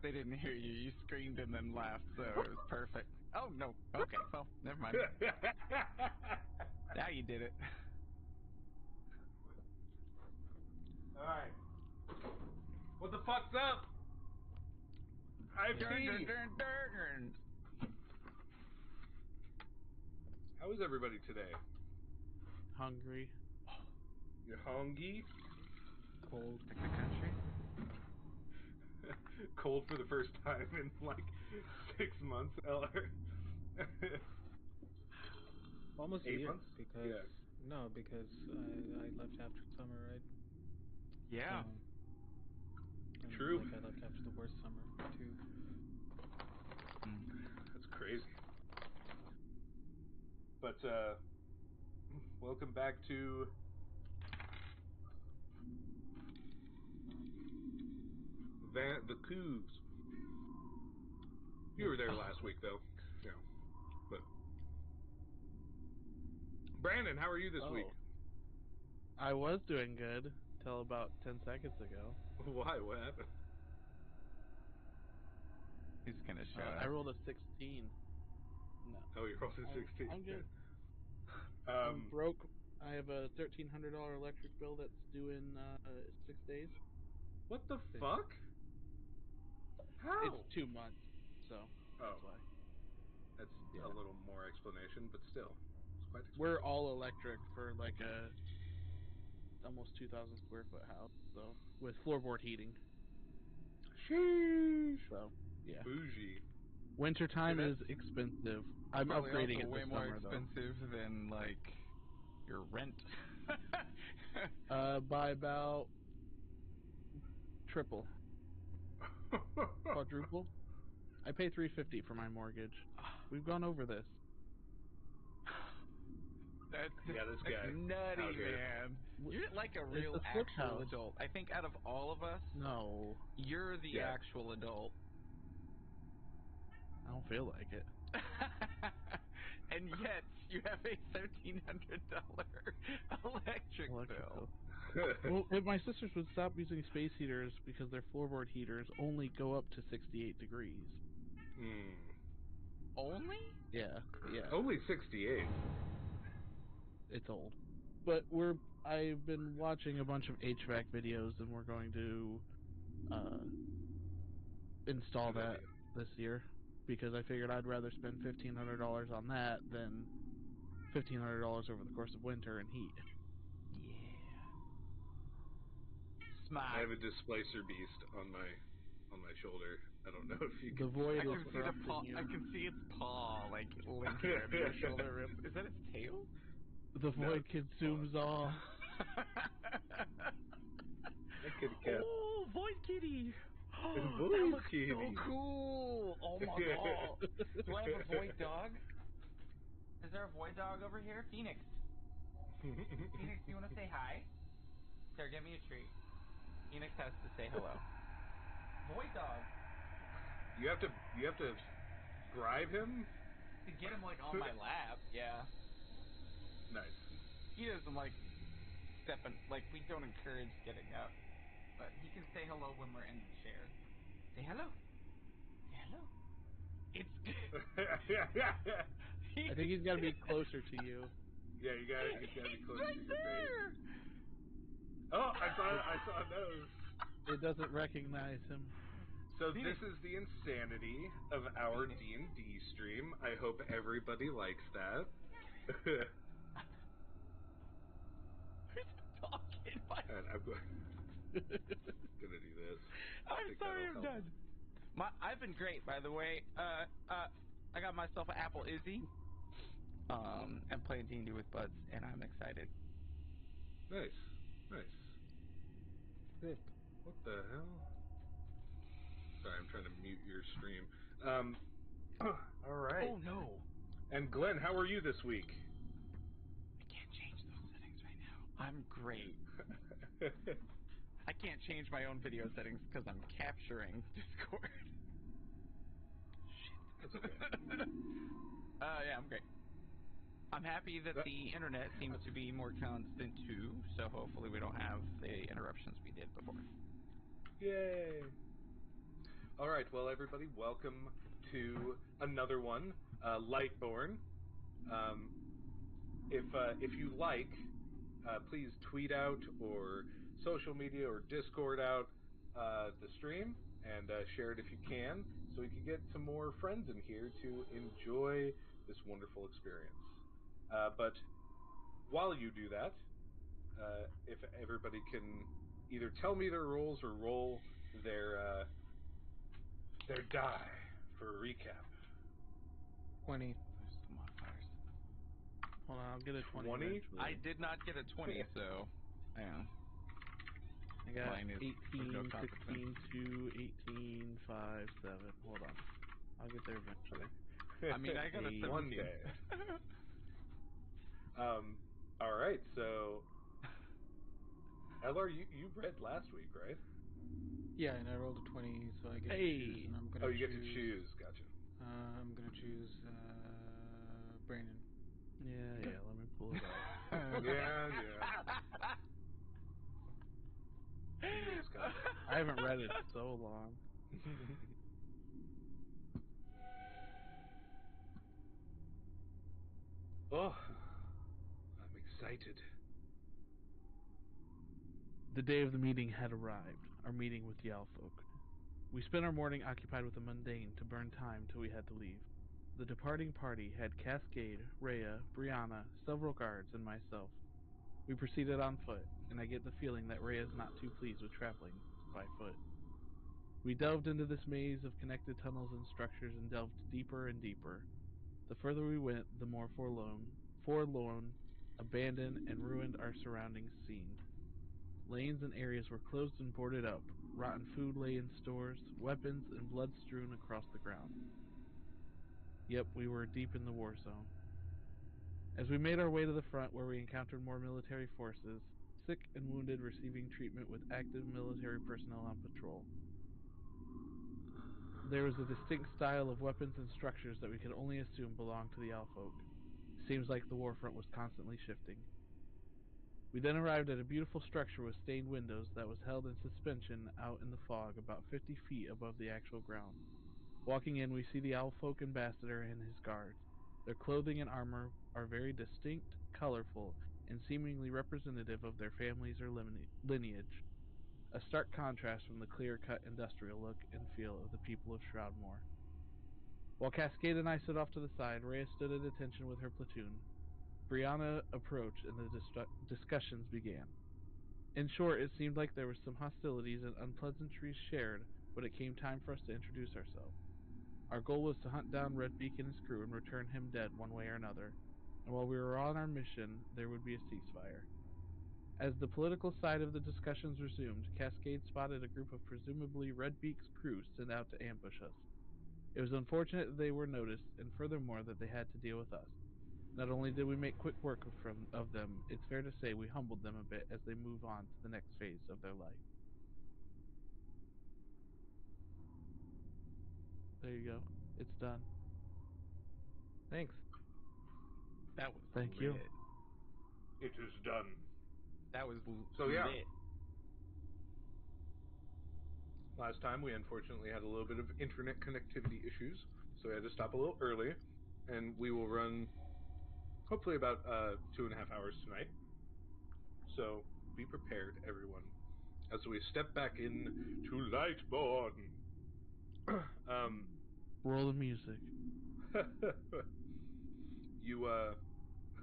They didn't hear you. You screamed and then laughed, so it was perfect. Oh, no. Okay, well, never mind. Now you did it. Alright. What the fuck's up? Dun. How is everybody today? Hungry. You hungry? Cold. Like the country? Cold for the first time in like 6 months, Eller. Almost a 8 year months? because Yeah. because I left after summer, right? Yeah. So, and True. like I left after the worst summer too. That's crazy. But welcome back to the Cougs. You were there last week, though. Yeah. But Brandon, how are you this week? Oh, I was doing good till about 10 seconds ago. Why? What happened? Who's gonna shut I up? rolled a 16. No, Oh, you're rolling 16. I'm good. I'm Um, broke. I have a $1,300 electric bill that's due in 6 days. what the It's fuck? How? 2 months, so Oh, that's why. that's a Yeah, little more explanation, but still, it's quite we're expensive. all electric for like a almost 2,000 square foot house, so with floorboard heating. Sheesh. So yeah, Bougie. wintertime That's is expensive. I'm probably upgrading also it way this more summer though. expensive than, like, your rent. By about triple, quadruple. I pay $350 for my mortgage. We've gone over this. That's Yeah, this that's guy out nutty, here. man. You're like a It's real a flip actual house. adult. I think out of all of us, No, you're the Yeah. actual adult. I don't feel like it. And yet you have a $1,300 electric Electric bill. bill. Well, if my sisters would stop using space heaters because their floorboard heaters only go up to 68 degrees. Only? Yeah. Only 68. It's old. But I've been watching a bunch of HVAC videos and we're going to uh install Good that idea. this year because I figured I'd rather spend $1,500 on that than $1,500 over the course of winter and heat. Yeah. I Smart. have a displacer beast on my shoulder. I don't know if you The can void I is can see the corrupting paw. I you. can see its paw, like, linking under your shoulder rib. Is that its tail? The No, void it's paws. consumes all. Hi, kitty cat. Oh, Void Kitty! Oh, that Void looks so kitty. cool! Oh my god! Do I have a Void dog? Is there a Void dog over here? Phoenix! Phoenix, you want to say hi? Here, get me a treat. Phoenix has to say hello. Void dog! You have to bribe him. To get him, like, on my lap, yeah. Nice. He doesn't like stepping, like, we don't encourage getting up. But he can say hello when we're in the chair. Say hello. Say hello. It's. I think he's got to be closer to you. Yeah, he's got to be He's closer right to your face. there. Oh, I saw a nose. It doesn't recognize him. So Phoenix. this is the insanity of our Phoenix. D&D stream. I hope everybody likes that. Who's talking? And I'm gonna do this. I I'm think sorry, that'll I'm help. done. I've been great, by the way. I got myself an Apple Izzy. I'm playing D&D with buds, and I'm excited. Nice. Sick. What the hell? Sorry, I'm trying to mute your stream. All right. Oh no! And Glenn, how are you this week? I can't change those settings right now. I'm great. I can't change my own video settings because I'm capturing Discord. That's Shit. okay. Yeah, I'm great. I'm happy that That, the internet seems to be more constant too, so hopefully we don't have the interruptions we did before. Yay! All right, well, everybody, welcome to another one, Lightborn. If you like, please tweet out or social media or Discord out the stream and share it if you can, so we can get some more friends in here to enjoy this wonderful experience. But while you do that, if everybody can either tell me their roles or roll their die for a recap. 20. There's some modifiers. Hold on, I'll get a 20 20? eventually. I did not get a 20, so yeah. I got Mine is 18, no consequence. 16, 2, 18, 5, 7. Hold on. I'll get there eventually. I mean, I got a 17. One day. All right, so LR, you read last week, right? Yeah, and I rolled a 20, so I get to choose, Hey! and I'm gonna Oh, you get to choose. Gotcha. I'm gonna choose Brandon. Yeah, let me pull it up. Yeah. I knew it was coming. I haven't read it so long. Oh, I'm excited. The day of the meeting had arrived, our meeting with the Owlfolk. We spent our morning occupied with the mundane to burn time till we had to leave. The departing party had Cascade, Rhea, Brianna, several guards, and myself. We proceeded on foot, and I get the feeling that Rhea's not too pleased with traveling by foot. We delved into this maze of connected tunnels and structures and delved deeper and deeper. The further we went, the more forlorn, abandoned, and ruined our surroundings seemed. Lanes and areas were closed and boarded up. Rotten food lay in stores, weapons and blood strewn across the ground. Yep, we were deep in the war zone. As we made our way to the front, where we encountered more military forces, sick and wounded receiving treatment with active military personnel on patrol. There was a distinct style of weapons and structures that we could only assume belonged to the Owlfolk. Seems like the war front was constantly shifting. We then arrived at a beautiful structure with stained windows that was held in suspension out in the fog about 50 feet above the actual ground. Walking in, we see the Owlfolk ambassador and his guards. Their clothing and armor are very distinct, colorful, and seemingly representative of their families or lineage. A stark contrast from the clear-cut industrial look and feel of the people of Shroudmoor. While Cascade and I stood off to the side, Rhea stood at attention with her platoon. Brianna approached, and the discussions began. In short, it seemed like there were some hostilities and unpleasantries shared when it came time for us to introduce ourselves. Our goal was to hunt down Redbeak and his crew and return him dead one way or another, and while we were on our mission, there would be a ceasefire. As the political side of the discussions resumed, Cascade spotted a group of presumably Redbeak's crew sent out to ambush us. It was unfortunate that they were noticed, and furthermore that they had to deal with us. Not only did we make quick work of them, it's fair to say we humbled them a bit as they move on to the next phase of their life. There you go. It's done. Thanks. That was Thank lit. you. It is done. That was So, yeah. lit. Last time we unfortunately had a little bit of internet connectivity issues, so we had to stop a little early, and we will run hopefully about 2.5 hours tonight. So be prepared, everyone, as we step back in to Lightborn. Roll the music. You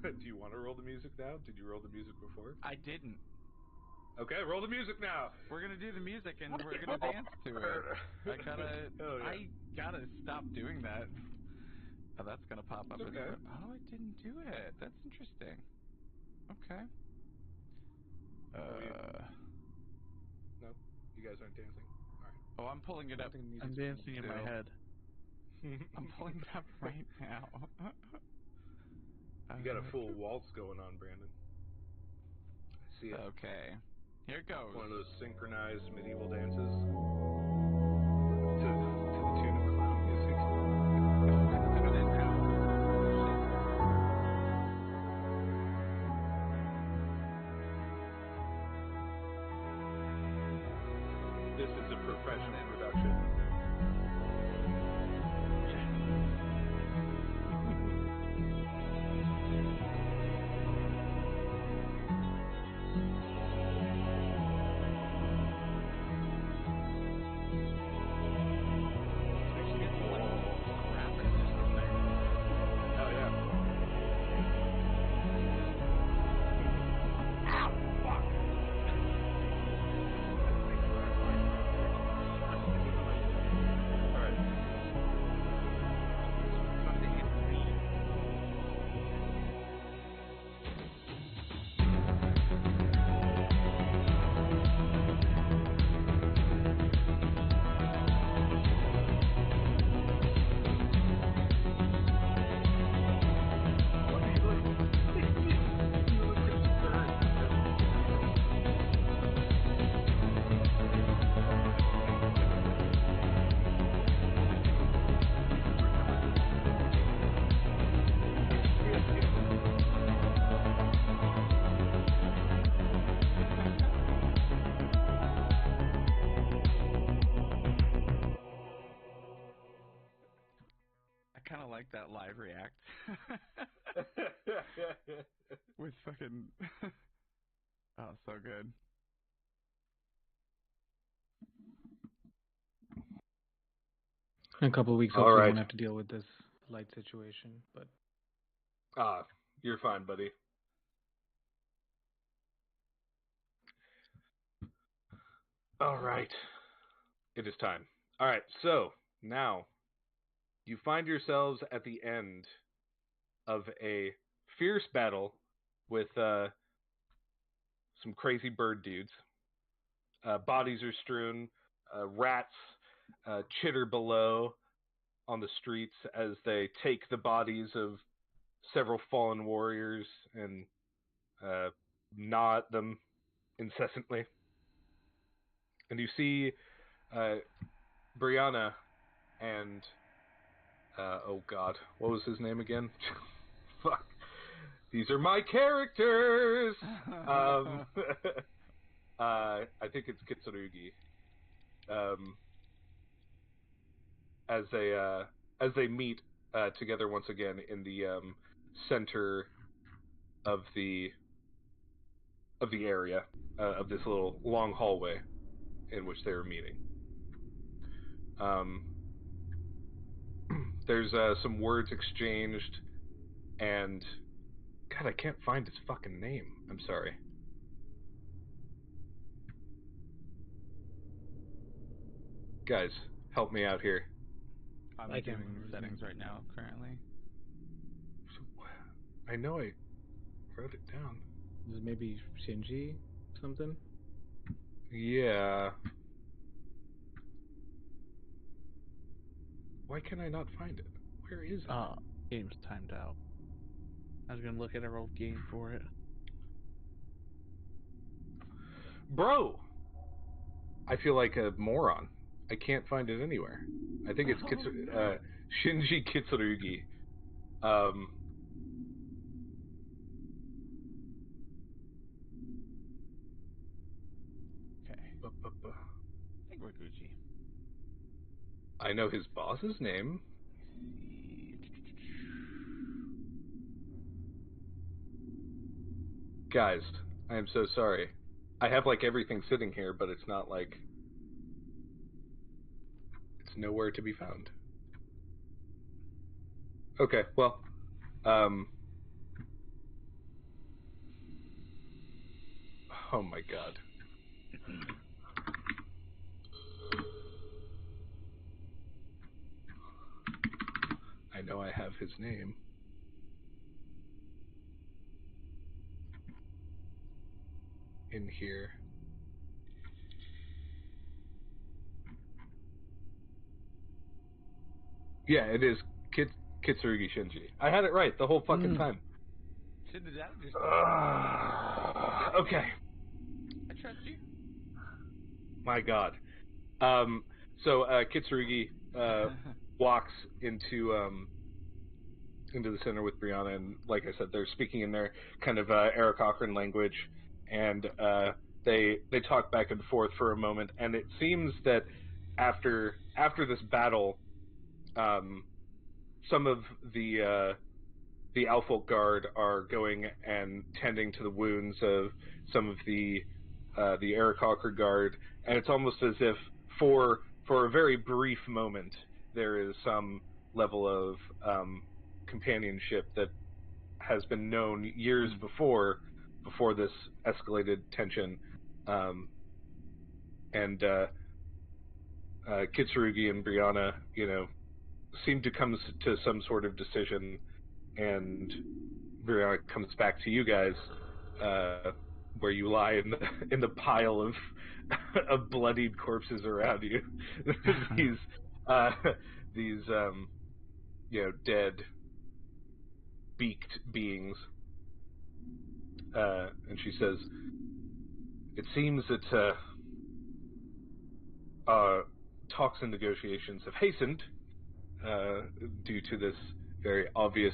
do you want to roll the music now? Did you roll the music before? I didn't. Okay, roll the music now. We're gonna do the music and we're gonna dance to it. Hell yeah. I gotta stop doing that. Oh, that's gonna pop up. It's okay. Oh, it didn't do it. That's interesting. Okay. No, you guys aren't dancing. All right. Oh, I'm pulling it I up. think the I'm music's dancing in my still. head. I'm pulling it up right now. You got a full waltz going on, Brandon. I see it. Okay. Here it goes. One of those synchronized medieval dances to the tune of clown music. Oh, it's doing it now. this is a professional introduction. Oh, yeah. I kind of like that live react. With fucking... oh, so good. In a couple of weeks, All hopefully, right. we won't have to deal with this light situation. But You're fine, buddy. All right. It is time. All right, so now you find yourselves at the end of a fierce battle with some crazy bird dudes. Bodies are strewn, rats chitter below on the streets as they take the bodies of several fallen warriors and gnaw at them incessantly. And you see Brianna and oh god, what was his name again? Fuck. These are my characters. I think it's Kitsurugi. As they meet together once again in the center of the area of this little long hallway in which they were meeting. There's some words exchanged, and God, I can't find his fucking name. I'm sorry. Guys, help me out here. I'm I can't doing remember his settings name. right now, currently. I know I wrote it down. Is it maybe Shinji something? Yeah. Why can I not find it? Where is it? Game's timed out. I was gonna look at our old game for it. Bro! I feel like a moron. I can't find it anywhere. I think it's Shinji Kitsurugi. Okay. I think we're Gucci. I know his boss's name. Guys, I am so sorry. I have like everything sitting here, but it's not like it's nowhere to be found. Okay, well, oh my god. I know I have his name. In here. Yeah, it is Kitsurugi Shinji. I had it right the whole fucking time. Shouldn't have doubted Okay. I trust you. My god. So Kitsurugi walks into the center with Brianna, and like I said, they're speaking in their kind of Eric Cochran language, and they talk back and forth for a moment, and it seems that after this battle, some of the Alfolk Guard are going and tending to the wounds of some of the Aarakocra Guard, and it's almost as if for a very brief moment there is some level of companionship that has been known years before this escalated tension, and Kitsurugi and Brianna, seem to come to some sort of decision, and Brianna comes back to you guys, where you lie in the pile of of bloodied corpses around you. these uh, these dead beaked beings, and she says, "It seems that our talks and negotiations have hastened due to this very obvious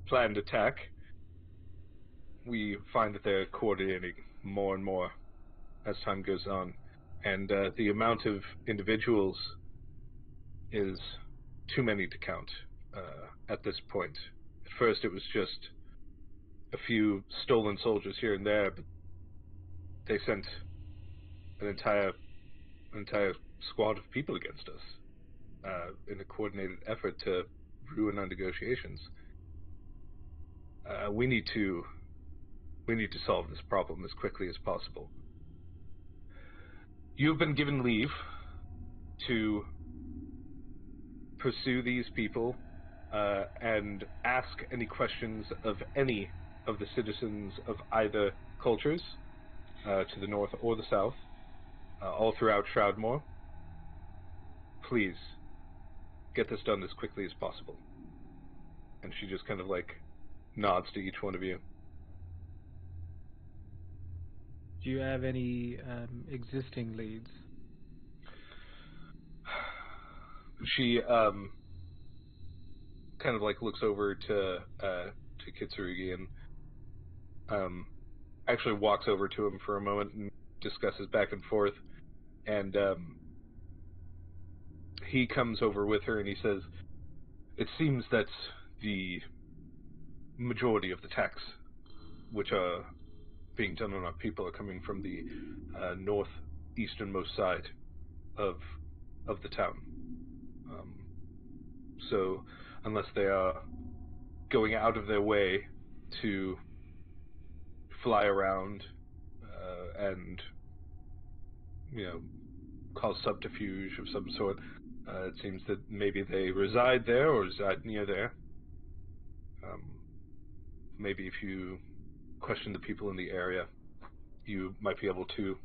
planned attack. We find that they're coordinating more and more as time goes on, and the amount of individuals is too many to count at this point. At first, it was just a few stolen soldiers here and there, but they sent an entire squad of people against us in a coordinated effort to ruin our negotiations. We need to solve this problem as quickly as possible. You've been given leave to pursue these people and ask any questions of any of the citizens of either cultures, to the north or the south, all throughout Shroudmore. Please get this done as quickly as possible." And she just kind of like nods to each one of you. Do you have any existing leads? She kind of like looks over to Kitsurugi and actually walks over to him for a moment and discusses back and forth. And he comes over with her and he says, "It seems that the majority of the attacks which are being done on our people are coming from the northeasternmost side of the town. So unless they are going out of their way to fly around and cause subterfuge of some sort, it seems that maybe they reside there or reside near there. Maybe if you question the people in the area, you might be able to.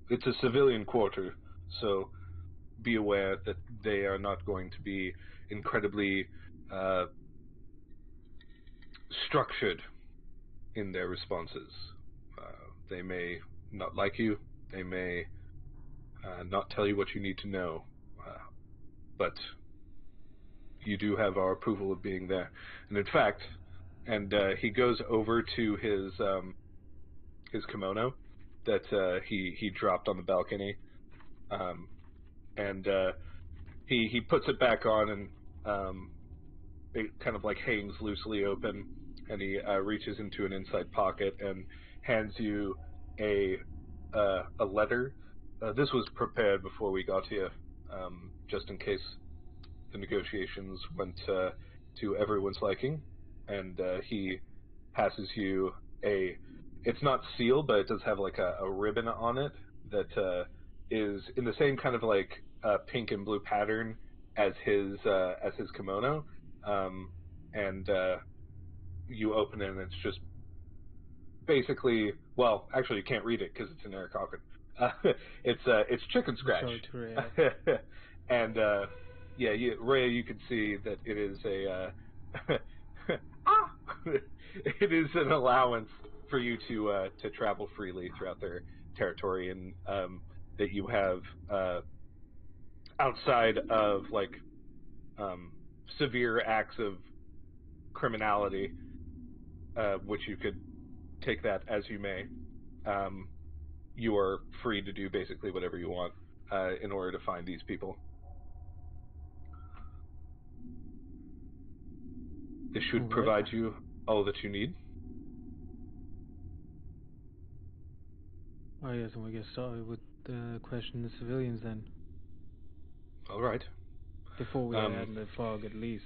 It's a civilian quarter, so be aware that they are not going to be incredibly structured in their responses. They may not like you. They may not tell you what you need to know. But you do have our approval of being there. And in fact, and he goes over to his kimono that he dropped on the balcony, and he puts it back on, and it kind of like hangs loosely open, and he reaches into an inside pocket and hands you a letter. This was prepared before we got here, just in case the negotiations went to everyone's liking. And he passes you a. It's not sealed, but it does have like a ribbon on it that is in the same kind of like pink and blue pattern as his kimono. And you open it, and it's just basically, well, actually, you can't read it because it's in Aarakocra. It's chicken scratch. Show it to Rhea. And yeah, Rhea, you can see that it is a it is an allowance for you to travel freely throughout their territory, and that you have outside of like severe acts of criminality, which you could take that as you may. you are free to do basically whatever you want in order to find these people. This should All right. provide you all that you need. I guess we get started with the question the civilians then. All right. Before we Um, add in the fog, at least,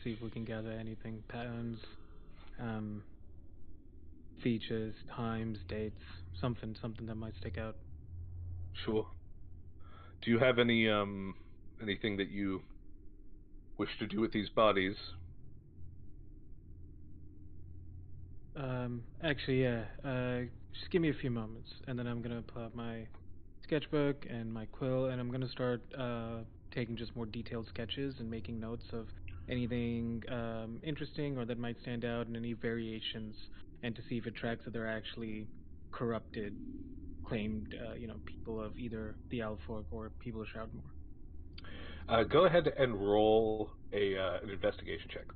see if we can gather anything, patterns, um, features, times, dates, something that might stick out. sure. Do you have anything that you wish to do with these bodies? Actually, yeah. Just give me a few moments, and then I'm gonna pull out my sketchbook and my quill, and I'm gonna start taking just more detailed sketches and making notes of anything interesting or that might stand out, and any variations, and to see if it tracks that they're actually corrupted, claimed, people of either the Alfork or people of Shroudmore. Go ahead and roll an investigation check.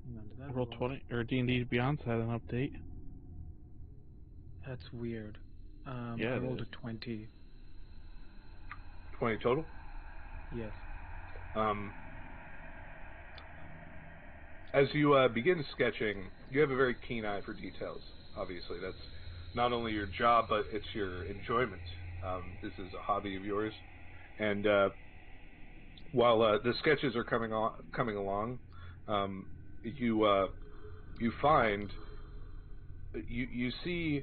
Hang on, did that Roll roll? 20 or D&D Beyond's had an update. That's weird. Yeah, I it rolled a is. 20. 20 total. Yes. Um, as you begin sketching, you have a very keen eye for details. Obviously, that's not only your job, but it's your enjoyment. This is a hobby of yours, and while the sketches are coming along, um, you find you see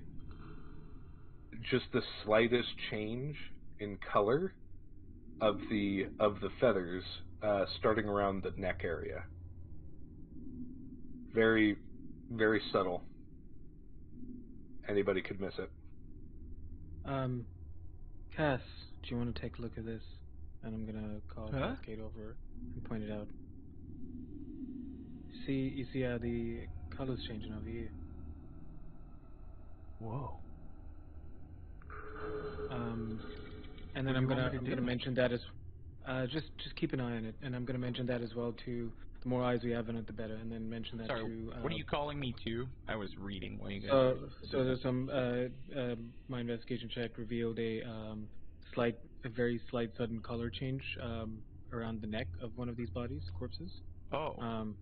just the slightest change in color of the feathers, starting around the neck area. Very, very subtle. Anybody could miss it. Um, Cass, do you want to take a look at this? And I'm gonna call Huh? Cascade over and point it out. You see how the color's changing over here. Whoa. Um, and What then do you want me to I'm gonna do? mention that as just keep an eye on it, and I'm gonna mention that as well to the more eyes we have on it, the better, and then mention that Sorry, to what are you calling me to? I was reading while you guys so did that. there's some my investigation check revealed slight a very slight sudden color change around the neck of one of these bodies corpses. Oh,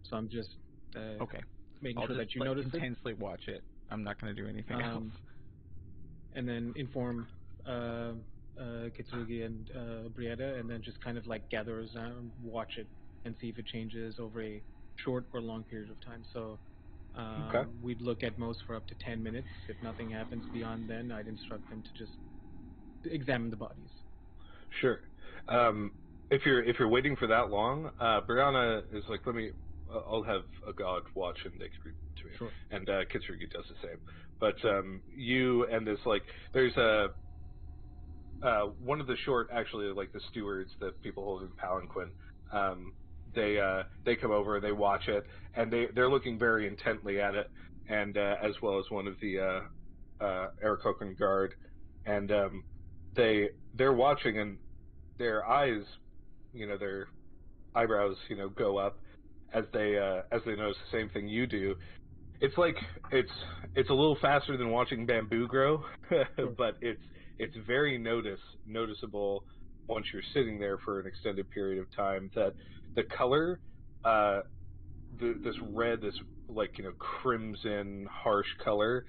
So I'm just uh, okay. making I'll sure just that you like notice it. intensely watch it. I'm not going to do anything else. Um, and then inform Kitsugi and Brietta, and then just kind of like gather around, watch it, and see if it changes over a short or long period of time. So Okay. we'd look at most for up to 10 minutes. If nothing happens beyond then, I'd instruct them to just examine the bodies. Sure. Um, if you're waiting for that long, Brianna is like, let me. I'll have a god watch and execute to me, Sure. and Kitsugi does the same. But you and this like, there's a one of the short, actually, like the stewards, the people holding palanquin. Um, they come over and they watch it, and they're looking very intently at it, and as well as one of the Aarakocra guard, and they're watching, and their eyes, their eyebrows, go up as they notice the same thing you do. It's like it's it's a little faster than watching bamboo grow, Sure. but it's very noticeable once you're sitting there for an extended period of time that the color, uh, this red, this like crimson harsh color,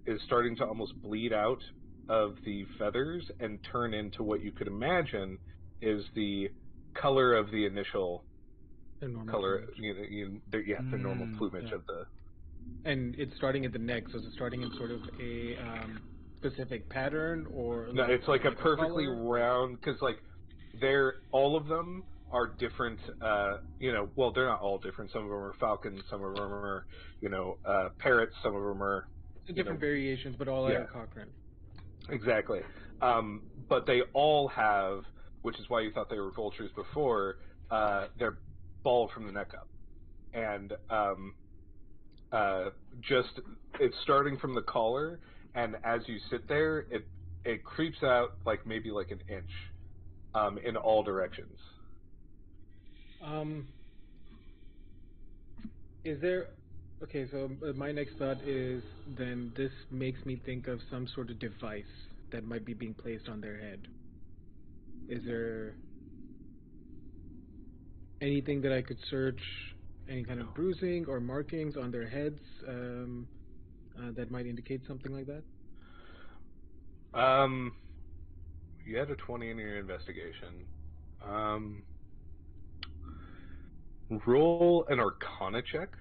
is starting to almost bleed out of the feathers and turn into what you could imagine is the color of the initial A normal color, plumage. the normal Mm. plumage Yeah. of the. And it's starting at the neck, so is it starting in sort of a specific pattern or No, it's like a like a perfectly color or round, because like they're all of them are different. Well, they're not all different. Some of them are falcons, some of them are parrots, some of them are you different know variations, but all yeah, Aarakocra. exactly. But they all have, which is why you thought they were vultures before. They're bald from the neck up, and uh, just it's starting from the collar, and as you sit there, it creeps out like maybe like an inch, in all directions. Um, Is there? Okay, so my next thought is then this makes me think of some sort of device that might be being placed on their head. Is there anything that I could search? Any kind of bruising or markings on their heads that might indicate something like that? You had a 20 in your investigation. Roll an Arcana check.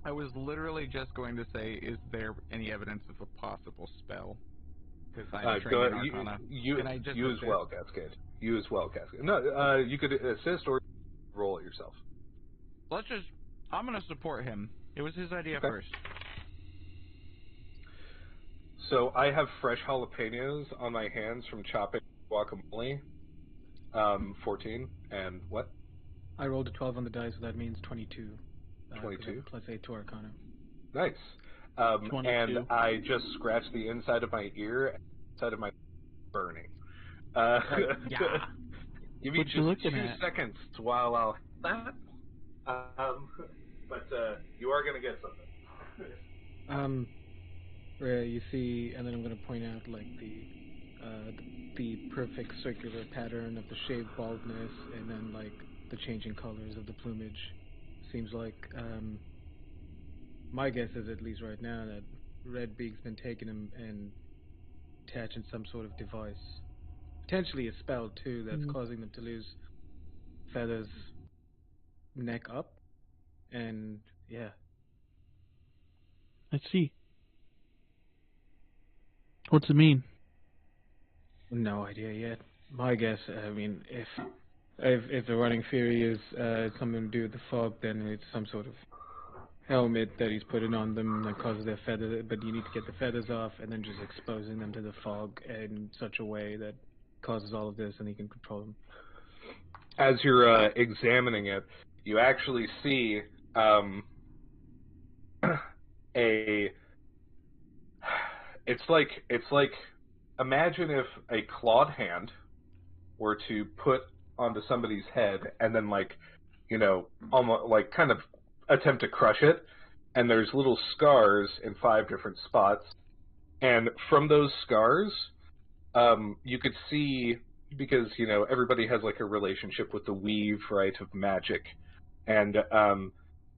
I was literally just going to say, is there any evidence of a possible spell? Because I'm trained in Arcana. Can I just you as assist? well, Cascade. You as well, Cascade. No, you could assist or roll it yourself. I'm going to support him. It was his idea first. So I have fresh jalapenos on my hands from chopping guacamole. 14 and what? I rolled a 12 on the die, so that means 22. 22. Plus 8 to Arcana. Nice. 22. And I just scratched the inside of my ear, and the inside of my burning. Yeah. Give me What just you looking 2 at? seconds while I'll that. But you are gonna get something. Where you see, and then I'm going to point out like the perfect circular pattern of the shaved baldness, and then like the changing colors of the plumage. Seems like my guess is at least right now that Redbeak's been taking him and attaching some sort of device, potentially a spell too, that's causing them to lose feathers neck up, and yeah. Let's see. What's it mean? No idea yet. My guess, I mean, if the running theory is something to do with the fog, then it's some sort of helmet that he's putting on them that causes their feathers. But you need to get the feathers off, and then just exposing them to the fog in such a way that causes all of this, and he can control them. As you're examining it, you actually see a. It's like imagine if a clawed hand were to put onto somebody's head and then almost like kind of attempt to crush it, and there's little scars in 5 different spots, and from those scars you could see, because everybody has like a relationship with the weave, right, of magic, and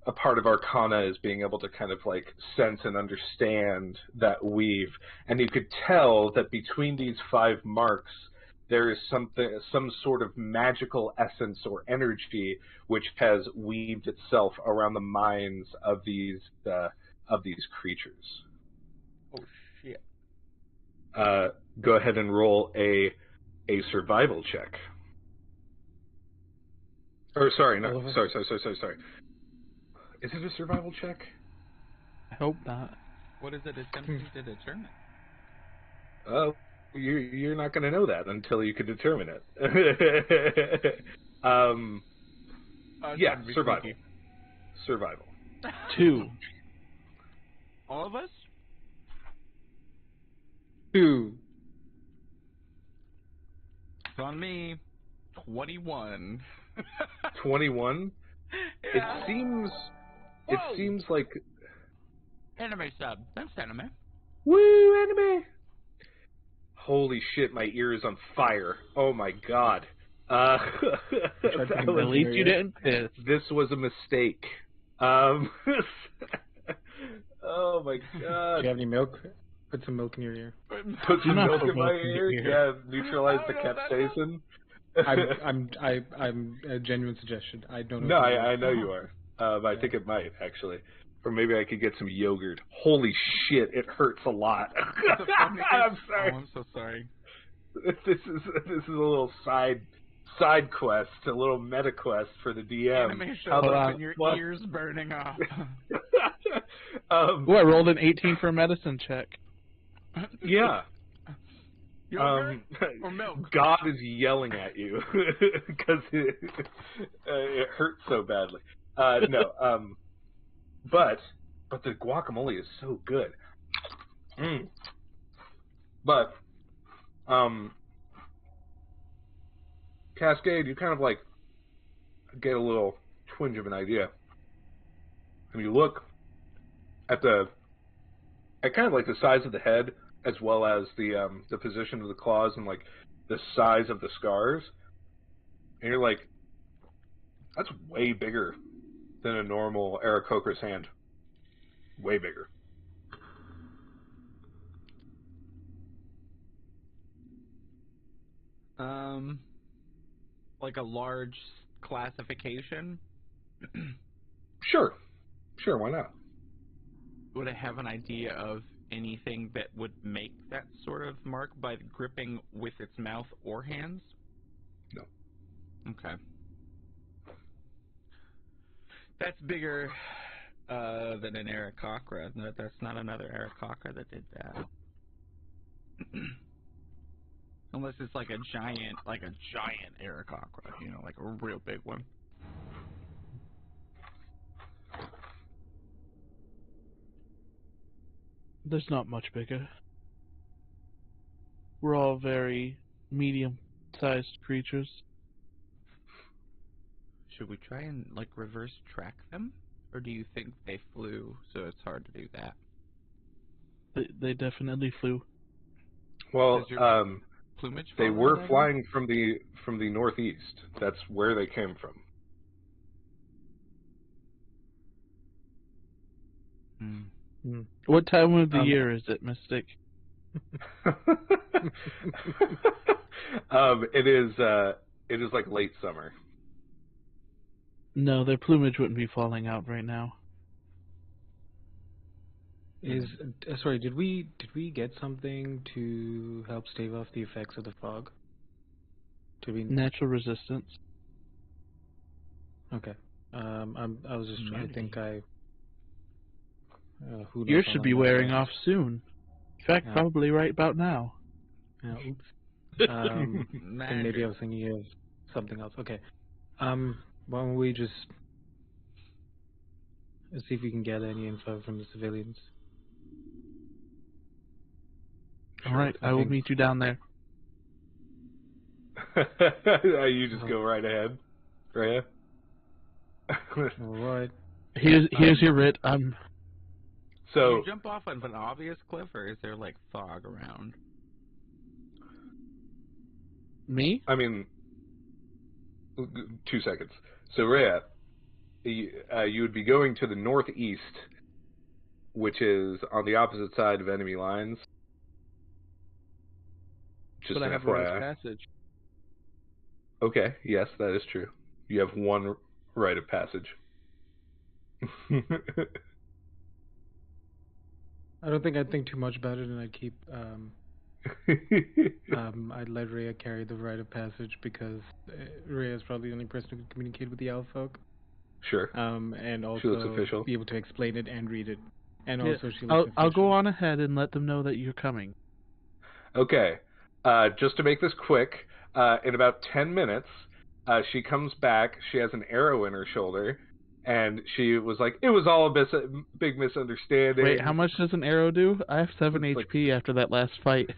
a part of Arcana is being able to kind of like sense and understand that weave, and you could tell that between these 5 marks there is some sort of magical essence or energy which has weaved itself around the minds of these creatures. Oh shit. Go ahead and roll a survival check. Or sorry, no, sorry. Is it a survival check? I hope not. What is it attempting to determine? You're not going to know that until you can determine it. Yeah, survival. Sneaky. Survival. 2. All of us? 2. It's on me. 21. 21. Yeah. It seems like Anime sub. Thanks, anime. woo anime. Holy shit, my ear is on fire. Oh my god. At least you didn't piss. This was a mistake. Oh my god. Do you have any milk? Put some milk in your ear. Put some not milk put in my milk in ear? your ear. Yeah, neutralize the capsaicin. I'm a genuine suggestion. I don't know. No, I know you are. I think it might, actually. Or maybe I could get some yogurt. Holy shit, it hurts a lot. I'm sorry. Oh, I'm so sorry. This is a little side quest, a little meta quest for the DM. Anime shows up and your ears burning off. Oh, I rolled an 18 for a medicine check. Yeah. Yogurt or milk? God is yelling at you because it hurts so badly. No, but the guacamole is so good. But Cascade, you kind of like get a little twinge of an idea. and you look at kind of like the size of the head, as well as the position of the claws and like the size of the scars, and you're like, that's way bigger than a normal Aarakocra's hand. Way bigger. Like a large classification? Sure, why not? Would I have an idea of anything that would make that sort of mark by gripping with its mouth or hands? No. Okay. That's bigger than an Aarakocra. No, that's not another Aarakocra that did that. Unless it's like a giant Aarakocra, you know, like a real big one. There's not much bigger. We're all very medium-sized creatures. Should we try and, like, reverse track them? Or do you think they flew, so it's hard to do that? They definitely flew. Well, plumage they were flying from the northeast. That's where they came from. What time of the year is it, Mystic? It is like late summer. No, their plumage wouldn't be falling out right now. Sorry, did we get something to help stave off the effects of the fog? Natural resistance. Okay. I was just trying to think. Yours should be wearing off soon. In fact, probably right about now. Oops. And maybe I was thinking of something else. Okay. Why don't we just see if we can get any info from the civilians? All right, I will meet you down there. You just go right ahead, Rhea. All right. Here's your writ. So do you jump off of an obvious cliff, or is there like fog around? Me? I mean, 2 seconds. So Rhea, you would be going to the northeast, which is on the opposite side of enemy lines. Just but I have FYI. rite of passage. Okay, yes, that is true. You have one rite of passage. I don't think I'd think too much about it, and I'd keep. I'd let Rhea carry the rite of passage because Rhea is probably the only person who can communicate with the Elffolk. Sure. And also she looks official. Be able to explain it and read it. And also she looks official. I'll go on ahead and let them know that you're coming. Okay. Just to make this quick, in about 10 minutes, she comes back. She has an arrow in her shoulder. And she was like, it was all a big misunderstanding. Wait, how much does an arrow do? I have 7 HP after that last fight.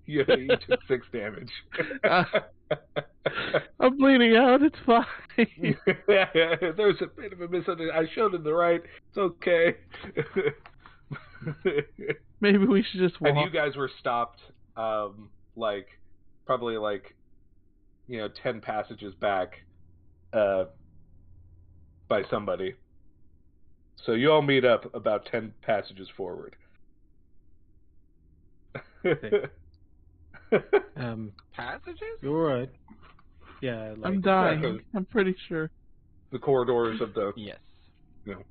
Yeah, you took 6 damage. I'm bleeding out, it's fine. There's a bit of a misunderstanding. I showed him the right. It's okay. Maybe we should just walk. And you guys were stopped, probably 10 passages back, by somebody. So you all meet up about 10 passages forward. Passages? You're right. Yeah, I'm dying. I'm pretty sure. The corridors of the... Yes. No.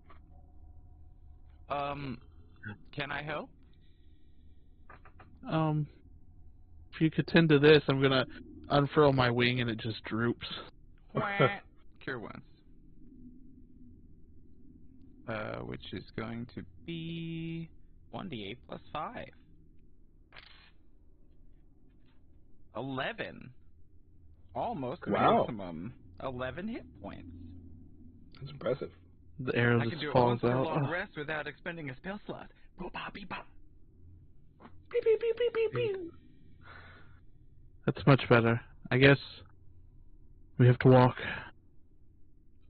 Can I help? If you could tend to this, I'm gonna unfurl my wing and it just droops. Cure once. Which is going to be 1d8 plus 5. 11. Almost maximum. 11 hit points. That's impressive. The arrow just falls out. I can do a long rest without expending a spell slot. Beep, beep, beep. Beep, beep, beep, beep, beep, beep. That's much better. I guess we have to walk.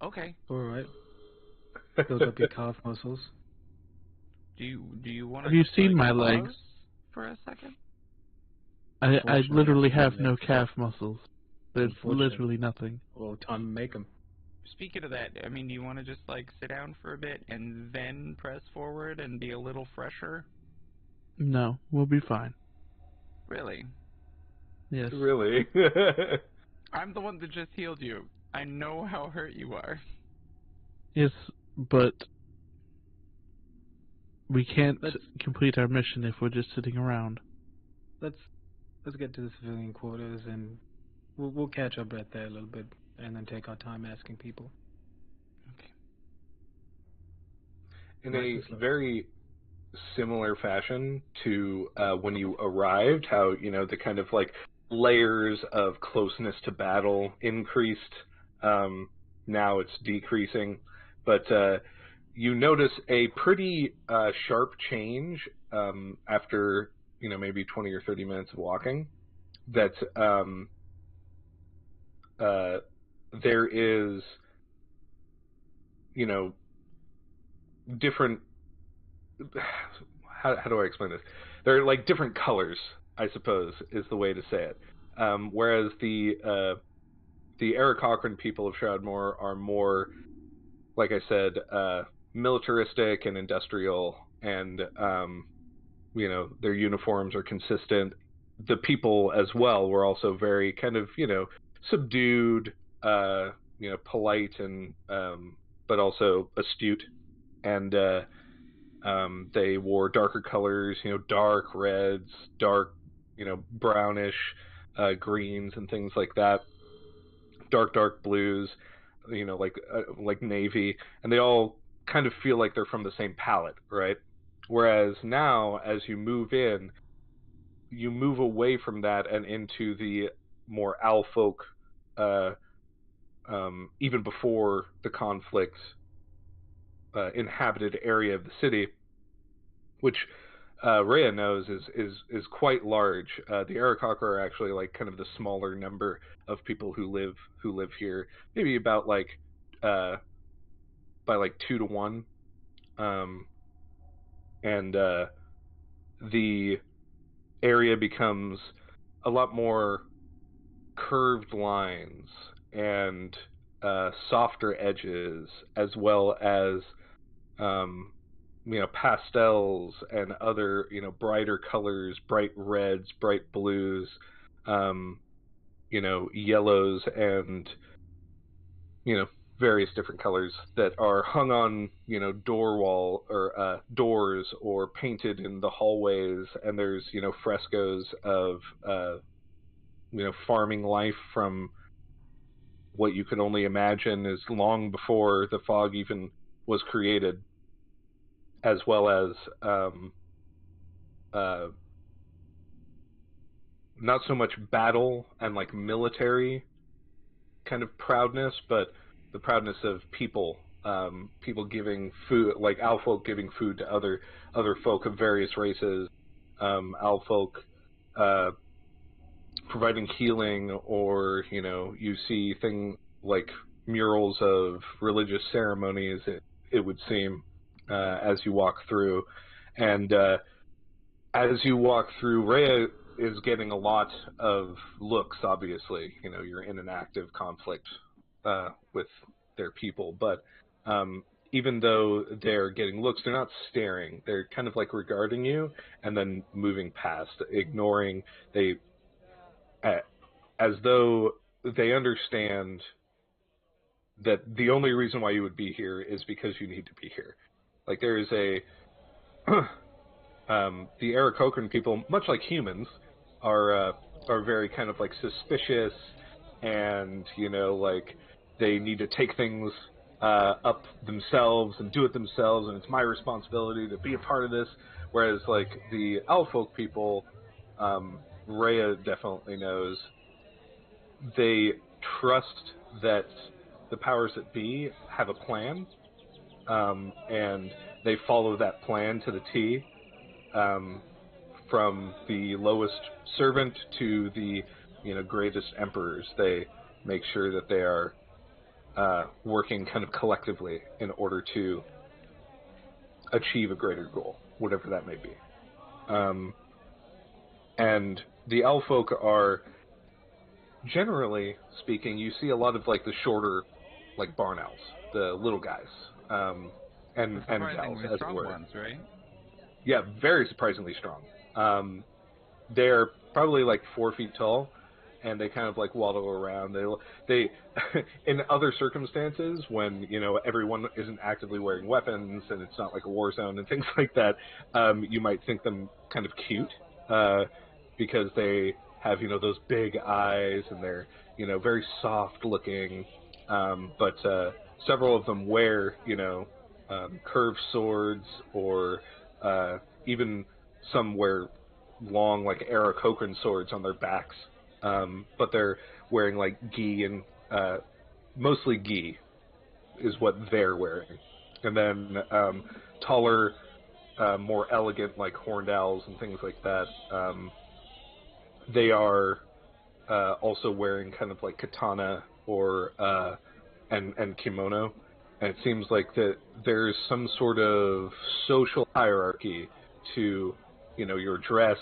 Okay. All right. Build up your calf muscles. Do you want to? Have you seen my pause legs? for a second? I literally have no calf muscles. There's literally nothing. Well, time to make them. Speaking of that, I mean, do you want to just like sit down for a bit and then press forward and be a little fresher? No, we'll be fine. Really? Yes. Really? I'm the one that just healed you. I know how hurt you are. Yes, but we can't complete our mission if we're just sitting around. Let's get to the civilian quarters, and we'll catch our breath there a little bit, and then take our time asking people. Okay. In a very similar fashion to when you arrived, how, you know, the kind of like layers of closeness to battle increased. Now it's decreasing, but you notice a pretty sharp change after, you know, maybe 20 or 30 minutes of walking. That there is, you know, different. How do I explain this? They're like different colors, I suppose, is the way to say it. Whereas the Eric Cochran people of Shroudmoor are more, like I said, militaristic and industrial, and you know, their uniforms are consistent. The people as well were also very kind of, you know, subdued, you know, polite, and but also astute, and they wore darker colors, you know, dark reds, dark, you know, brownish greens and things like that, dark blues, you know, like navy, and they all kind of feel like they're from the same palette, right? Whereas now, as you move in, you move away from that and into the more Alfolk, even before the conflict, inhabited area of the city, which Rhea knows is quite large. The Arakaka are actually like kind of the smaller number of people who live here, maybe about like by like 2 to 1, and the area becomes a lot more curved lines and softer edges, as well as you know, pastels and other, you know, brighter colors, bright reds, bright blues, you know, yellows, and, you know, various different colors that are hung on, you know, doors, or painted in the hallways. And there's, you know, frescoes of you know, farming life from what you can only imagine is long before the fog even was created, as well as not so much battle and like military kind of proudness, but the proudness of people, people giving food, like Alfolk giving food to other folk of various races, Alfolk providing healing, or, you know, you see things like murals of religious ceremonies, it would seem, as you walk through. And as you walk through, Rhea is getting a lot of looks, obviously. You know, you're in an active conflict with their people, but even though they're getting looks, they're not staring. They're kind of like regarding you and then moving past, ignoring. They, as though they understand that the only reason why you would be here is because you need to be here. Like, there is a the Aarakocran people, much like humans, are very kind of like suspicious, and, you know, like they need to take things up themselves and do it themselves, and it's my responsibility to be a part of this. Whereas like the Alfolk people, Rhea definitely knows, they trust that the powers that be have a plan, and they follow that plan to the T. From the lowest servant to the, you know, greatest emperors, they make sure that they are working kind of collectively in order to achieve a greater goal, whatever that may be. And the Elffolk are, generally speaking, you see a lot of like the shorter, like barn owls, the little guys, and gals, as it were. Ones, right? Yeah, very surprisingly strong. They're probably like 4 feet tall, and they kind of like waddle around. They in other circumstances, when everyone isn't actively wearing weapons and it's not like a war zone and things like that, you might think them kind of cute, because they have those big eyes and they're very soft looking. But several of them wear curved swords, or even some wear long like Aarakocra swords on their backs, but they're wearing like gi, and mostly gi is what they're wearing. And then taller, more elegant, like horned owls and things like that, they are also wearing kind of like katana or and kimono. And it seems like that there's some sort of social hierarchy to your dress,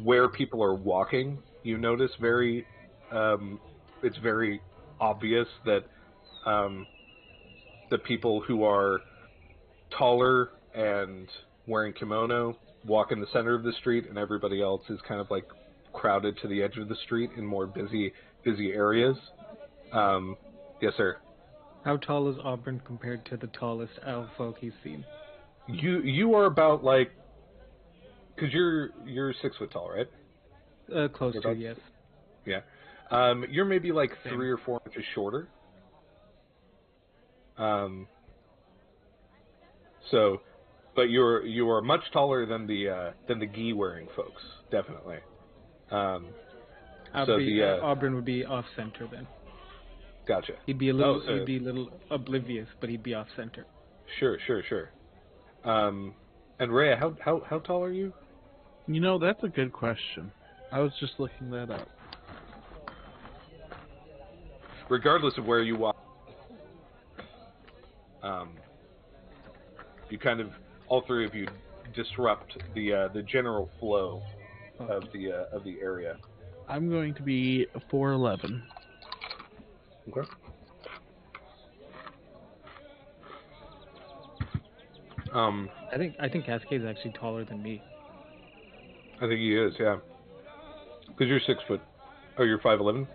where people are walking. You notice it's very obvious that the people who are taller and wearing kimono walk in the center of the street, and everybody else is kind of like crowded to the edge of the street in more busy areas. Yes, sir. How tall is Auburn compared to the tallest Elffolk he's seen? You are about like, because you're 6 foot tall, right? Close to, yes. Yeah. You're maybe like 3 or 4 inches shorter. So, but you are much taller than the gi wearing folks, definitely. Auburn would be off center then. Gotcha. He'd be a little oblivious, but he'd be off center. Sure. And Rhea, how tall are you? That's a good question. I was just looking that up. Regardless of where you walk, you kind of, all three of you, disrupt the general flow of the area. I'm going to be 4'11". Okay. I think Cascade's actually taller than me. I think he is, yeah. Because you're 6 foot. Oh, you're 5'11".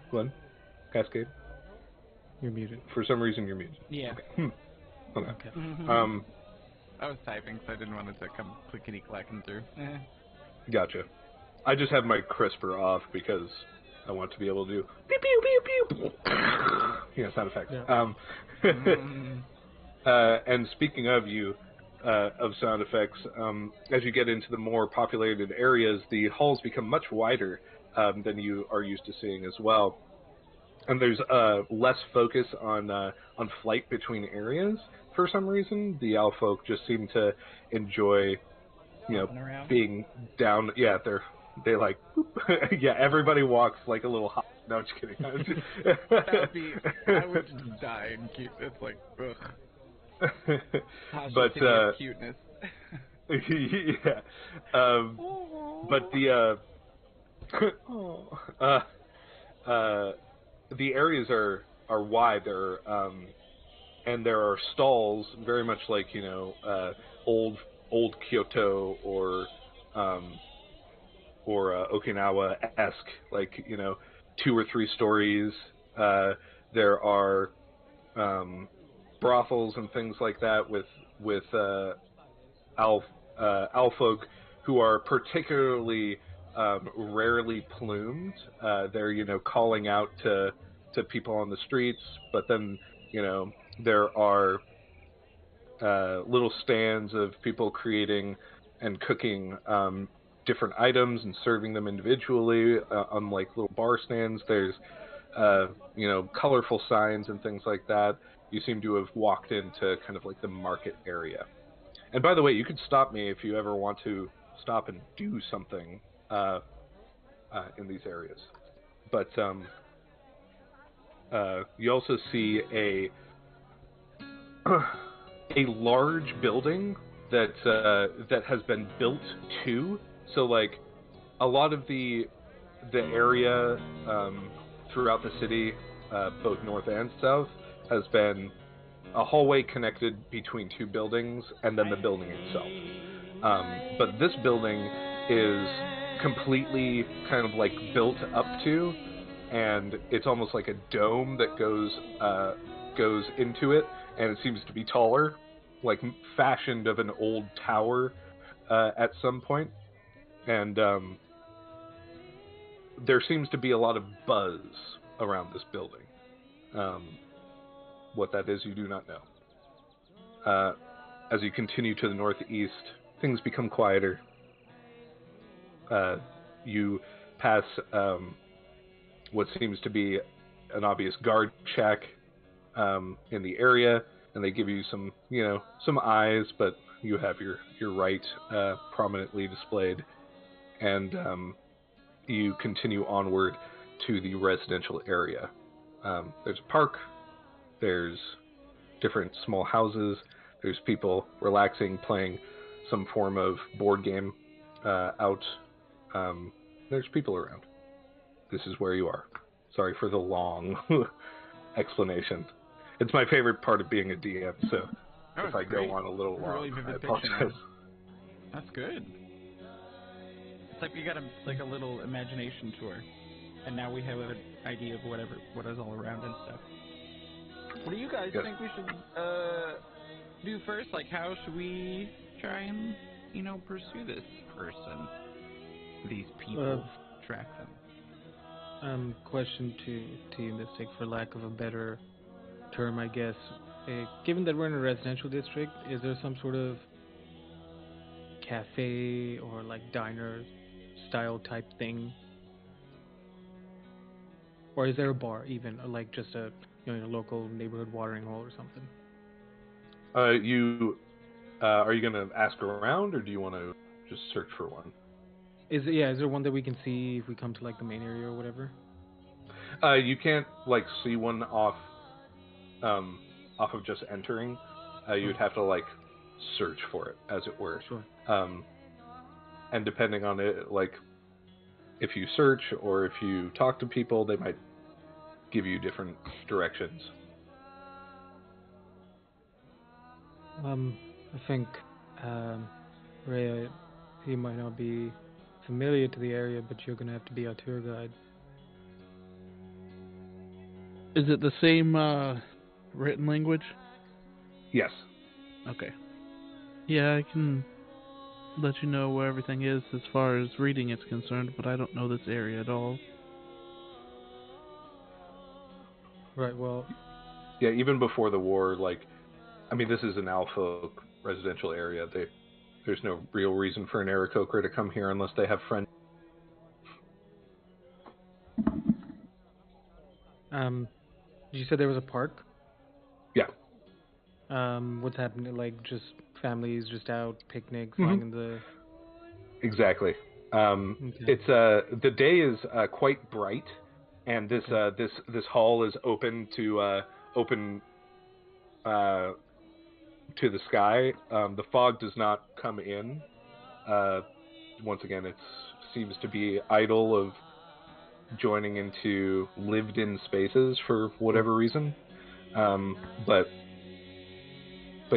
Glenn, Cascade. You're muted. For some reason, you're muted. Yeah. Okay. Okay. I was typing, so I didn't want it to come clickety-clacking through. Gotcha. I just have my CRISPR off because I want to be able to do pew pew pew pew. Sound effects. Yeah. And speaking of sound effects, as you get into the more populated areas, the halls become much wider than you are used to seeing as well. And there's less focus on flight between areas for some reason. The Elffolk just seem to enjoy, being down. Yeah, they like, yeah. Everybody walks like a little hop. No, just kidding. I would just die in cute. It's like, ugh. But cuteness. yeah. But the areas are wide. There are, and there are stalls, very much like old Kyoto or Okinawa-esque, like 2 or 3 stories. There are brothels and things like that with Elffolk who are particularly rarely plumed. They're calling out to people on the streets, but then there are little stands of people creating and cooking different items and serving them individually on like little bar stands. There's colorful signs and things like that. You seem to have walked into kind of like the market area. And by the way, you can stop me if you ever want to stop and do something in these areas. but you also see a a large building that has been built to. So like a lot of the area throughout the city, both north and south, has been a hallway connected between two buildings and then the building itself. But this building is completely kind of like built up to, and it's almost like a dome that goes into it, and it seems to be taller, like fashioned of an old tower at some point. And there seems to be a lot of buzz around this building. What that is, you do not know. As you continue to the northeast, things become quieter. You pass what seems to be an obvious guard check in the area, and they give you some eyes, but you have your right prominently displayed, and you continue onward to the residential area. There's a park, there's different small houses, there's people relaxing, playing some form of board game out. There's people around. This is where you are. Sorry for the long explanation. It's my favorite part of being a DM, so if I go on a little long, I apologize. That's good. It's like we got a little imagination tour, and now we have an idea of what is all around and stuff. What do you guys think we should do first? Like, how should we try and pursue this person, these people, track them? Question to you, Mystic, for lack of a better term, I guess. Given that we're in a residential district, is there some sort of cafe or like diner style type thing, or is there a bar even, or like just a local neighborhood watering hole or something? Are you gonna ask around, or do you want to just search for one? Is there one that we can see if we come to like the main area or whatever? You can't like see one off of just entering. You'd have to like search for it, as it were. Sure. And depending on it, like if you search or if you talk to people, they might give you different directions. I think Rhea, he might not be familiar to the area, but you're gonna have to be our tour guide. Is it the same written language? Yes. Okay. Yeah, I can let you know where everything is as far as reading is concerned, but I don't know this area at all. Right, well... Yeah, even before the war, this is an Alpha residential area. There's no real reason for an Aarakocra to come here unless they have friends. You said there was a park? Yeah. What's happening? Like, just families just out, picnics, lying in the... Exactly. Okay. It's the day is quite bright, and this hall is open to the sky. The fog does not come in. Once again, it seems to be idle of joining into lived-in spaces for whatever reason. But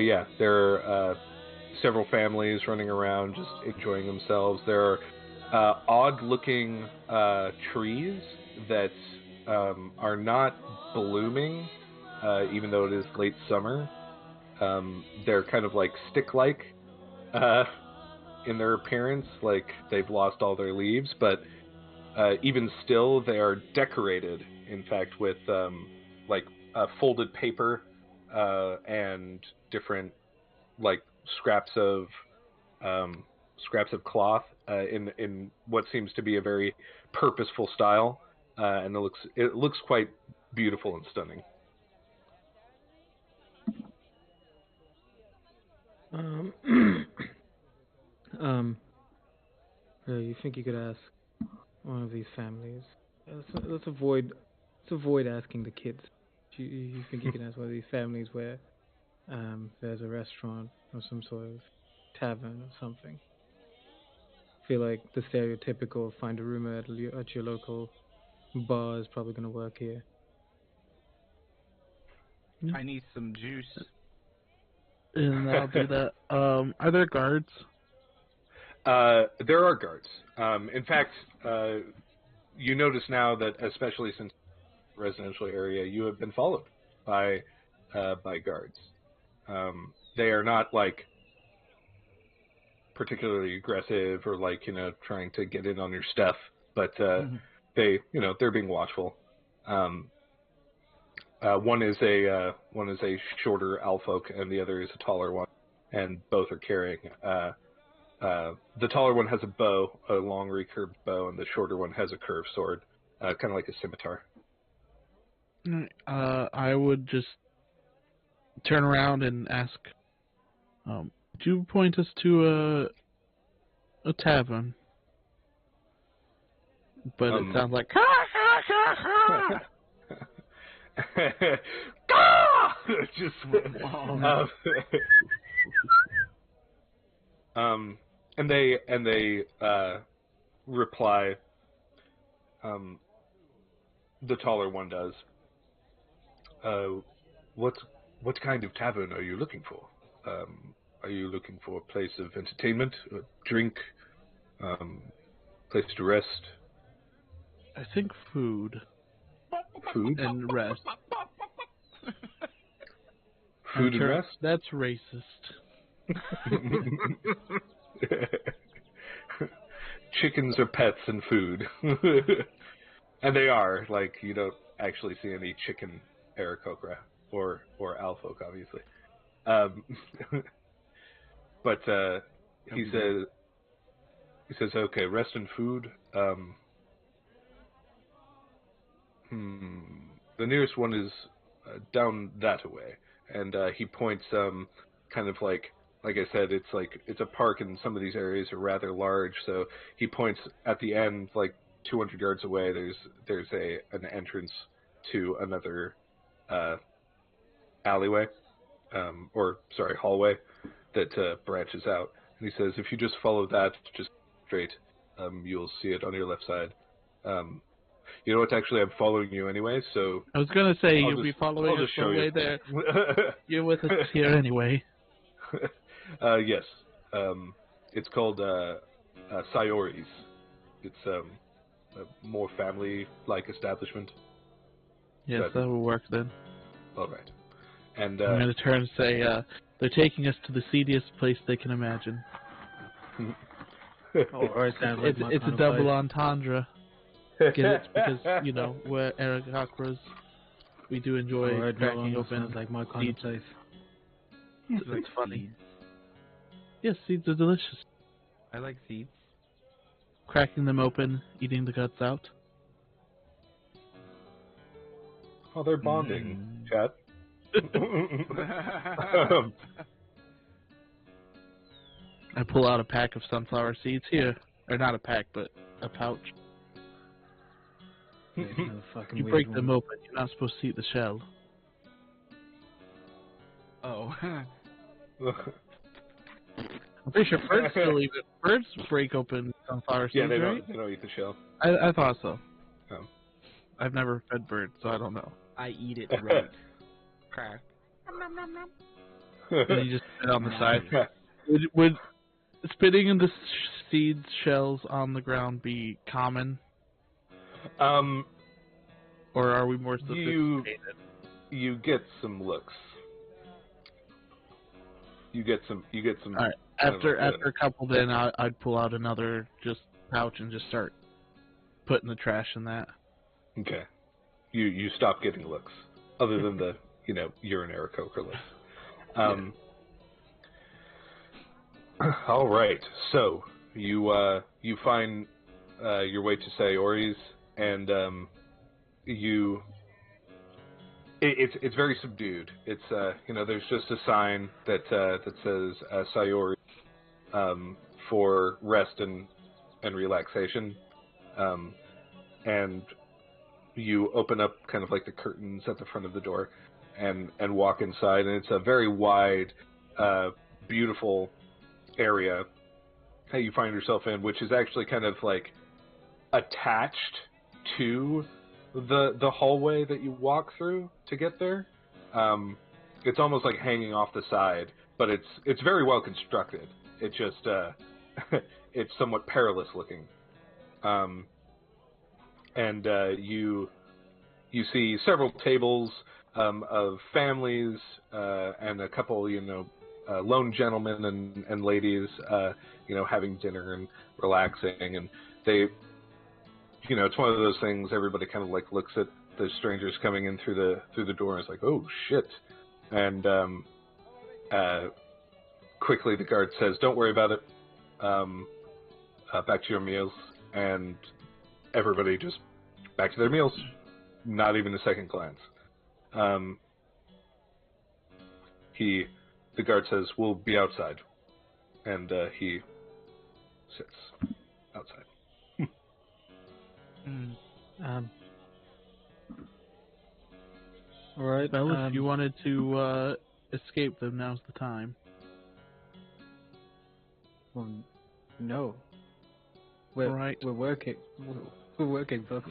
yeah, there are several families running around just enjoying themselves. There are odd-looking trees that are not blooming, even though it is late summer. They're kind of like stick-like in their appearance, like they've lost all their leaves, but even still, they are decorated, in fact, with folded paper and different scraps of cloth in what seems to be a very purposeful style, and it looks quite beautiful and stunning. You think you could ask one of these families Let's avoid asking the kids. You think you can ask one of these families where there's a restaurant or some sort of tavern or something. I feel like the stereotypical find a room at your local bar is probably going to work here. I need some juice. And I'll do that. Are there guards? There are guards. In fact, you notice now that, especially since residential area, you have been followed by guards. They are not like particularly aggressive or like trying to get in on your stuff, but they're being watchful. One is a shorter Alfolk, and the other is a taller one, and both are carrying. The taller one has a bow, a long recurved bow, and the shorter one has a curved sword, kind of like a scimitar. I would just turn around and ask, could you point us to a tavern? But it sounds like Just and they reply. The taller one does. What kind of tavern are you looking for? Are you looking for a place of entertainment, a drink, place to rest? I think food. Food And rest. Food and rest? That's racist. Chickens are pets and food. And they are. Like, you don't actually see any chicken Aarakocra or Alfolk, obviously. But he says, okay, rest and food. The nearest one is down that way, and he points kind of like I said, it's a park, and some of these areas are rather large. So he points at the end, like 200 yards away. There's an entrance to another alleyway, hallway that branches out. And he says, if you just follow that just straight, you'll see it on your left side. You know what? Actually, I'm following you anyway, so... I was going to say, you'll be following us the way there. You're with us here anyway. Yes. It's called Sayori's. It's a more family-like establishment. Yes, that will work then. All right. And I'm going to turn and say, they're taking us to the seediest place they can imagine. It's a double entendre. Get it? Because, we're Aarakocras. We do enjoy cracking open like my kind of place. It's funny. Yes, seeds are delicious. I like seeds. Cracking them open, eating the guts out. Oh, they're bonding, chat. I pull out a pack of sunflower seeds here. Or not a pack, but a pouch. You break them open. You're not supposed to eat the shell. Oh. I'm pretty sure birds still eat it. Birds break open sunflower seeds, they right? don't. They don't eat the shell. I thought so. Oh. I've never fed birds, so I don't know. I eat it right. Crack. And you just spit on the side. Would spitting in the seeds shells on the ground be common? Or are we more sophisticated? You get some looks. You get some. All right. After a couple, then I'd pull out another just pouch and just start putting the trash in that. Okay. You stop getting looks, other than the you're an Aarakocra looks. All right. So you find your way to Sayori's, and it's very subdued. It's there's just a sign that says Sayori for rest and relaxation, and you open up kind of like the curtains at the front of the door and walk inside, and it's a very wide, beautiful area that you find yourself in, which is actually kind of like attached to the hallway that you walk through to get there. It's almost like hanging off the side, but it's very well constructed. It just it's somewhat perilous looking. And you see several tables of families and a couple, lone gentlemen and ladies, having dinner and relaxing, and they, it's one of those things. Everybody kind of like looks at the strangers coming in through the door and is like, oh shit, and quickly the guard says, don't worry about it. Back to your meals, and everybody just back to their meals. Not even a second glance. The guard says, we'll be outside. And he sits outside. Alright. Well, if you wanted to escape them, now's the time. Well, no. Right. We're working. We're working both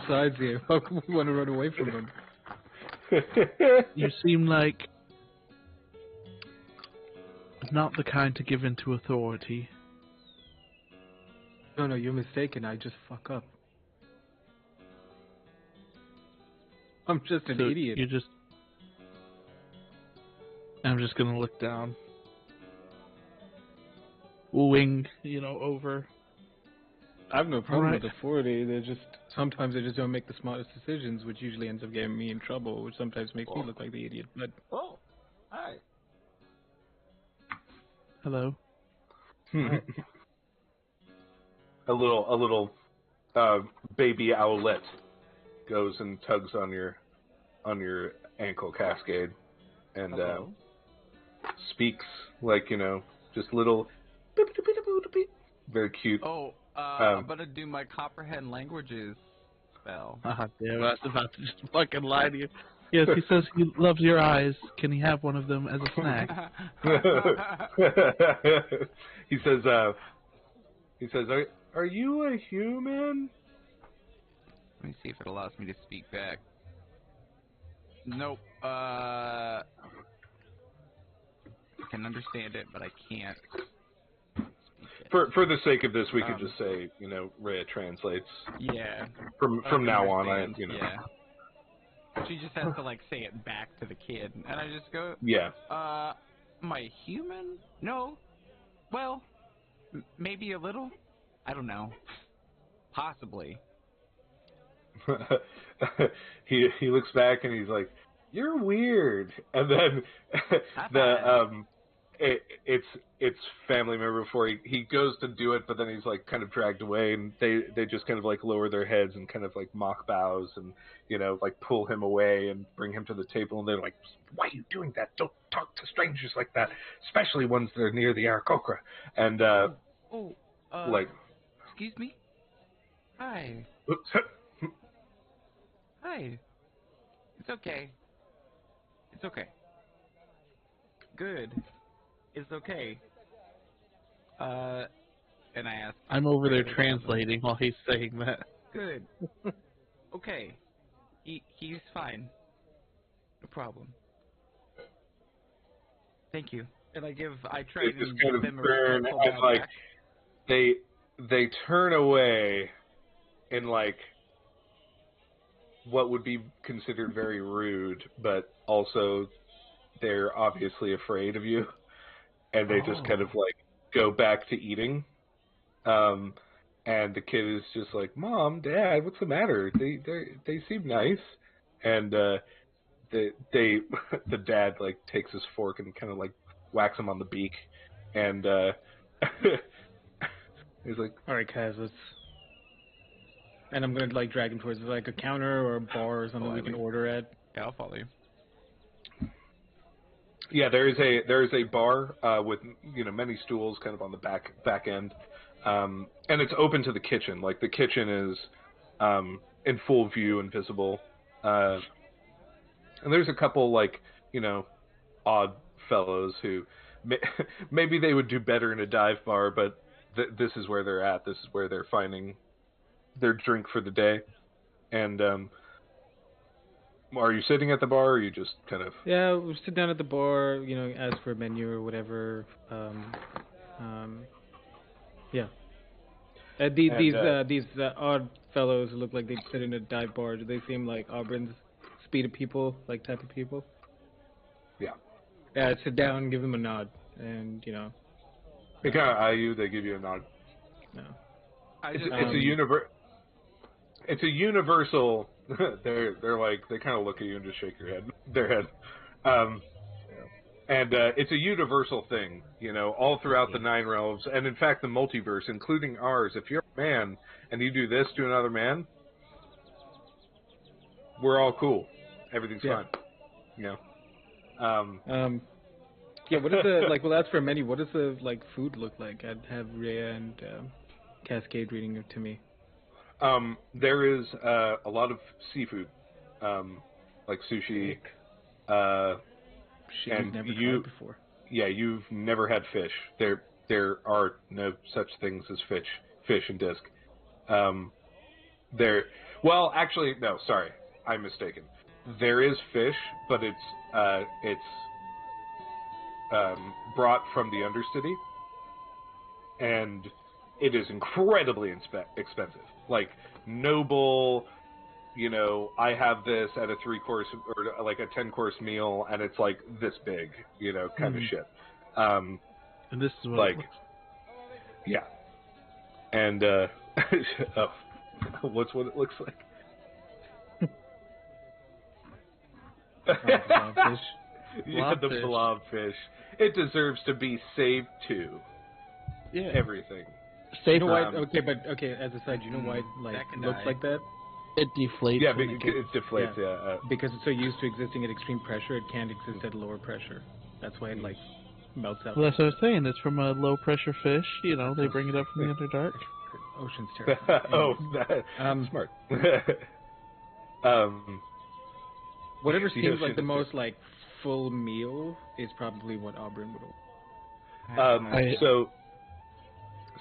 sides here. How come we want to run away from them? You seem like not the kind to give in to authority. No, you're mistaken. I just fuck up. I'm just an idiot. I'm just gonna look down. Wing, over. I have no problem Right. with authority. Sometimes they just don't make the smartest decisions, which usually ends up getting me in trouble, which sometimes makes me look like the idiot. But Hi. Hello. A little baby owlet goes and tugs on your ankle cascade and speaks like, just little very cute. I'm gonna do my comprehend languages spell. Damn, I was about to just fucking lie to you. Yes, he says he loves your eyes. Can he have one of them as a snack? He says, are you a human? Let me see if it allows me to speak back. Nope. I can understand it, but I can't speak it. For the sake of this, we could just say, Rhea translates. Yeah. From now on, Yeah. She just has to say it back to the kid, and I just go, yeah. Am I human? No. Well, maybe a little. I don't know. Possibly. He looks back and he's like, "You're weird." And then it's family member before he goes to do it, but then he's kind of dragged away, and they just kind of lower their heads and kind of mock bows and pull him away and bring him to the table, and they're like, "Why are you doing that? Don't talk to strangers like that, especially ones that are near the Aarakocra." And excuse me. Hi. Hi. It's okay. It's okay. Good. It's okay. And I asked. I'm over there translating while he's saying that. Good. Okay. He's fine. No problem. Thank you. And I try to give them a respectful bow back. They turn away in what would be considered very rude, but also they're obviously afraid of you, and they just kind of go back to eating. And the kid is just like, "Mom, Dad, what's the matter? They seem nice." And the dad takes his fork and kind of whacks him on the beak, and he's like, "All right, Kaz, let's." And I'm gonna drag him towards a counter or a bar or something we can order at. Yeah, I'll follow you. Yeah, there is a bar with many stools kind of on the back end, and it's open to the kitchen. The kitchen is in full view and visible. And there's a couple like odd fellows who maybe they would do better in a dive bar, but this is where they're at. This is where they're finding their drink for the day. And are you sitting at the bar, or are you just kind of? Yeah, we'll sit down at the bar, ask for a menu or whatever. Yeah. These odd fellows who look like they'd sit in a dive bar, do they seem like Auburn's speed of people, like type of people? Yeah. Yeah, sit down, give them a nod, and They kind of eye you. They give you a nod. No. It's a universal. they're like they kind of look at you and just shake their head. And it's a universal thing, all throughout the 9 realms, and in fact the multiverse, including ours. If you're a man and you do this to another man, we're all cool. Everything's fine. Yeah. What is the well? That's for a menu. What does the food look like? I'd have Rhea and Cascade reading it to me. There is a lot of seafood, like sushi. You've never tried before. Yeah, you've never had fish. There are no such things as fish and disc. Well, actually, no. Sorry, I'm mistaken. There is fish, but it's brought from the Undercity, and it is incredibly expensive. Like noble. I have this at a 3-course or like a 10-course meal, and it's like this big, kind of shit. And this is what it looks. Yeah. And what's what it looks like? Blobfish. Yeah, the blobfish. It deserves to be saved too. Yeah. Everything. Safe. Why? Okay, as a side, why it looks like that? It deflates. Yeah, it deflates. Yeah, because it's so used to existing at extreme pressure, it can't exist at lower pressure. That's why it melts out. Well, that's what I was saying. It's from a low pressure fish. They bring it up from the Underdark. Ocean's terrifying. Smart. Whatever seems like the most full meal is probably what Auburn would order.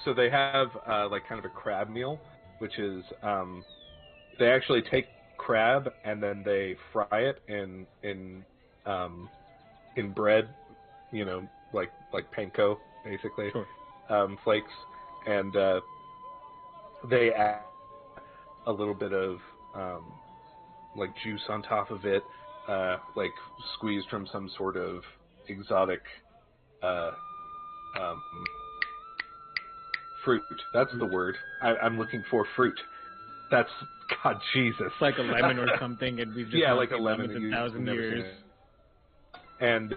So they have kind of a crab meal, which is they actually take crab and then they fry it in bread, like panko basically, sure. Flakes, and they add a little bit of juice on top of it, squeezed from some sort of exotic fruit. That's the word. I'm looking for fruit. That's God, Jesus. It's like a lemon or something, and we've just like a lemon in 1,000 years. And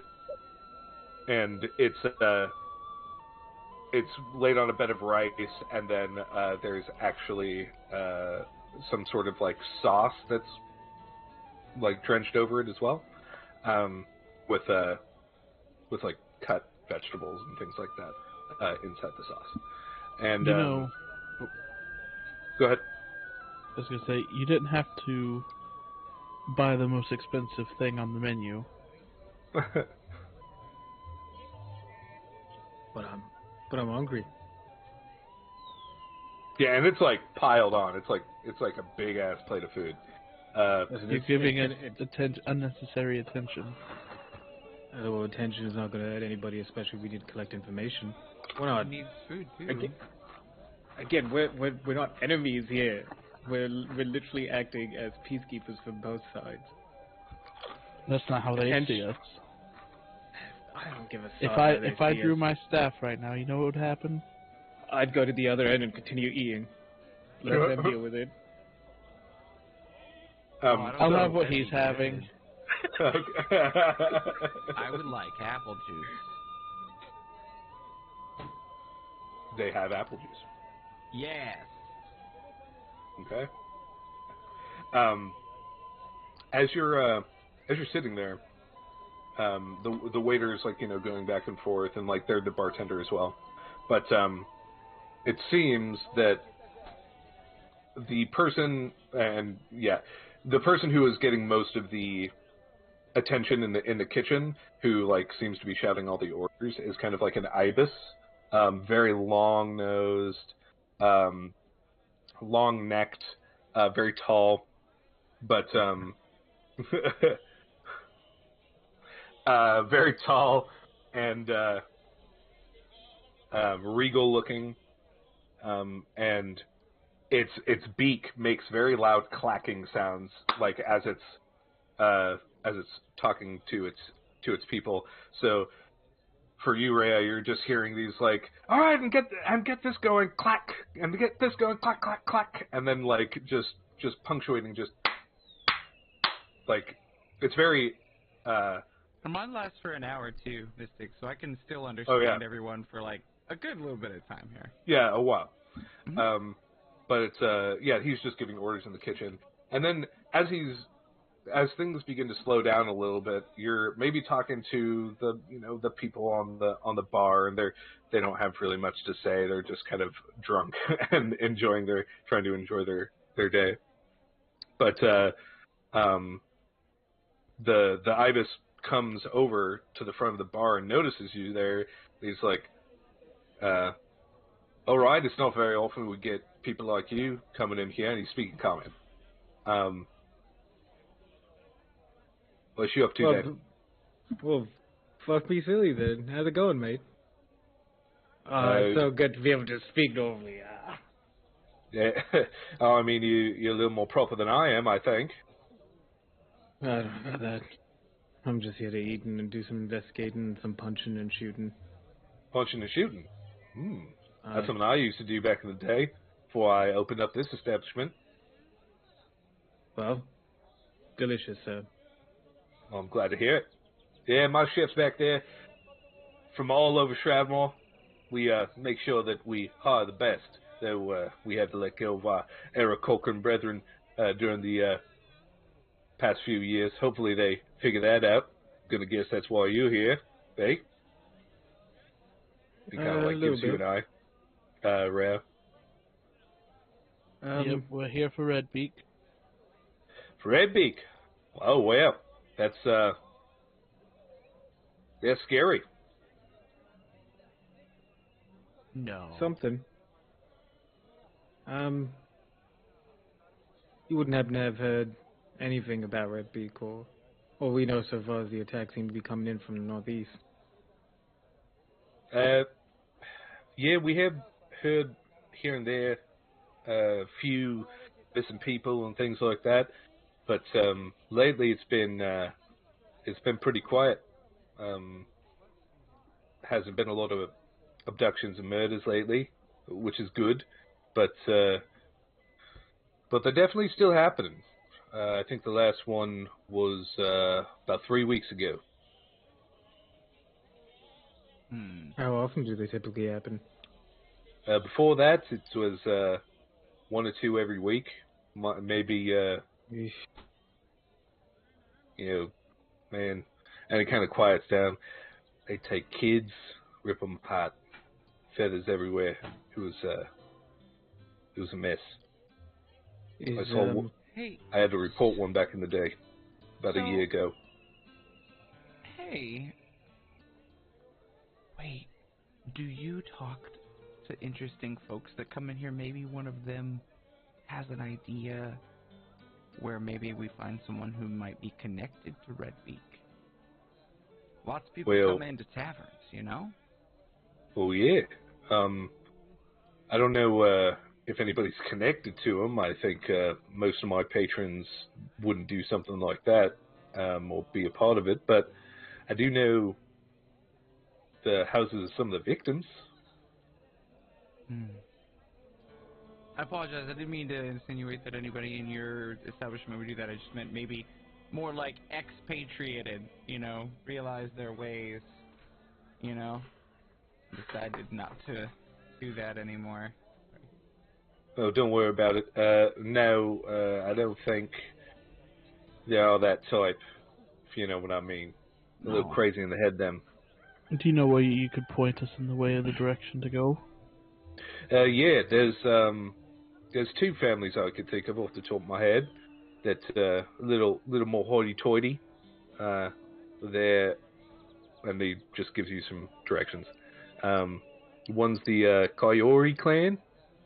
it's laid on a bed of rice, and then there's actually some sort of sauce that's drenched over it as well, with cut vegetables and things like that inside the sauce. And go ahead. I was gonna say you didn't have to buy the most expensive thing on the menu. But I'm hungry. Yeah, and it's piled on. It's like a big ass plate of food. You're giving it unnecessary attention. Well, attention is not going to hurt anybody, especially if we need to collect information. We're not. Needs food too. Again, we're not enemies here. We're literally acting as peacekeepers for both sides. That's not how they see us. I don't give a fuck. If I drew my staff right now, you know what would happen? I'd go to the other end and continue eating. Let them deal with it. I'll have what he's having. I would like apple juice. They have apple juice. Yes. Okay. As you're sitting there, the waiter's going back and forth, and they're the bartender as well. But it seems that the person, and yeah, the person who is getting most of the attention in the kitchen, who like seems to be shouting all the orders, is kind of like an ibis, very long nosed, long necked, very tall, but very tall and regal looking, and its beak makes very loud clacking sounds, like as it's talking to its people. So for you, Rhea, you're just hearing these like, all right, and get this going, clack, and get this going, clack, clack, clack, and then like just punctuating, just like it's very. And mine lasts for an hour too, Mystic, so I can still understand everyone for like a good little bit of time here. Yeah, a while. Mm-hmm. But it's he's just giving orders in the kitchen, and then as things begin to slow down a little bit, you're maybe talking to the people on the bar, and they don't have really much to say. They're just kind of drunk and trying to enjoy their day. But the ibis comes over to the front of the bar and notices you there. He's like, all right, it's not very often we get people like you coming in here, and he's speaking common. What's you up to then? Well, fuck me silly then. How's it going, mate? It's so good to be able to speak normally. Yeah, I mean, you're a little more proper than I am, I think. I don't know about that. I'm just here to eat and do some investigating and some punching and shooting. Punching and shooting? That's something I used to do back in the day, before I opened up this establishment. Well, delicious, sir. Well, I'm glad to hear it. Yeah, my chef's back there from all over Shravmore. We make sure that we hire the best, though we had to let go of our Aarakocran brethren during the past few years. Hopefully they figure that out. Gonna guess that's why you're here, eh? It kind of like gives you an eye, Rav. Yep, we're here for Redbeak. For Redbeak? Oh, well, that's scary. No. Something. You wouldn't happen to have heard anything about Redbeak, or all we know so far is the attacks seem to be coming in from the northeast. Yeah, we have heard here and there a few missing people and things like that, but lately it's been pretty quiet. Hasn't been a lot of abductions and murders lately, which is good, but they're definitely still happening. I think the last one was about 3 weeks ago. How often do they typically happen? Before that, it was 1 or 2 every week. Maybe, man, and it kind of quiets down. They take kids, rip them apart, feathers everywhere. It was a mess. I had to report one back in the day, about a year ago. Hey, wait, do you talk to interesting folks that come in here? Maybe one of them has an idea where maybe we find someone who might be connected to Redbeak. Lots of people come into taverns, you know? Oh, yeah. I don't know if anybody's connected to them. I think most of my patrons wouldn't do something like that or be a part of it, but I do know the houses of some of the victims. I apologize. I didn't mean to insinuate that anybody in your establishment would do that. I just meant maybe more like expatriated, realize their ways, decided not to do that anymore. Oh, don't worry about it. No, I don't think they are that type, if you know what I mean. A little crazy in the head, them. Do you know where you could point us in the way of the direction to go? Yeah, there's there's two families I could think of off the top of my head that's a little more hoity-toity. There, and they just gives you some directions. One's the Kayori clan,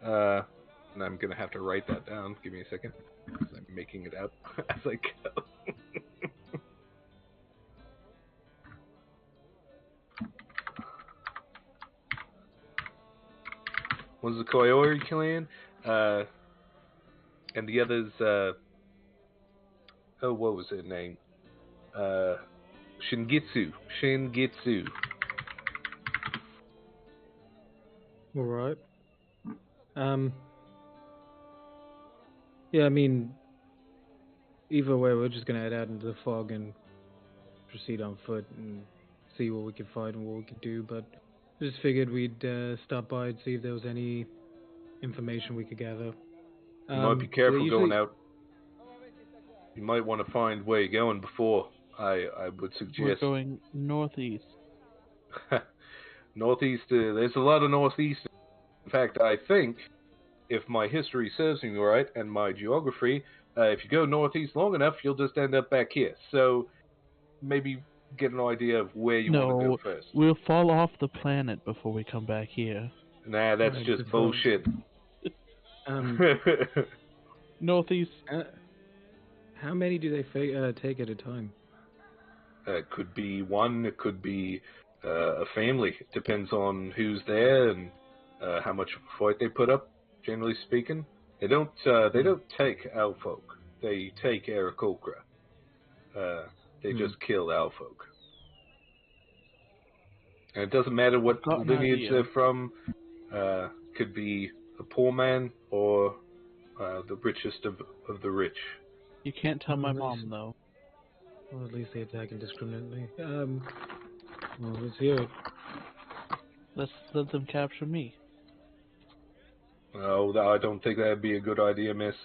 and I'm gonna have to write that down. Give me a second, 'cause I'm making it up as I go. One's the Kayori clan, and the other's oh, what was her name? Shingitsu. Shingitsu. All right. Yeah, I mean, either way, we're just gonna head out into the fog and proceed on foot and see what we can find and what we can do. But just figured we'd stop by and see if there was any information we could gather. You might be Do they careful going usually- out. You might want to find where you're going before. I would We're suggest going northeast. northeast. There's a lot of northeast. In fact, I think, if my history serves me right and my geography, if you go northeast long enough, you'll just end up back here. So maybe get an idea of where you want to go first. We'll fall off the planet before we come back here. Nah, that's Right, just just bullshit. Northeast. How many do they take at a time? It could be one. It could be a family. It depends on who's there and how much of a fight they put up. Generally speaking, they don't take our folk. They take Aarakocra. They just kill our folk. And it doesn't matter what Got an lineage idea. they're from. Could be a poor man or the richest of the rich. You can't tell my Well, mom, though. Well, at least they attack indiscriminately. Well, let's hear it. Let's let them capture me. Oh, I don't think that'd be a good idea, miss.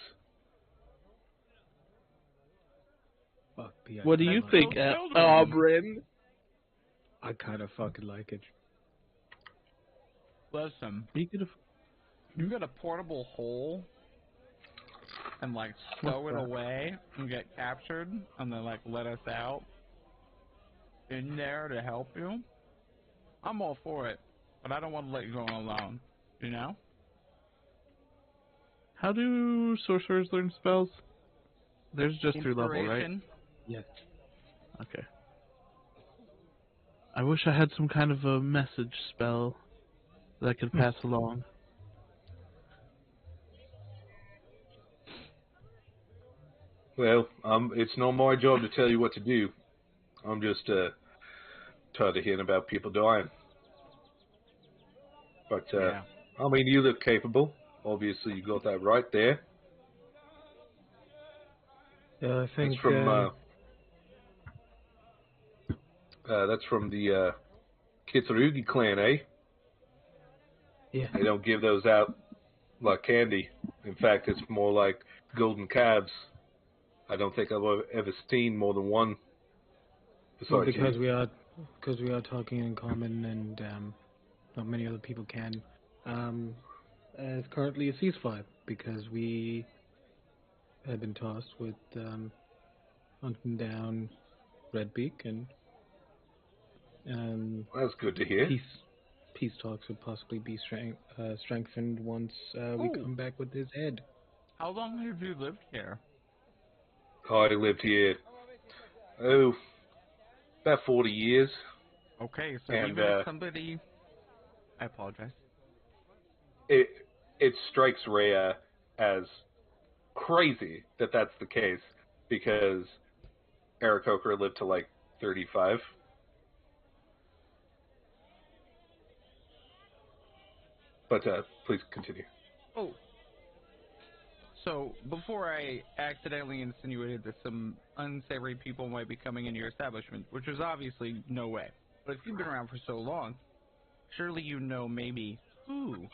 Fuck, the What do you idea. think, Aubryn? I kind of fucking like it. Listen, You could have. you got a portable hole and like stow it away and get captured and then like let us out in there to help you. I'm all for it, but I don't want to let you go alone. You know? How do sorcerers learn spells? There's just through level, right? Inspiration. Yes. Okay. I wish I had some kind of a message spell that I could pass along. Well, it's not my job to tell you what to do. I'm just tired of hearing about people dying. But Yeah. I mean, you look capable. Obviously, you got that right there. Yeah, I think That's from the Kitsurugi clan, eh? yeah. They don't give those out like candy. In fact, it's more like golden calves. I don't think I've ever seen more than one. Well, Besides because you. we are talking in common and not many other people can. It's currently a ceasefire because we have been tasked with hunting down Redbeak and That's good to hear. peace talks would possibly be strengthened once we come back with his head. How long have you lived here? I lived here, about 40 years. Okay, so And, even if somebody... I apologize. It strikes Rhea as crazy that that's the case, because Aarakocra lived to like 35. But please continue. Oh. So, before I accidentally insinuated that some unsavory people might be coming into your establishment, which was obviously no way. But if you've been around for so long, surely you know maybe who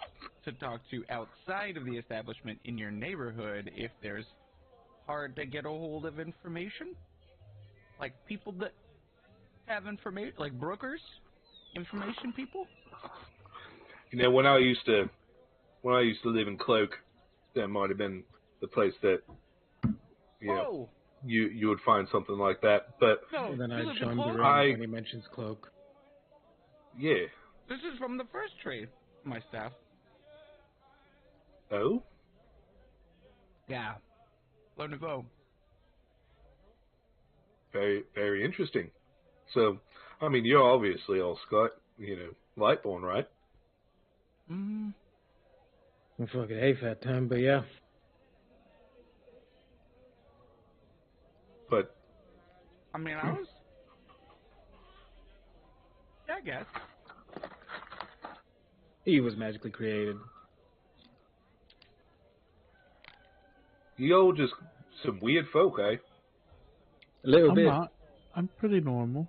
to talk to outside of the establishment in your neighborhood if there's hard to get a hold of information? Like people that have information, like brokers? Information people? You know, when I used to live in Cloak, that might have been the place that Whoa! you would find something like that. But No, And then you I'd live show in him the cloak? ring when he mentions cloak. yeah. This is from the first tree. My staff. Oh, Yeah. Le Nouveau. very very interesting. So, I mean, you're obviously all Scott, Lightborn, right? Mm-hmm. I'm fucking hay fat time, but yeah. But I mean, I was... Yeah, I guess. He was magically created. you all just some weird folk, eh? A little I'm bit. not. I'm pretty normal.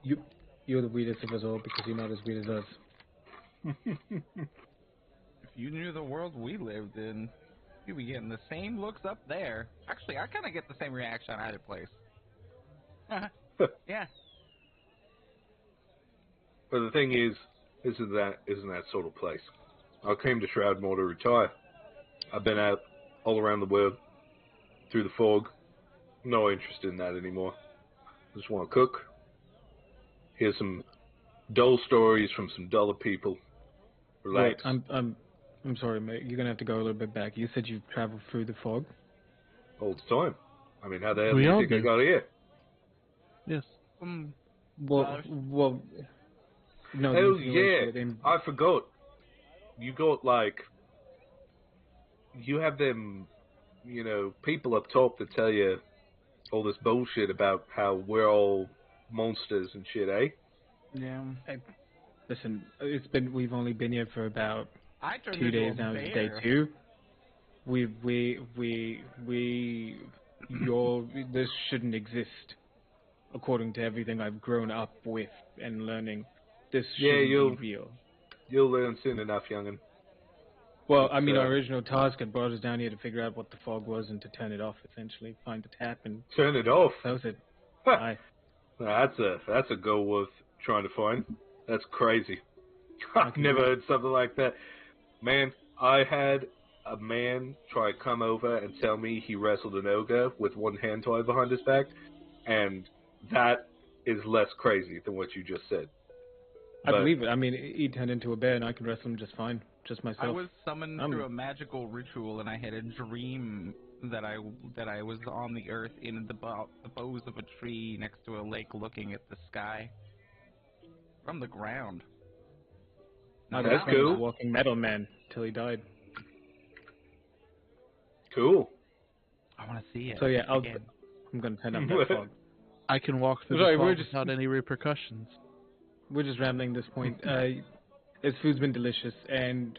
You're the weirdest of us all because you're not as weird as us. If you knew the world we lived in, you'd be getting the same looks up there. Actually, I kind of get the same reaction either place. Yeah. But the thing is, isn't that sort of place. I came to Shroudmore to retire. I've been out all around the world, through the fog. No interest in that anymore. Just want to cook, hear some dull stories from some duller people. Wait, Relax. I'm sorry, mate. You're gonna have to go a little bit back. You said you traveled through the fog. All the time. I mean, how the hell do We you all think I do. got here? Yes. Well, no. Oh the yeah, insinuation I forgot. You got you have them, people up top that tell you all this bullshit about how we're all monsters and shit, eh? Yeah. Listen, we've only been here for about I turned 2 into days a now. It's day bear. 2. This shouldn't exist. According to everything I've grown up with and learning, this Yeah, shouldn't be real. you'll learn soon enough, youngin. Well, It's, I mean, our original task had brought us down here to figure out what the fog was and to turn it off, essentially. Find the tap, and turn it off. that was it. Ha! Aye. That's a goal worth trying to find. That's crazy. I've never heard something like that. Man, I had a man try to come over and tell me he wrestled an ogre with one hand tied behind his back, and that is less crazy than what you just said. I believe it. I mean, he turned into a bear, and I can wrestle him just fine. Just myself. I was summoned through a magical ritual, and I had a dream that I was on the earth in the boughs of a tree next to a lake, looking at the sky from the ground. That's cool. a walking metal man till he died. Cool. I want to see it. So yeah, again. I'm gonna turn up that fog. I can walk through Sorry, the we're fog just- without any repercussions. We're just rambling at this point. This food's been delicious, and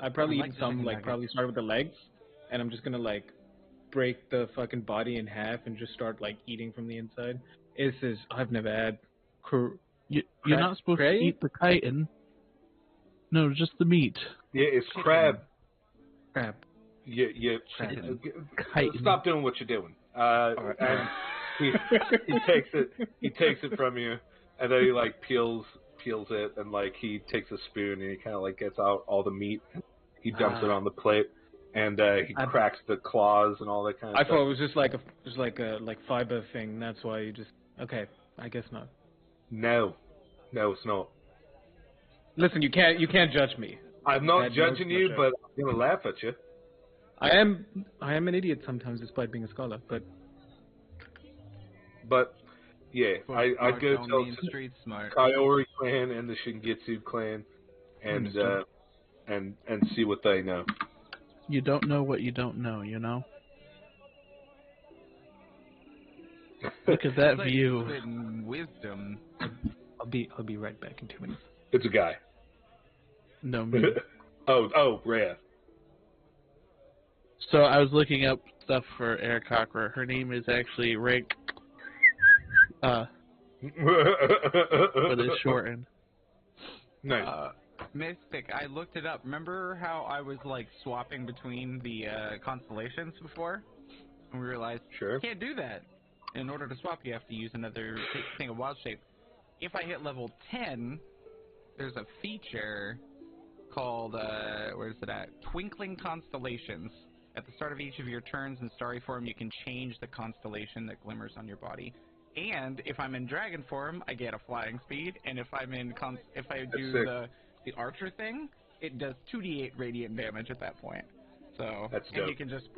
I've probably I like eaten the some, chicken like, nuggets. probably start with the legs, and I'm just gonna, like, break the fucking body in half and just start, like, eating from the inside. I've never had You're Crab- not supposed cray? to eat the chitin. No, just the meat. Yeah, it's Chicken. crab. crab. Chicken. Chitin. Stop doing what you're doing. Alright. And he takes it from you, and then he like peels it, and like he takes a spoon and he kind of like gets out all the meat. He dumps it on the plate, and he cracks the claws and all that kind of I stuff. thought it was just like a fiber thing. That's why you just okay. I guess not. No, it's not. Listen, you can't judge me. I'm not That judging knows you, much but I'm gonna laugh at you. I am an idiot sometimes, despite being a scholar. But Yeah, I'd go Don't tell mean street smart. Kaori clan and the Shingitsu clan, and Understood. and see what they know. You don't know what you don't know, you know? Look at that Like view. forbidden wisdom. I'll be right back in 2 minutes. It's a guy. No, me. oh, Rhea. So I was looking up stuff for Eric Cockra. Her name is actually Rick, but it's shortened. Nice. Mystic, I looked it up. Remember how I was like swapping between the constellations before? And we realized Sure. you can't do that. In order to swap, you have to use another thing of wild shape. If I hit level 10, there's a feature called where's it at? Twinkling Constellations. At the start of each of your turns in starry form, you can change the constellation that glimmers on your body. And if I'm in dragon form, I get a flying speed. And if I'm in if I do the archer thing, it does 2d8 radiant damage at that point. So That's and dope. you can just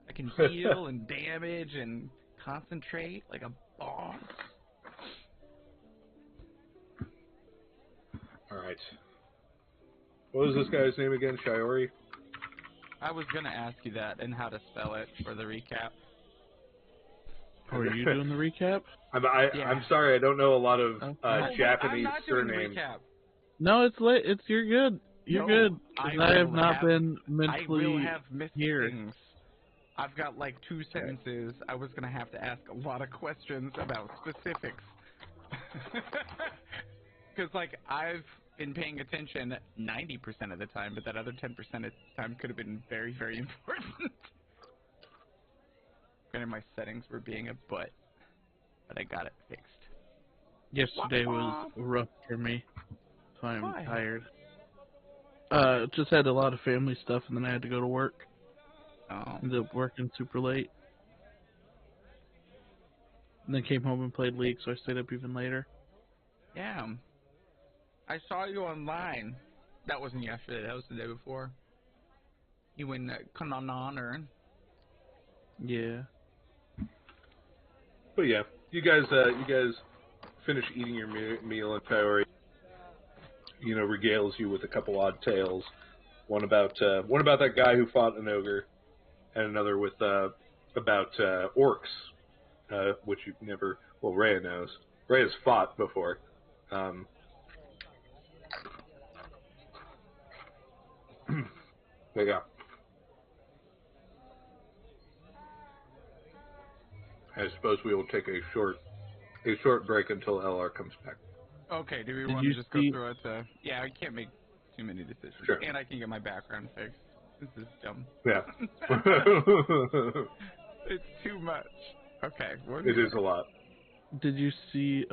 I can heal and damage and concentrate like a boss. All right. What was this guy's name again? Shiori? I was gonna ask you that and how to spell it for the recap. Oh, are you doing the recap? I'm sorry, I don't know a lot of Japanese I'm not doing surnames. the recap. No, it's late. You're good. You're good. I have not been mentally I will have missed here. things. I've got like 2 sentences. I was gonna have to ask a lot of questions about specifics. Because like I've been paying attention 90% of the time, but that other 10% of the time could have been very, very important. Granted, my settings were being a butt, but I got it fixed. Yesterday was rough for me, so I'm Why? tired. Just had a lot of family stuff, and then I had to go to work. Oh. Ended up working super late. And then came home and played League, so I stayed up even later. Yeah. I saw you online. That wasn't yesterday, that was the day before. You went Kanan or... Yeah. But yeah, you guys finish eating your meal, and Kaori, regales you with a couple odd tales. One about that guy who fought an ogre, and another with about orcs, which you've never. Well, Rhea knows. Rhea's fought before. But yeah. I suppose we will take a short break until LR comes back. Okay, do we want to just go through it? Yeah, I can't make too many decisions. Sure. And I can get my background fixed. This is dumb. Yeah. It's too much. Okay. It is a lot. Did you see...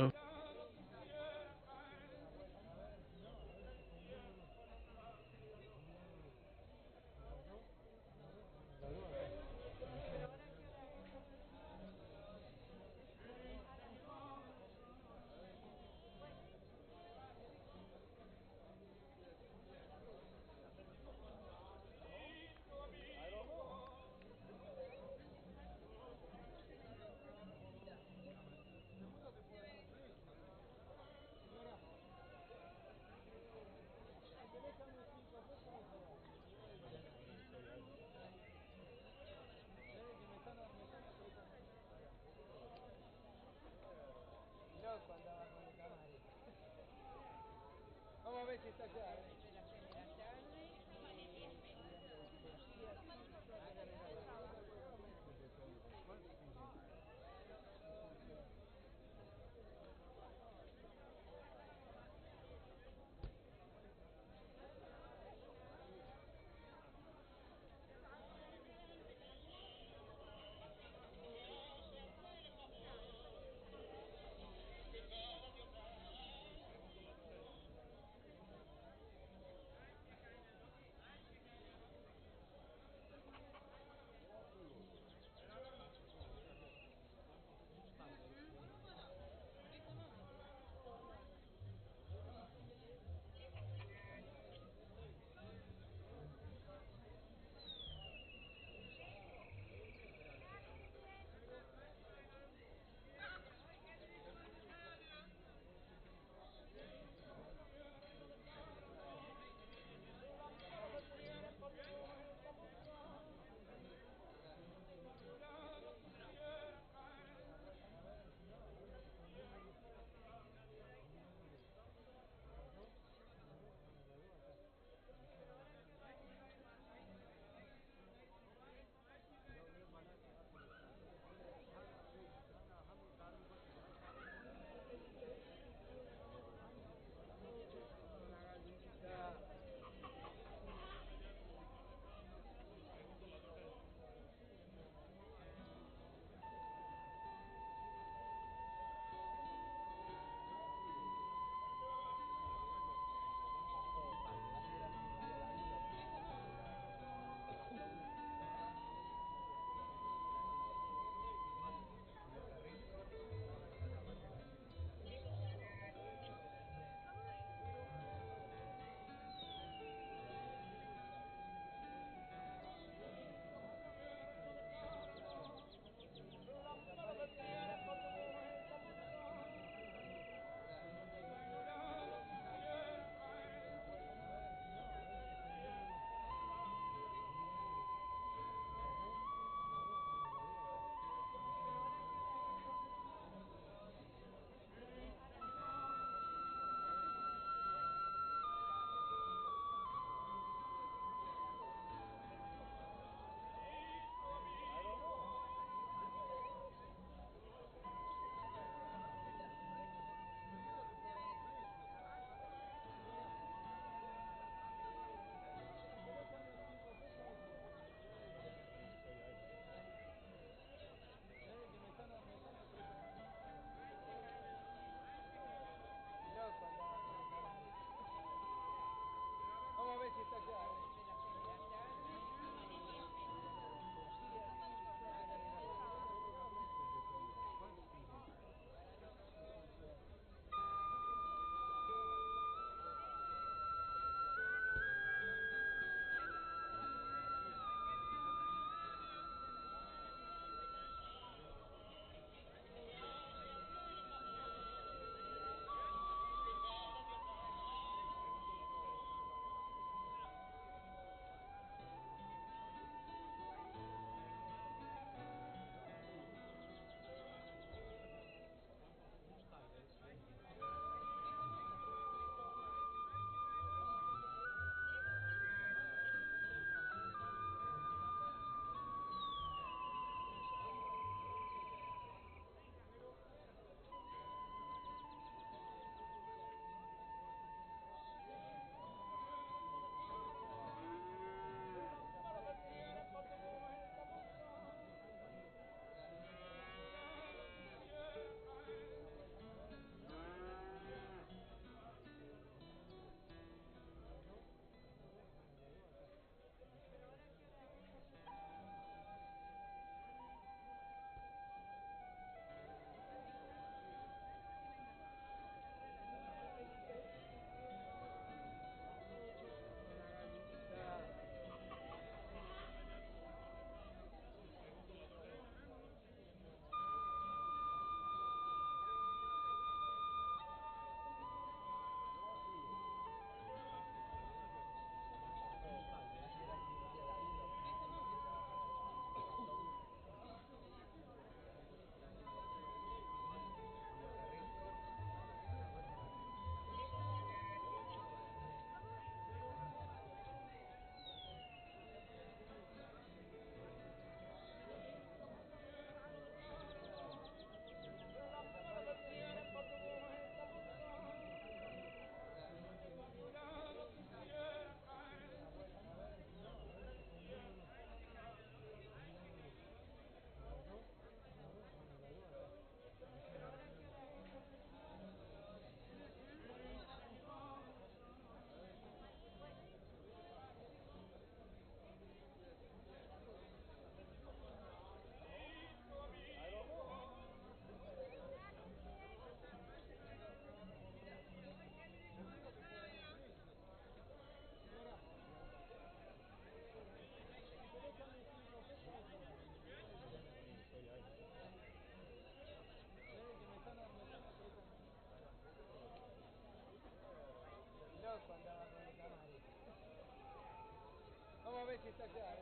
ver si está acá,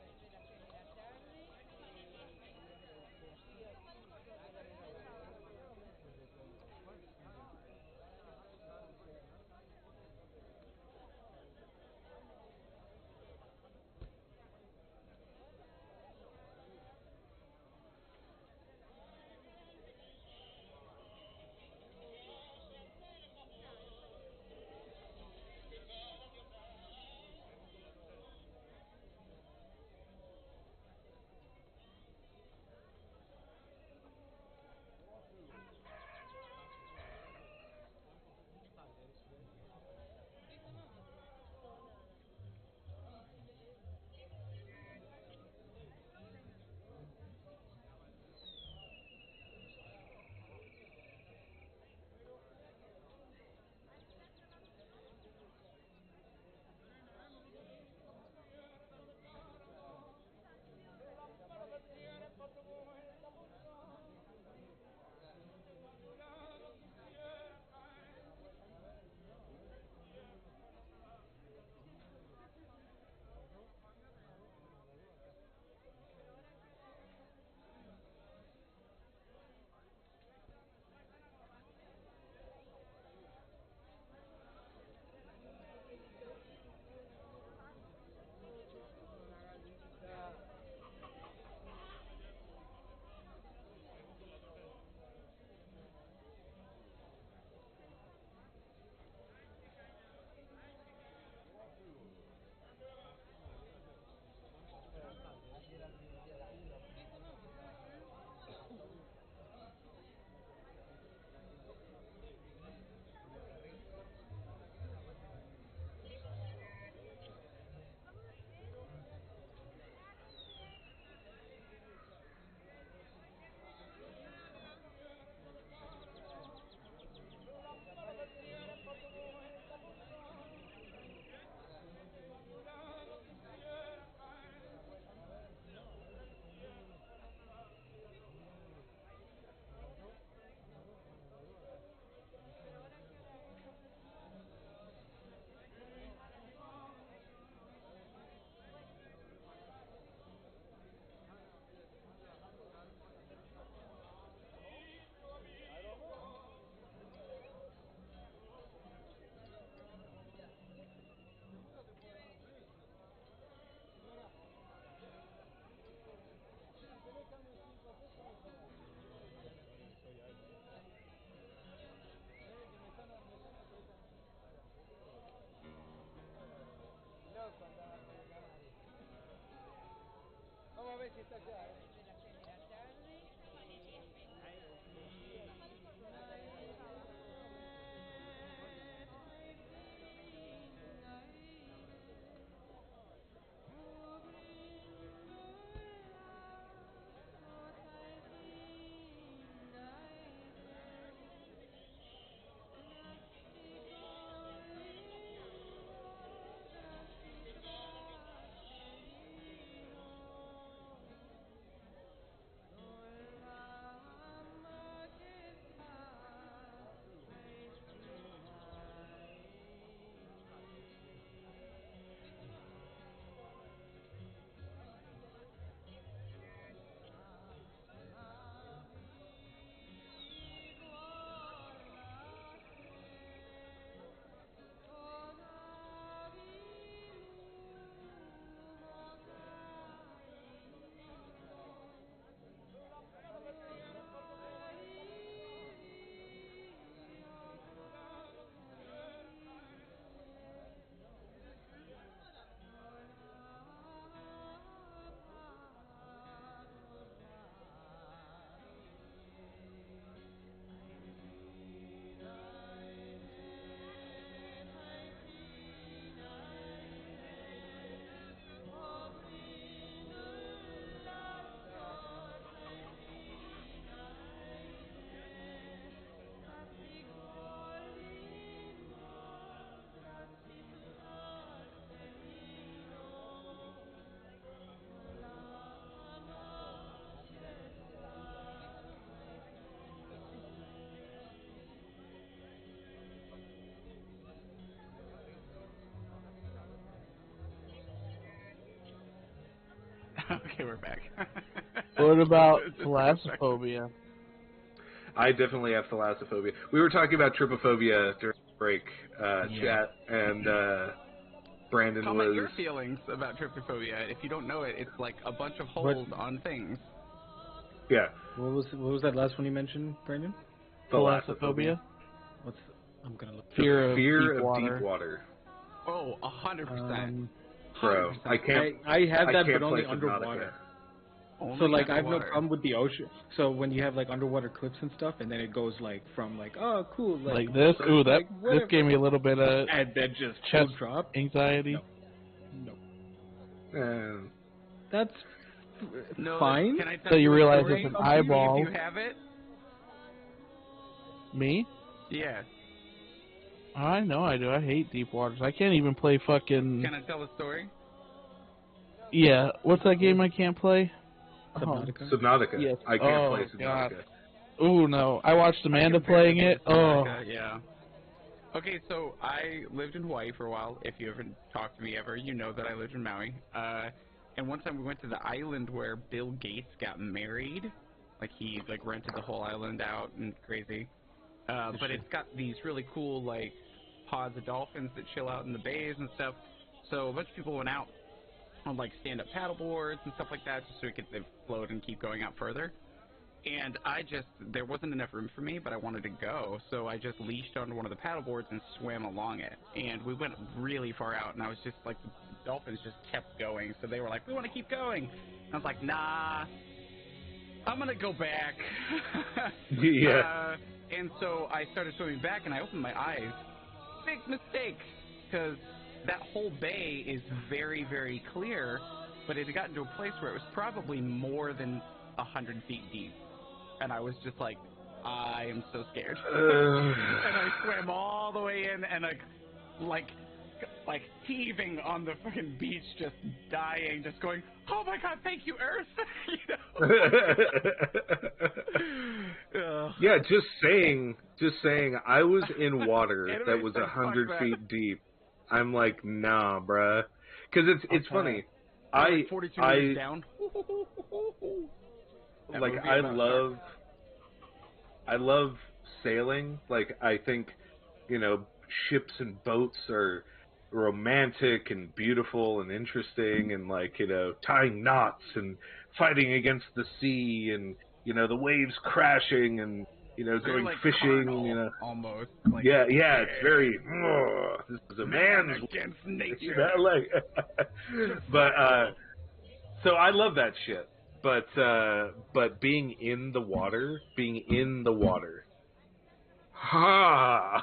Vamos a ver si está acá, Okay, we're back. What about Just thalassophobia? I definitely have thalassophobia. We were talking about trypophobia during the break chat, and Brandon comment was... your feelings about trypophobia. If you don't know it, it's like a bunch of holes on things. Yeah. What was that last one you mentioned, Brandon? Thalassophobia? I'm gonna look. Fear of deep water. Oh, 100%. Bro, 100%. I have that, can't but only play Subnautica. underwater. Only So like I have no underwater. problem with the ocean. So when you have like underwater cliffs and stuff, and then it goes like from like oh cool Like this? Ooh, that like, this whatever. gave me a little bit of And then just chest full drop. anxiety. No. Uh, That's No, fine. Can I tell So you a realize story? it's an eyeball. If you have it? Me? Yeah. I know I do. I hate deep waters. I can't even play fucking... Can I tell a story? Yeah, what's that game I can't play? Subnautica. Subnautica. Yes. I can't play Oh, God. Subnautica. Ooh, no. I watched Amanda playing it. Oh. Yeah. Okay, so I lived in Hawaii for a while. If you ever talked to me ever, you know that I lived in Maui. And one time we went to the island where Bill Gates got married. Like he rented the whole island out and crazy. But it's got these really cool like pods of dolphins that chill out in the bays and stuff. So a bunch of people went out on like stand-up paddle boards and stuff like that, just so we could float and keep going out further. And there wasn't enough room for me, but I wanted to go, so I just leashed onto one of the paddle boards and swam along it. And we went really far out, and I was just like, the dolphins just kept going, so they were like, we want to keep going. And I was like, nah, I'm gonna go back. Yeah. And so I started swimming back, and I opened my eyes. Big mistake, because that whole bay is very, very clear, but it had gotten to a place where it was probably more than 100 feet deep. And I was just like, I am so scared. And I swam all the way in, and like heaving on the fucking beach, just dying, just going, oh my god, thank you, Earth. Yeah, just saying I was in water that was 100 feet deep. I'm like, nah, bruh. Because it's funny. I 42 meters down. Like, I love sailing. Like, I think, ships and boats are romantic and beautiful and interesting, and like, tying knots and fighting against the sea, and the waves crashing, and going like fishing, carnal, almost. Like, yeah, it's very. This is a man's against nature. like, but so I love that shit. But being in the water, ha,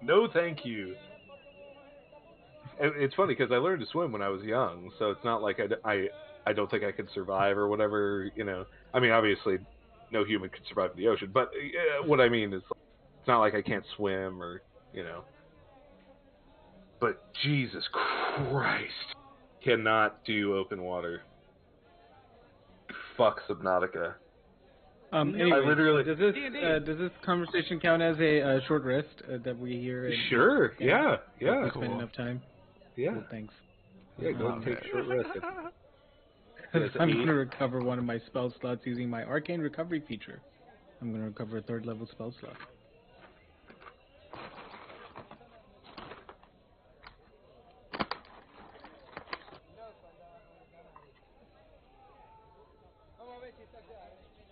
no, thank you. It's funny because I learned to swim when I was young, so it's not like I don't think I could survive or whatever. I mean, obviously, no human could survive in the ocean, but what I mean is, it's not like I can't swim or. But Jesus Christ, cannot do open water. Fuck Subnautica. Anyway, I literally does this conversation count as a short rest that we hear? Sure. Yeah. We spend enough time. Yeah. Cool, thanks. Yeah. Go take a short rest. I'm going to recover one of my spell slots using my arcane recovery feature. I'm going to recover a 3rd level spell slot.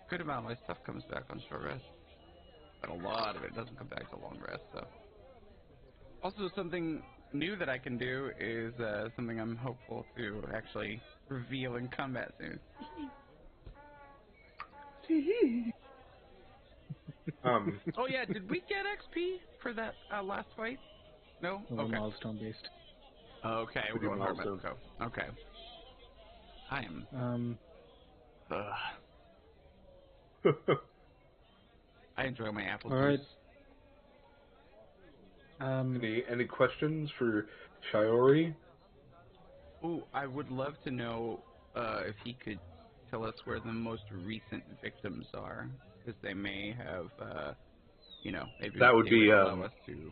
Good amount of my stuff comes back on short rest, but a lot of it doesn't come back to long rest. So, also something new that I can do is something I'm hopeful to actually reveal in combat soon. Oh yeah, did we get XP for that last fight? No. We're Okay. milestone based. Okay, we're going milestone. Okay. I am. I enjoy my apple juice. All right. Any questions for Shiori? Ooh, I would love to know if he could tell us where the most recent victims are, because they may have, maybe that would be allow us to.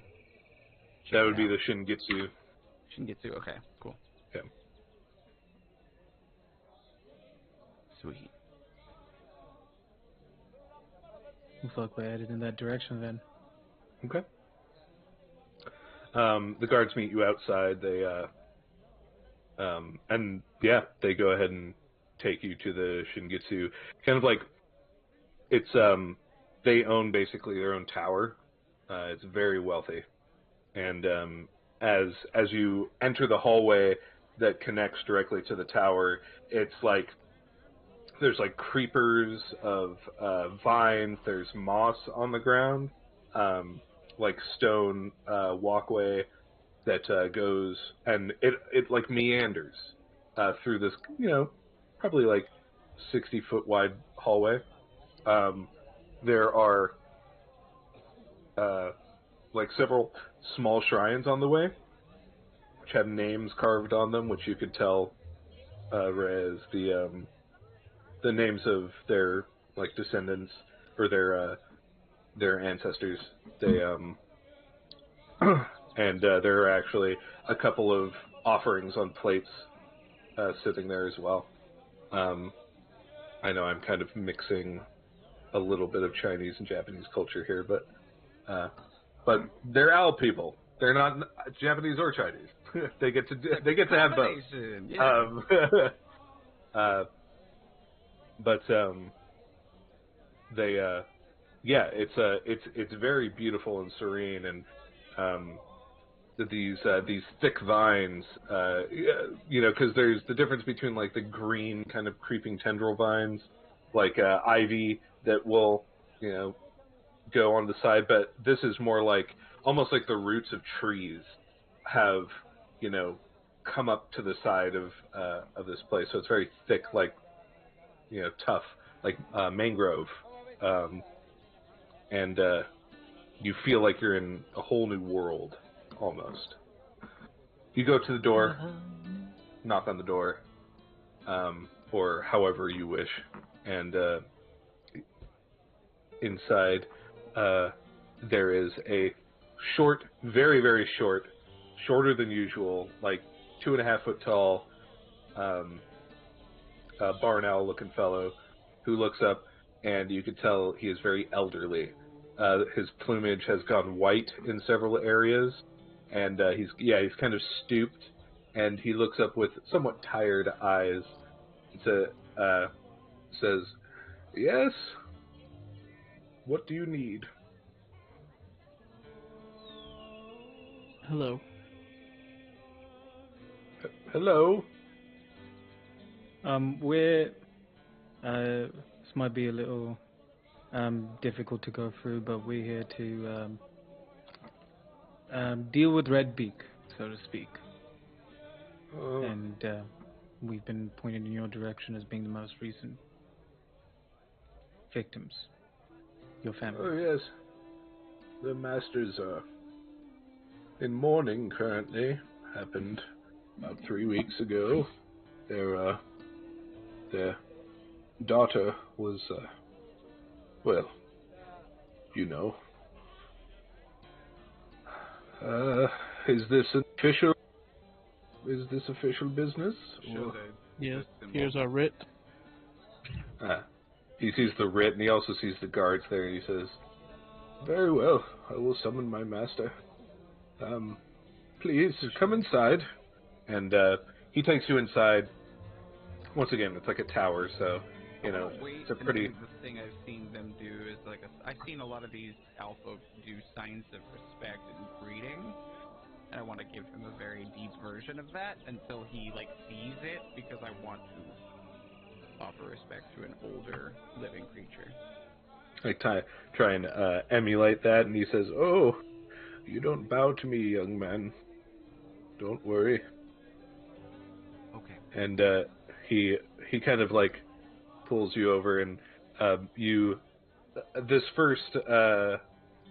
That would be the Shingitsu. Shingitsu. Okay, cool. Yeah. Sweet. Looks like we're headed in that direction then. Okay. The guards meet you outside. They and yeah, they go ahead and take you to the Shingitsu. Kind of like it's they own basically their own tower. It's very wealthy, and as you enter the hallway that connects directly to the tower, it's like there's like creepers of vines. There's moss on the ground, like stone walkway that goes and it like meanders through this, probably like 60-foot wide hallway. There are like several small shrines on the way, which have names carved on them, which you could tell as the names of their like descendants or their ancestors. They and there are actually a couple of offerings on plates sitting there as well. I know I'm kind of mixing a little bit of Chinese and Japanese culture here, but they're owl people. They're not Japanese or Chinese. they get to have both. Yeah. But they it's very beautiful and serene, and these thick vines, because there's the difference between like the green kind of creeping tendril vines, like ivy that will go on the side, but this is more like almost like the roots of trees have come up to the side of this place, so it's very thick, like tough, like mangrove, and you feel like you're in a whole new world almost. You go to the door, knock on the door, or however you wish, and inside there is a short, very, very short, shorter than usual, like 2.5 foot tall, barn owl looking fellow who looks up, and you can tell he is very elderly. His plumage has gone white in several areas, and he's kind of stooped, and he looks up with somewhat tired eyes. Says, "Yes. What do you need?" Hello. Hello. We're this might be a little difficult to go through, but we're here to deal with Redbeak, so to speak. And we've been pointed in your direction as being the most recent victims. Your family. Oh, yes. The masters are in mourning currently. Happened about 3 weeks ago. Their daughter was, well, you know. Is this official? Is this official business? Yes. Here's our writ. He sees the writ, and he also sees the guards there, and he says, "Very well, I will summon my master. Please, come inside." And he takes you inside. Once again, it's like a tower, so, it's a pretty... The thing I've seen them do is I've seen a lot of these alpha do signs of respect and greeting, and I want to give him a very deep version of that until he, sees it, because I want to offer respect to an older living creature. I try and emulate that, and he says, "Oh, you don't bow to me, young man. Don't worry." Okay. And he kind of pulls you over, and this first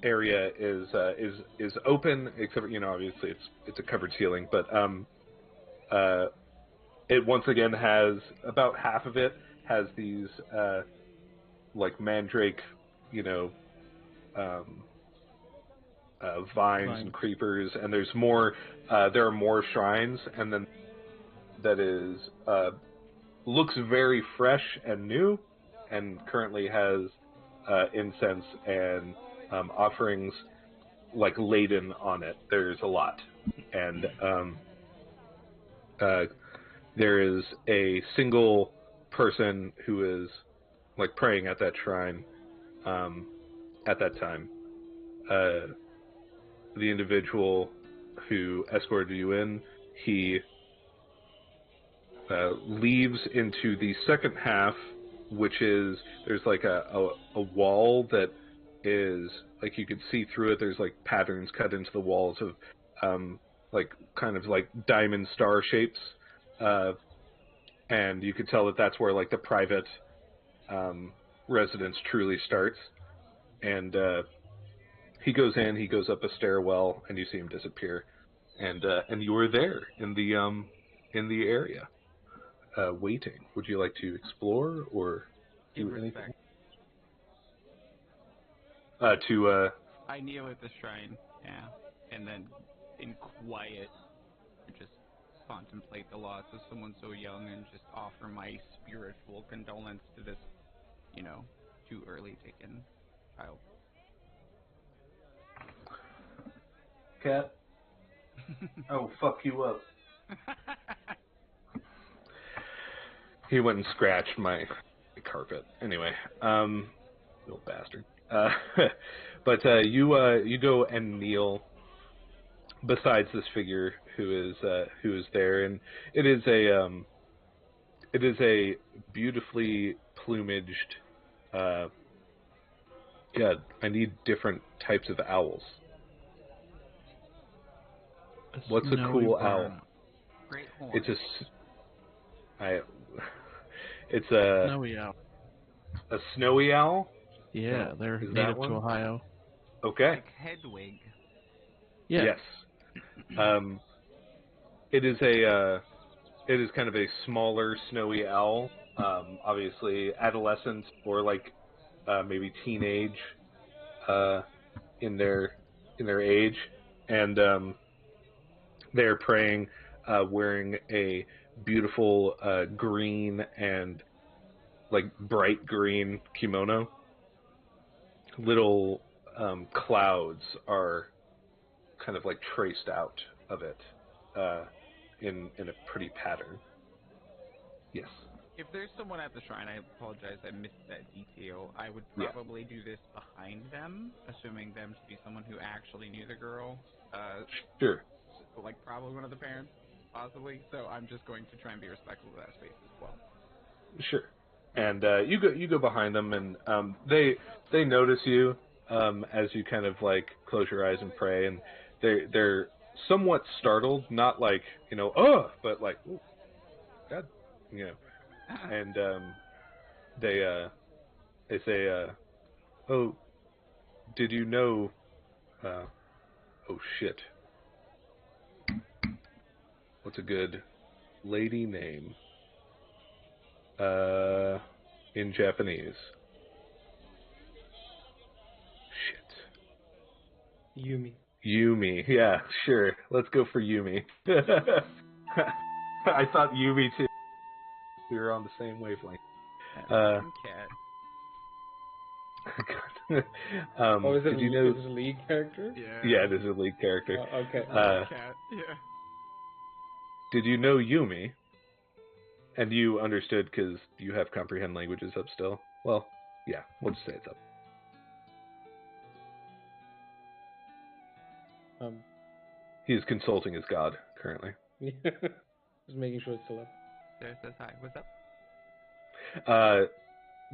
area is open, except for, obviously it's a covered ceiling, but it once again has about half of it has these mandrake, vines and creepers, and there's more. There are more shrines, and then that is looks very fresh and new, and currently has incense and offerings like laden on it. There's a lot, and there is a single person who is like praying at that shrine at that time. The individual who escorted you in, he leaves into the second half, which is there's like a wall that is like you could see through it. There's like patterns cut into the walls of like kind of like diamond star shapes, and you could tell that that's where like the private residence truly starts. And he goes in, he goes up a stairwell, and you see him disappear. And you are there in the area, waiting. Would you like to explore or Give do anything? respect. I kneel at the shrine, yeah, and then in quiet, just contemplate the loss of someone so young, and just offer my spiritual condolence to this, too early taken child. Cat. Oh, fuck you up. He went and scratched my carpet. Anyway, little bastard. But you go and kneel besides this figure who is there, and it is a beautifully plumaged. Yeah, I need different types of owls. What's a cool owl? Great horn. It's a Snowy owl. a snowy owl. Yeah, No, they're is that native one? to Ohio. Okay. Like Hedwig. Yeah. Yes. It is kind of a smaller snowy owl. Obviously adolescent or like maybe teenage in their age, and they're praying wearing a beautiful green and like bright green kimono. Little clouds are kind of like traced out of it in a pretty pattern. Yes. If there's someone at the shrine, I apologize, I missed that detail. I would probably do this behind them, assuming them to be someone who actually knew the girl. Sure. Like probably one of the parents, possibly. So I'm just going to try and be respectful of that space as well. Sure. And you go behind them, and they notice you as you kind of like close your eyes and pray, and they're somewhat startled, not like but like, ooh, God, and they say, oh, did you know? Oh shit, what's a good lady name? In Japanese. Shit. Yumi. Yeah, sure. Let's go for Yumi. I thought Yumi too. We were on the same wavelength. Cat. Oh, is it did you know? Is it a lead character? Yeah, it is a lead character. Okay. Cat. Yeah. Did you know Yumi? And you understood because you have comprehend languages up still. Well, yeah, we'll just say it's up. He's consulting his god currently. Just making sure it's still up. Sarah says hi. What's up?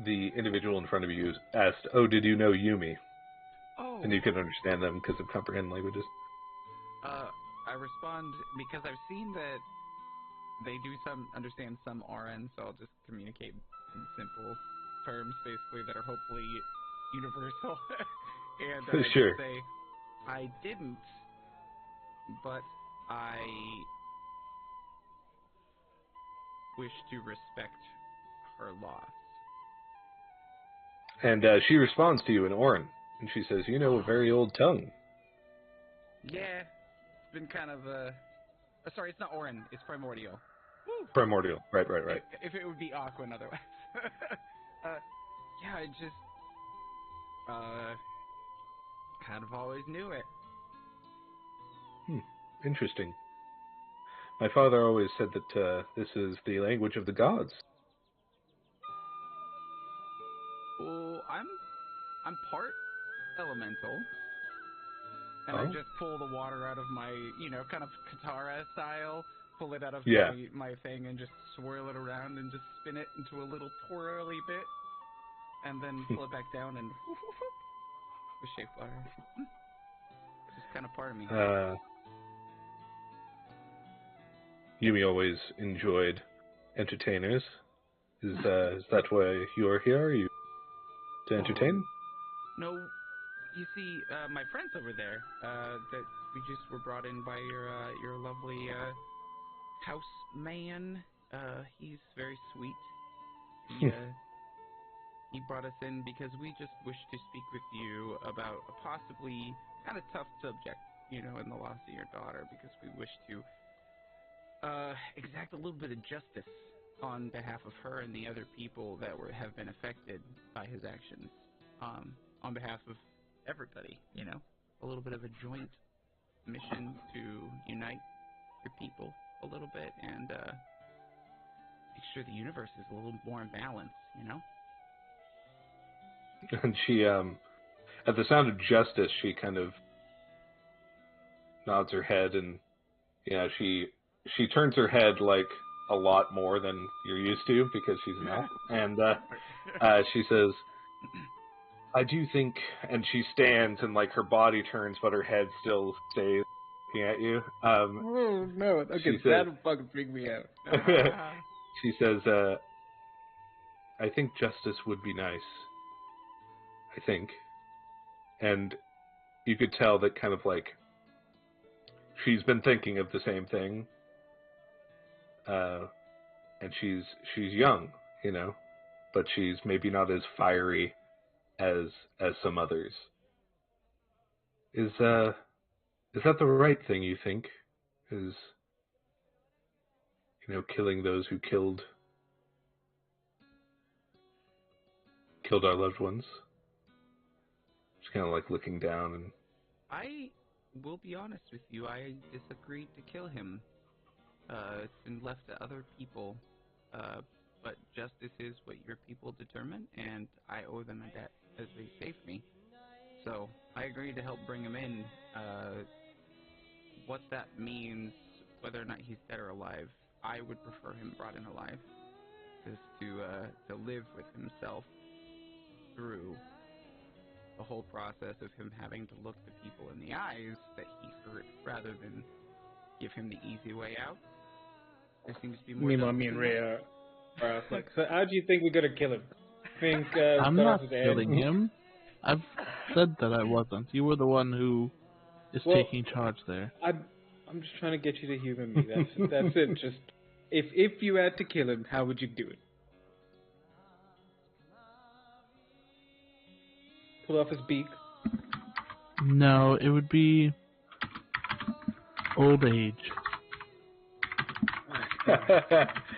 The individual in front of you asked, "Oh, did you know Yumi?" Oh. And you can understand them because of comprehend languages. I respond because I've seen that they do understand some RN, so I'll just communicate in simple terms, basically, that are hopefully universal. And Sure. say, I didn't, but I wish to respect her loss. And she responds to you in Orin, and she says, "You know a very old tongue." Yeah, it's been kind of sorry, it's not Orin, it's Primordial. Woo. Primordial. Right. If it would be Aquan otherwise. Yeah, I just kind of always knew it. Interesting. My father always said that this is the language of the gods. Well, I'm part elemental, and I Oh? just pull the water out of my, kind of Katara style, pull it out of Yeah. my thing and just swirl it around and just spin it into a little twirly bit, and then pull it back down and with shea butter. It's just kind of part of me. Yumi always enjoyed entertainers. Is that why you're here? Are you to entertain? No, you see, my friends over there, that we just were brought in by your lovely house man. He's very sweet. He brought us in because we just wish to speak with you about a possibly kind of tough subject, in the loss of your daughter, because we wish to exact a little bit of justice on behalf of her and the other people that have been affected by his actions. On behalf of everybody, a little bit of a joint mission to unite your people a little bit and make sure the universe is a little more in balance, And she, at the sound of justice, she kind of nods her head, and she turns her head like a lot more than you're used to because she's an elf, and she says, "I do think," and she stands and like her body turns, but her head still stays looking at you. Oh no! Okay, that'll fucking freak me out. She says, "I think justice would be nice. I think," and you could tell that kind of like she's been thinking of the same thing, and she's young, but she's maybe not as fiery as some others. Is that the right thing, you think? Is killing those who killed our loved ones? Just kind of like looking down and. I will be honest with you. I disagreed to kill him. It's been left to other people, but justice is what your people determine, and I owe them a debt as they saved me. So I agreed to help bring him in. What that means, whether or not he's dead or alive, I would prefer him brought in alive, just to live with himself through the whole process of him having to look the people in the eyes that he hurt, rather than give him the easy way out. There seems to be more. Meanwhile, me and Ray are like, so how do you think we're gonna kill him? Think I'm cut not off his head? killing him. I've said that I wasn't. You were the one who is taking charge there. I'm just trying to get you to humor me. That's it. Just if you had to kill him, how would you do it? Pull off his beak. No, it would be old age.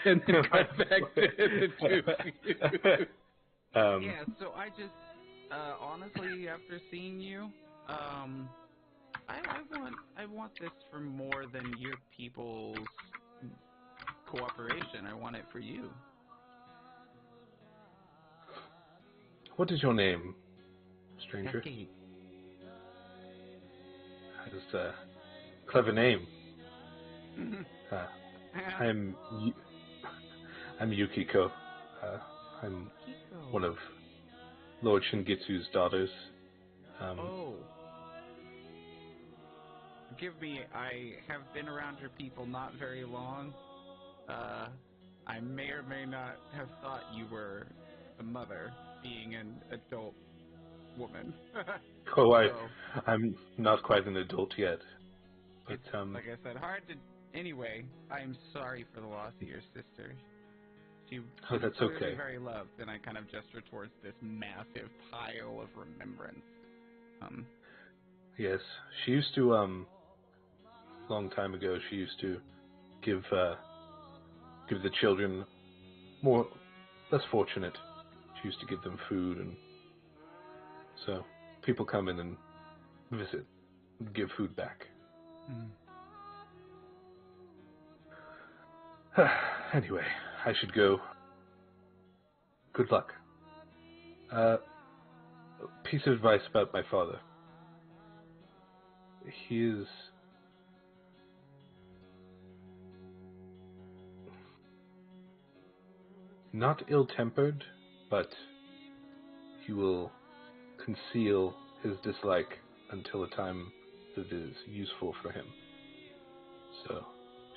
And then cut back to the two. Yeah, so I just, honestly, after seeing you, I want this for more than your people's cooperation. I want it for you. What is your name, stranger? Cascade. That is a clever name. I'm Yukiko. I'm one of Lord Shingitsu's daughters. Forgive me, I have been around your people not very long. I may or may not have thought you were a mother, being an adult woman. I'm not quite an adult yet. But, it's, like I said, hard to... Anyway, I'm sorry for the loss of your sister. She was that's clearly okay. very loved, and I kind of gesture towards this massive pile of remembrance. Yes, she used to, long time ago, she used to give give the children less fortunate. She used to give them food, and so people come in and visit and give food back. Anyway, I should go. Good luck. Piece of advice about my father. He is not ill-tempered, but he will conceal his dislike until a time that is useful for him. So,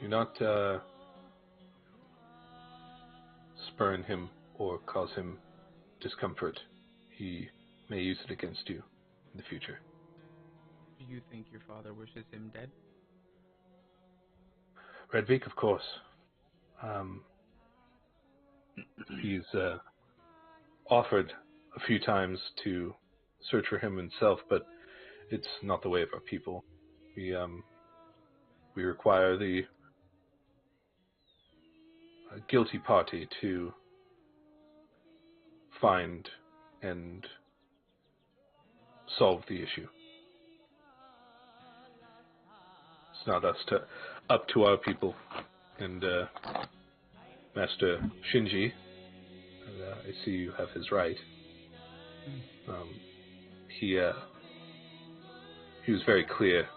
do not spurn him or cause him discomfort. He may use it against you in the future. Do you think your father wishes him dead? Redvik, of course. He's offered a few times to search for him himself, but it's not the way of our people. We require the guilty party to find and solve the issue. It's not up to our people. And Master Shinji, I see you have his right. He was very clear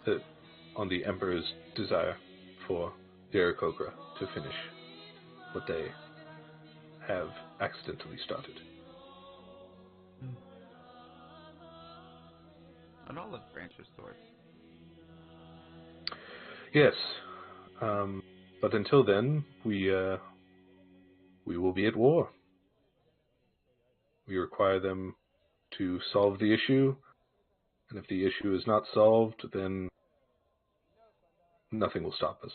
that on the Emperor's desire for the Aarakocra to finish what they have accidentally started. An olive branch of sorts. Yes, but until then, we will be at war. We require them to solve the issue, and if the issue is not solved, then nothing will stop us.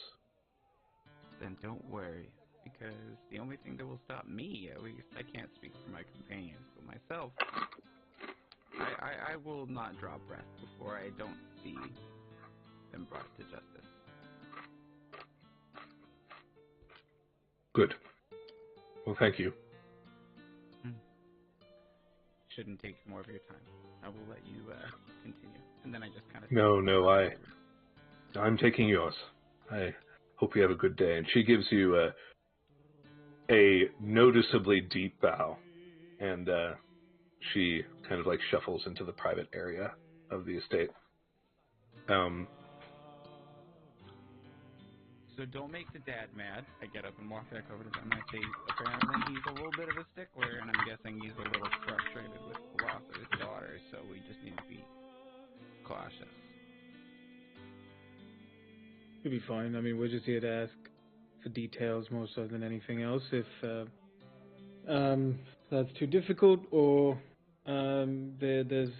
Then don't worry, because the only thing that will stop me, at least, I can't speak for my companions, but myself, I will not draw breath before I don't see them brought to justice. Good. Well, thank you. Shouldn't take more of your time. I will let you continue. And then I just kind of... No, I'm taking yours. I hope you have a good day. And she gives you a noticeably deep bow, and she kind of like shuffles into the private area of the estate. So don't make the dad mad. I get up and walk back over to them. I say, apparently he's a little bit of a stickler, and I'm guessing he's a little frustrated with the loss of his daughter, so we just need to be cautious. We'll be fine. I mean, we're just here to ask for details more so than anything else. If that's too difficult or there's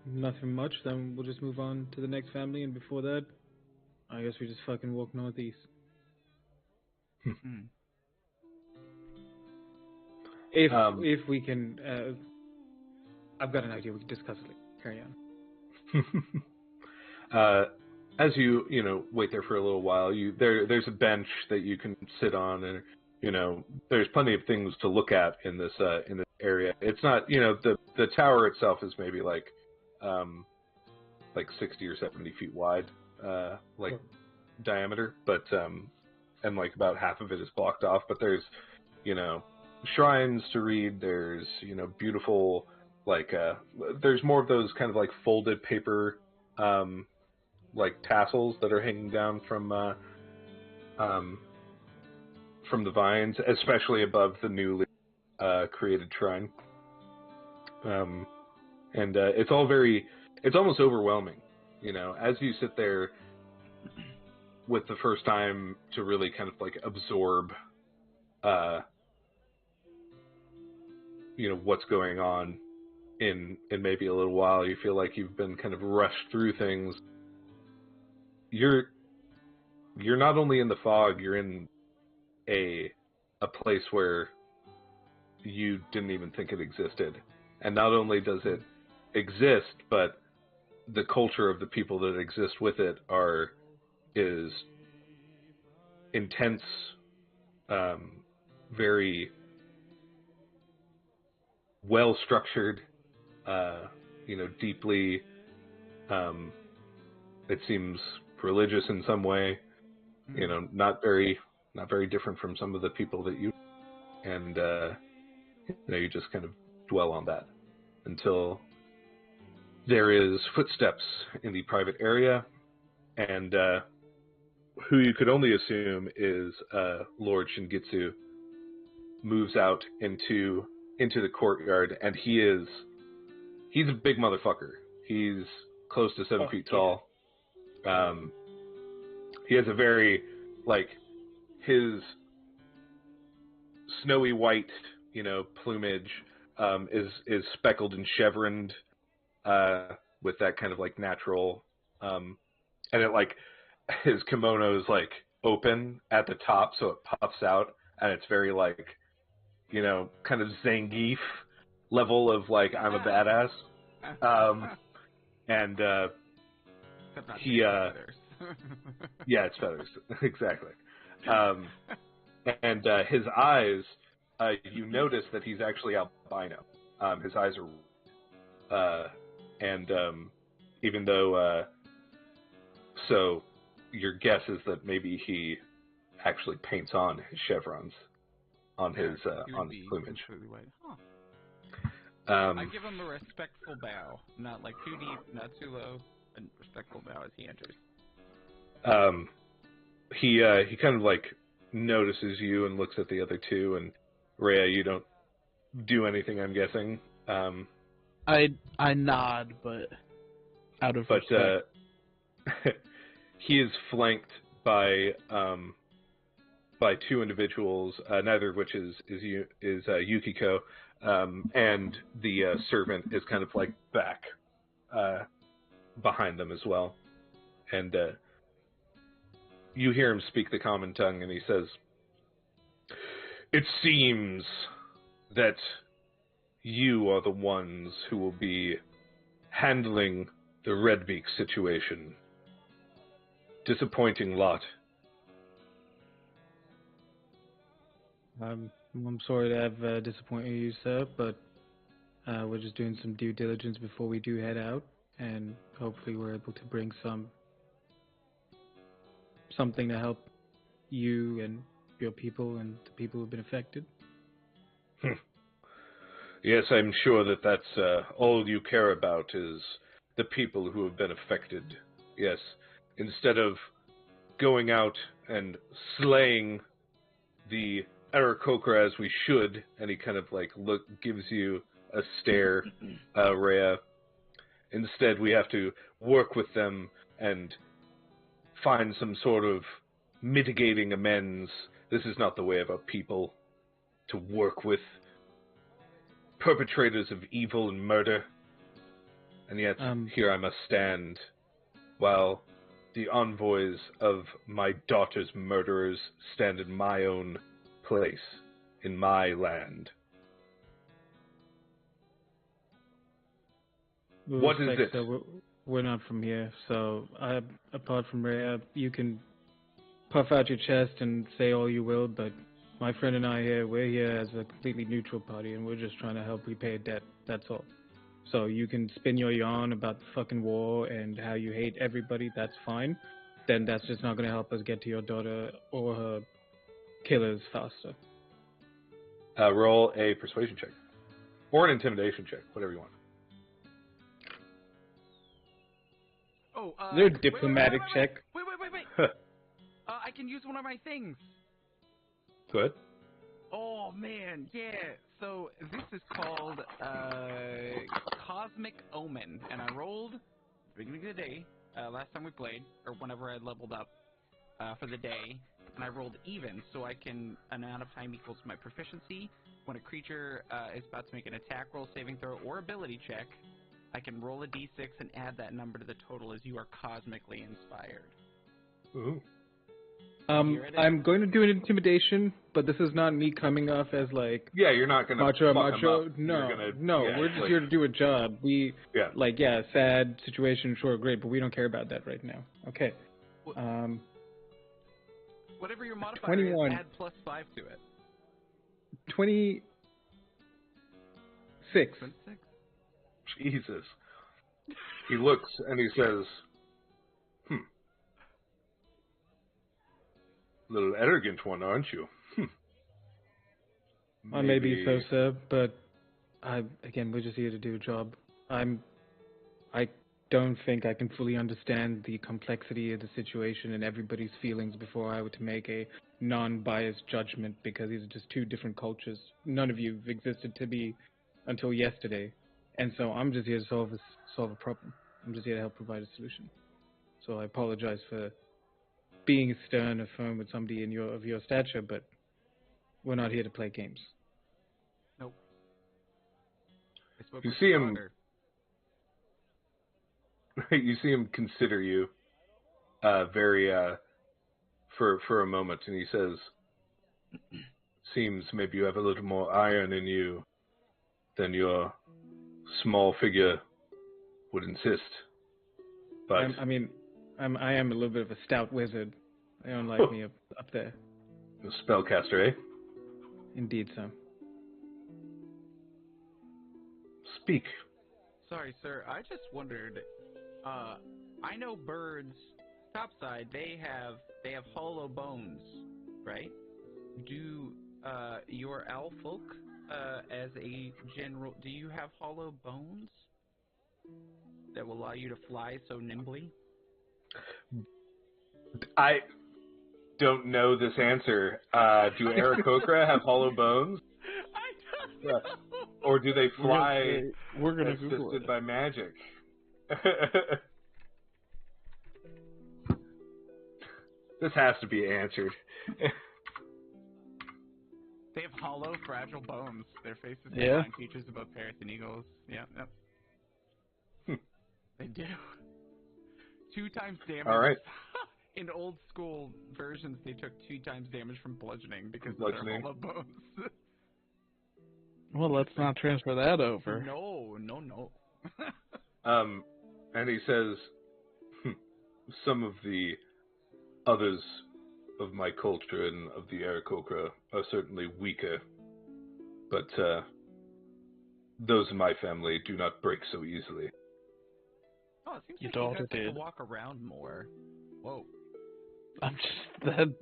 nothing much, then we'll just move on to the next family, and before that, I guess we just fucking walk northeast. If we can, I've got an idea. We can discuss it later. Carry on. As you wait there for a little while, there's a bench that you can sit on, and there's plenty of things to look at in this area. It's not the tower itself is maybe like 60 or 70 feet wide. Diameter, but and like about half of it is blocked off, but there's shrines to read, there's beautiful there's more of those kind of like folded paper like tassels that are hanging down from the vines, especially above the newly created shrine, and it's almost overwhelming as you sit there with the first time to really kind of like absorb what's going on in maybe a little while. You feel like you've been kind of rushed through things. You're not only in the fog, you're in a place where you didn't even think it existed. And not only does it exist, but the culture of the people that exist with it is intense very well structured, deeply, it seems religious in some way, not very different from some of the people that and you just kind of dwell on that until there is footsteps in the private area, and who you could only assume is Lord Shingitsu moves out into the courtyard, and he's a big motherfucker. He's close to 7 feet tall. He has a very, his snowy white, plumage is speckled and chevroned with that kind of natural, and it his kimono is open at the top, so it puffs out, and it's very kind of Zangief level of I'm a badass. And he yeah, it's feathers exactly. And his eyes, you notice that he's actually albino. His eyes are and even though so your guess is that maybe he actually paints on his chevrons on his plumage. White. Huh. I give him a respectful bow, not too deep, not too low, a respectful bow as he enters. He kind of notices you and looks at the other two, and Rhea, you don't do anything, I'm guessing. I nod, but out of respect. He is flanked by 2 individuals, neither of which is Yukiko, and the servant is kind of back behind them as well, and you hear him speak the common tongue, and he says, "It seems that you are the ones who will be handling the Redbeak situation. Disappointing lot." I'm sorry to have disappointed you, sir, but we're just doing some due diligence before we do head out, and hopefully we're able to bring something to help you and your people and the people who've been affected. Yes, I'm sure that's all you care about is the people who have been affected. Yes, instead of going out and slaying the Aarakocra as we should, and he kind of gives you a stare, Rhea. Instead, we have to work with them and find some sort of mitigating amends. This is not the way of a people to work with perpetrators of evil and murder. And yet, here I must stand while the envoys of my daughter's murderers stand in my own place, in my land. What is it? So we're not from here, so apart from Rhea, you can puff out your chest and say all you will, but my friend and I here, we're here as a completely neutral party, and we're just trying to help repay a debt, that's all. So you can spin your yarn about the fucking war and how you hate everybody, that's fine. Then that's just not going to help us get to your daughter or her killers faster. Roll a persuasion check. Or an intimidation check, whatever you want. Oh, is there a diplomatic check? Wait. I can use one of my things. Good. Oh, man, yeah. So this is called Cosmic Omen, and I rolled at the beginning of the day, last time we played, or whenever I leveled up for the day, and I rolled even, so I can, an amount of time equals my proficiency. When a creature is about to make an attack roll, saving throw, or ability check, I can roll a d6 and add that number to the total as you are cosmically inspired. Ooh. I'm going to do an intimidation, but this is not me coming off as yeah, you're not gonna macho. No, we're just here to do a job. We sad situation, sure, great, but we don't care about that right now. Okay. Whatever your modifier 21. is, add +5 to it. 26. 26. Jesus. He looks and he says, Little arrogant one, aren't you? I may be so, sir, but we're just here to do a job. I don't think I can fully understand the complexity of the situation and everybody's feelings before I were to make a non-biased judgment, because these are just two different cultures. None of you existed to be until yesterday, and so I'm just here to solve a problem. I'm just here to help provide a solution. So I apologize for being stern or firm with somebody of your stature, but we're not here to play games. Nope. I spoke You with see your him. daughter. You see him consider you, very for a moment, and he says, "Seems maybe you have a little more iron in you than your small figure would insist." But I am a little bit of a stout wizard. They don't like me up there. a spellcaster, eh? Indeed, sir. Speak. Sorry, sir. I just wondered. I know birds topside. They have hollow bones, right? Do your owl folk, as a general, do you have hollow bones that will allow you to fly so nimbly? I don't know this answer. Do Aarakocra have hollow bones? I don't know. Or do they fly We're gonna Google assisted it. by magic? This has to be answered. They have hollow, fragile bones. Their faces Yeah. define features of both parrots and eagles. Yeah, yep. They do. 2 times damage. All right. In old school versions, they took 2 times damage from bludgeoning because of Bludgeoning. their hollow bones. Well, let's not transfer that over. No. And he says, some of the others of my culture and of the Aarakocra are certainly weaker, but those in my family do not break so easily. Oh, it seems Your like you daughter guys have did. to walk around more. Whoa. I'm just that.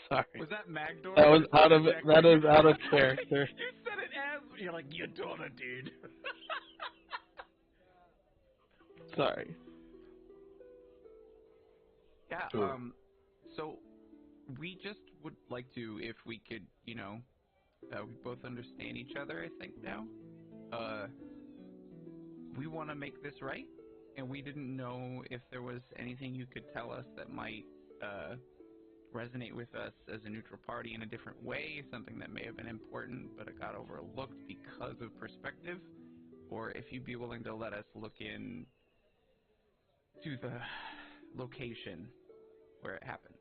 Sorry. Was that Magdor? That was Or out of projecting? that is out of character. You said it as you're like, your daughter, dude. Sorry. Yeah. Sure. So we just would like to, if we could, we both understand each other. I think now. We want to make this right, and we didn't know if there was anything you could tell us that might resonate with us as a neutral party in a different way, something that may have been important but it got overlooked because of perspective, or if you'd be willing to let us look in to the location where it happened.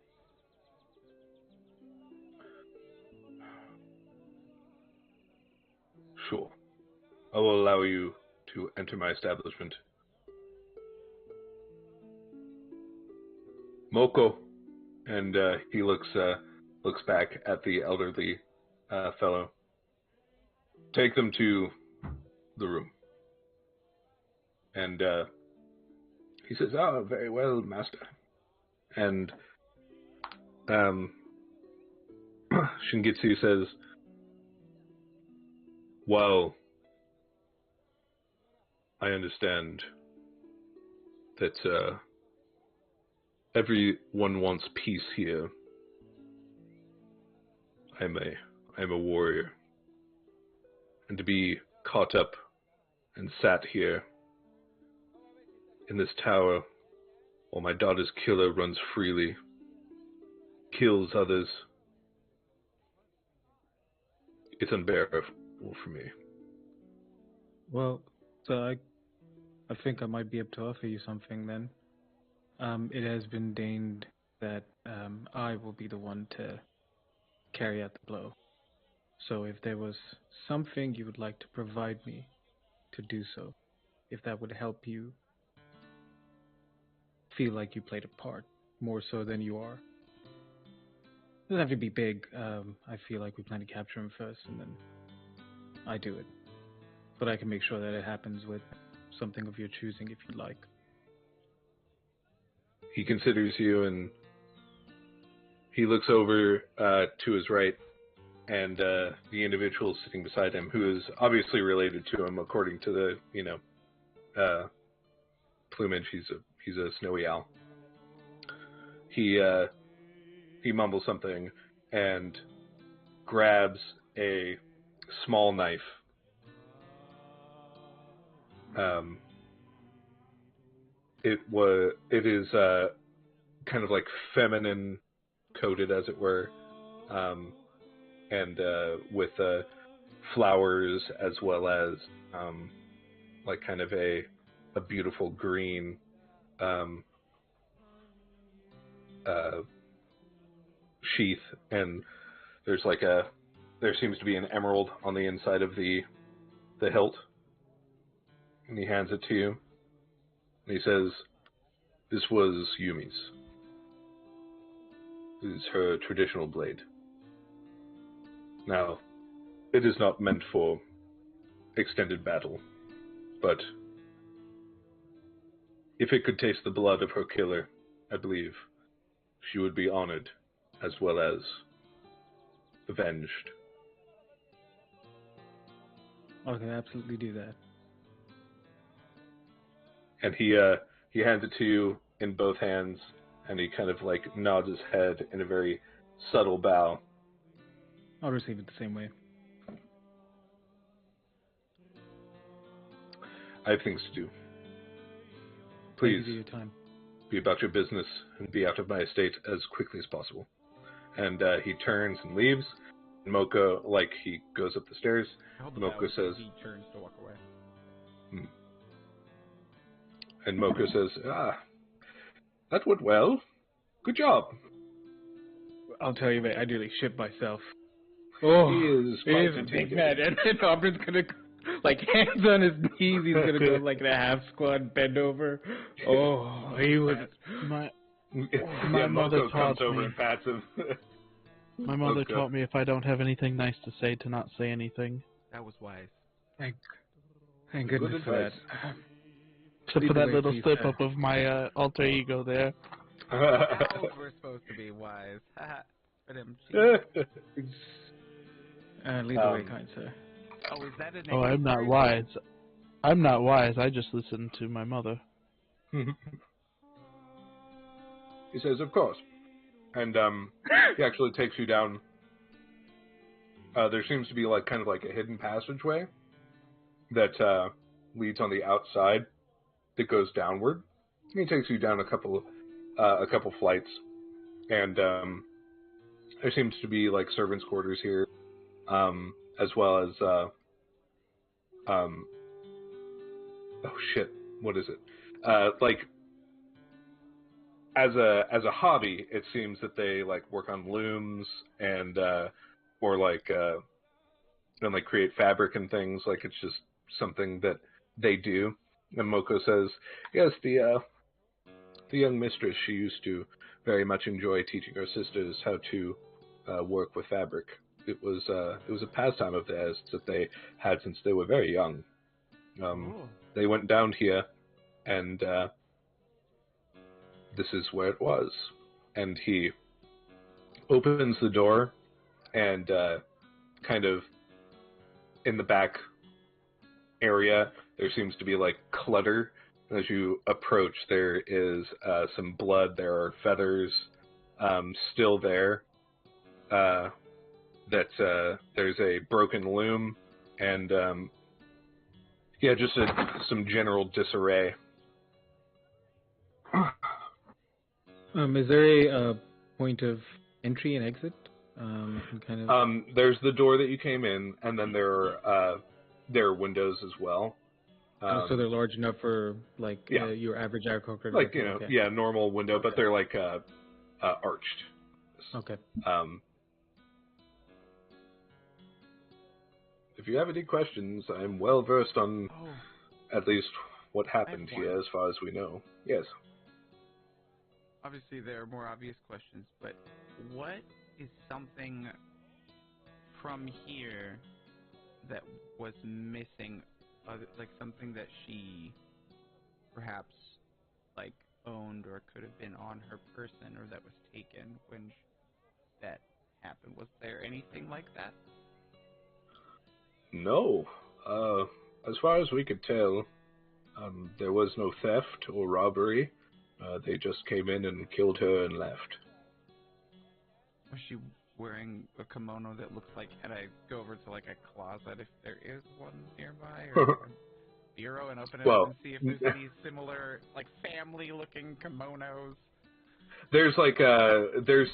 Sure. I will allow you to enter my establishment. Moko. And he looks back at the elderly fellow. Take them to the room. And he says, "Ah, very well, master." And Shingitsu says, "Well, I understand that everyone wants peace here. I'm a warrior, and to be caught up and sat here in this tower while my daughter's killer runs freely, kills others, it's unbearable for me." Well, so I think I might be able to offer you something then. It has been deigned that I will be the one to carry out the blow. So if there was something you would like to provide me to do so, if that would help you feel like you played a part more so than you are. doesn't have to be big. I feel like we plan to capture him first, and then I do it. But I can make sure that it happens with something of your choosing, if you'd like. He considers you, and he looks over to his right, and the individual sitting beside him, who is obviously related to him, according to the plumage. He's a snowy owl. He mumbles something and grabs a small knife. It is kind of like feminine coated, as it were, and with flowers, as well as like kind of a beautiful green sheath, and there seems to be an emerald on the inside of the hilt, and he hands it to you, and he says, "This was Yumi's. This is her traditional blade. Now, it is not meant for extended battle, but if it could taste the blood of her killer, I believe she would be honored as well as avenged." Okay, absolutely do that. And he hands it to you in both hands, and he kind of like nods his head in a very subtle bow. I'll receive it the same way. I have things to do. Thank you Please for your time. be about your business and be out of my estate as quickly as possible. And he turns and leaves. And Moko, like, he goes up the stairs. Moko says, he turns to walk away. And Moko says, that went well. Good job. I'll tell you, mate, I nearly shit myself. Oh, he is quite a big man. And then Auburn's gonna, like, hands on his knees, he's gonna go like in a half squat, bend over. Oh, he was... My yeah, mother Moko comes taught over me. and pats him. My mother Okay. taught me if I don't have anything nice to say, to not say anything. That was wise. Thank goodness Good for that. advice. Except Lead for the that way, little please, slip sir. up of my alter ego there. Owls were supposed to be wise. But lead the way, kind sir. oh, is that an Oh, I'm not sorry? wise. I'm not wise. I just listen to my mother. He says, of course. And he actually takes you down. There seems to be like kind of like a hidden passageway that leads on the outside that goes downward. He takes you down a couple flights, and there seems to be like servants' quarters here, as well as oh shit, what is it? Like as a hobby, it seems that they like work on looms and or like and like create fabric and things. Like it's just something that they do. And Moko says, yes, the young mistress, she used to very much enjoy teaching her sisters how to work with fabric. It was a pastime of theirs that they had since they were very young. They went down here, and this is where it was. And he opens the door, and kind of in the back area, there seems to be like clutter. As you approach, there is some blood. There are feathers still there. There's a broken loom, and just some general disarray. Is there a point of entry and exit? Kind of. There's the door that you came in, and then there are windows as well. So they're large enough for like yeah. Your average agriculture. Like okay. normal window, Okay. but they're like arched. Okay. If you have any questions, I'm well versed on at least what happened here, as far as we know. Yes. Obviously, there are more obvious questions, but what is something from here that was missing, like something that she perhaps like owned or could have been on her person or that was taken when that happened? Was there anything like that? No. As far as we could tell, there was no theft or robbery. They just came in and killed her and left. Was she wearing a kimono that looks like, and I go over to like a closet if there is one nearby, or a bureau and open it up and see if there's any similar, like, family-looking kimonos? There's like there's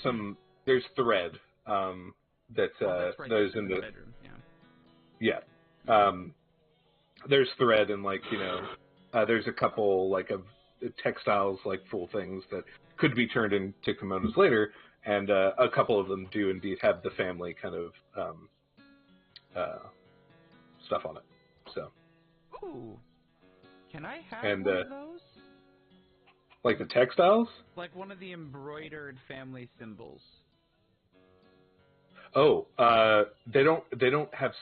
thread that that's right, there's in in the the bedroom. yeah. There's thread and like there's a couple like of textiles like full things that could be turned into kimonos later, and a couple of them do indeed have the family kind of stuff on it. So. Ooh, can I have And one of those? like the textiles? Like one of the embroidered family symbols. Oh, they don't have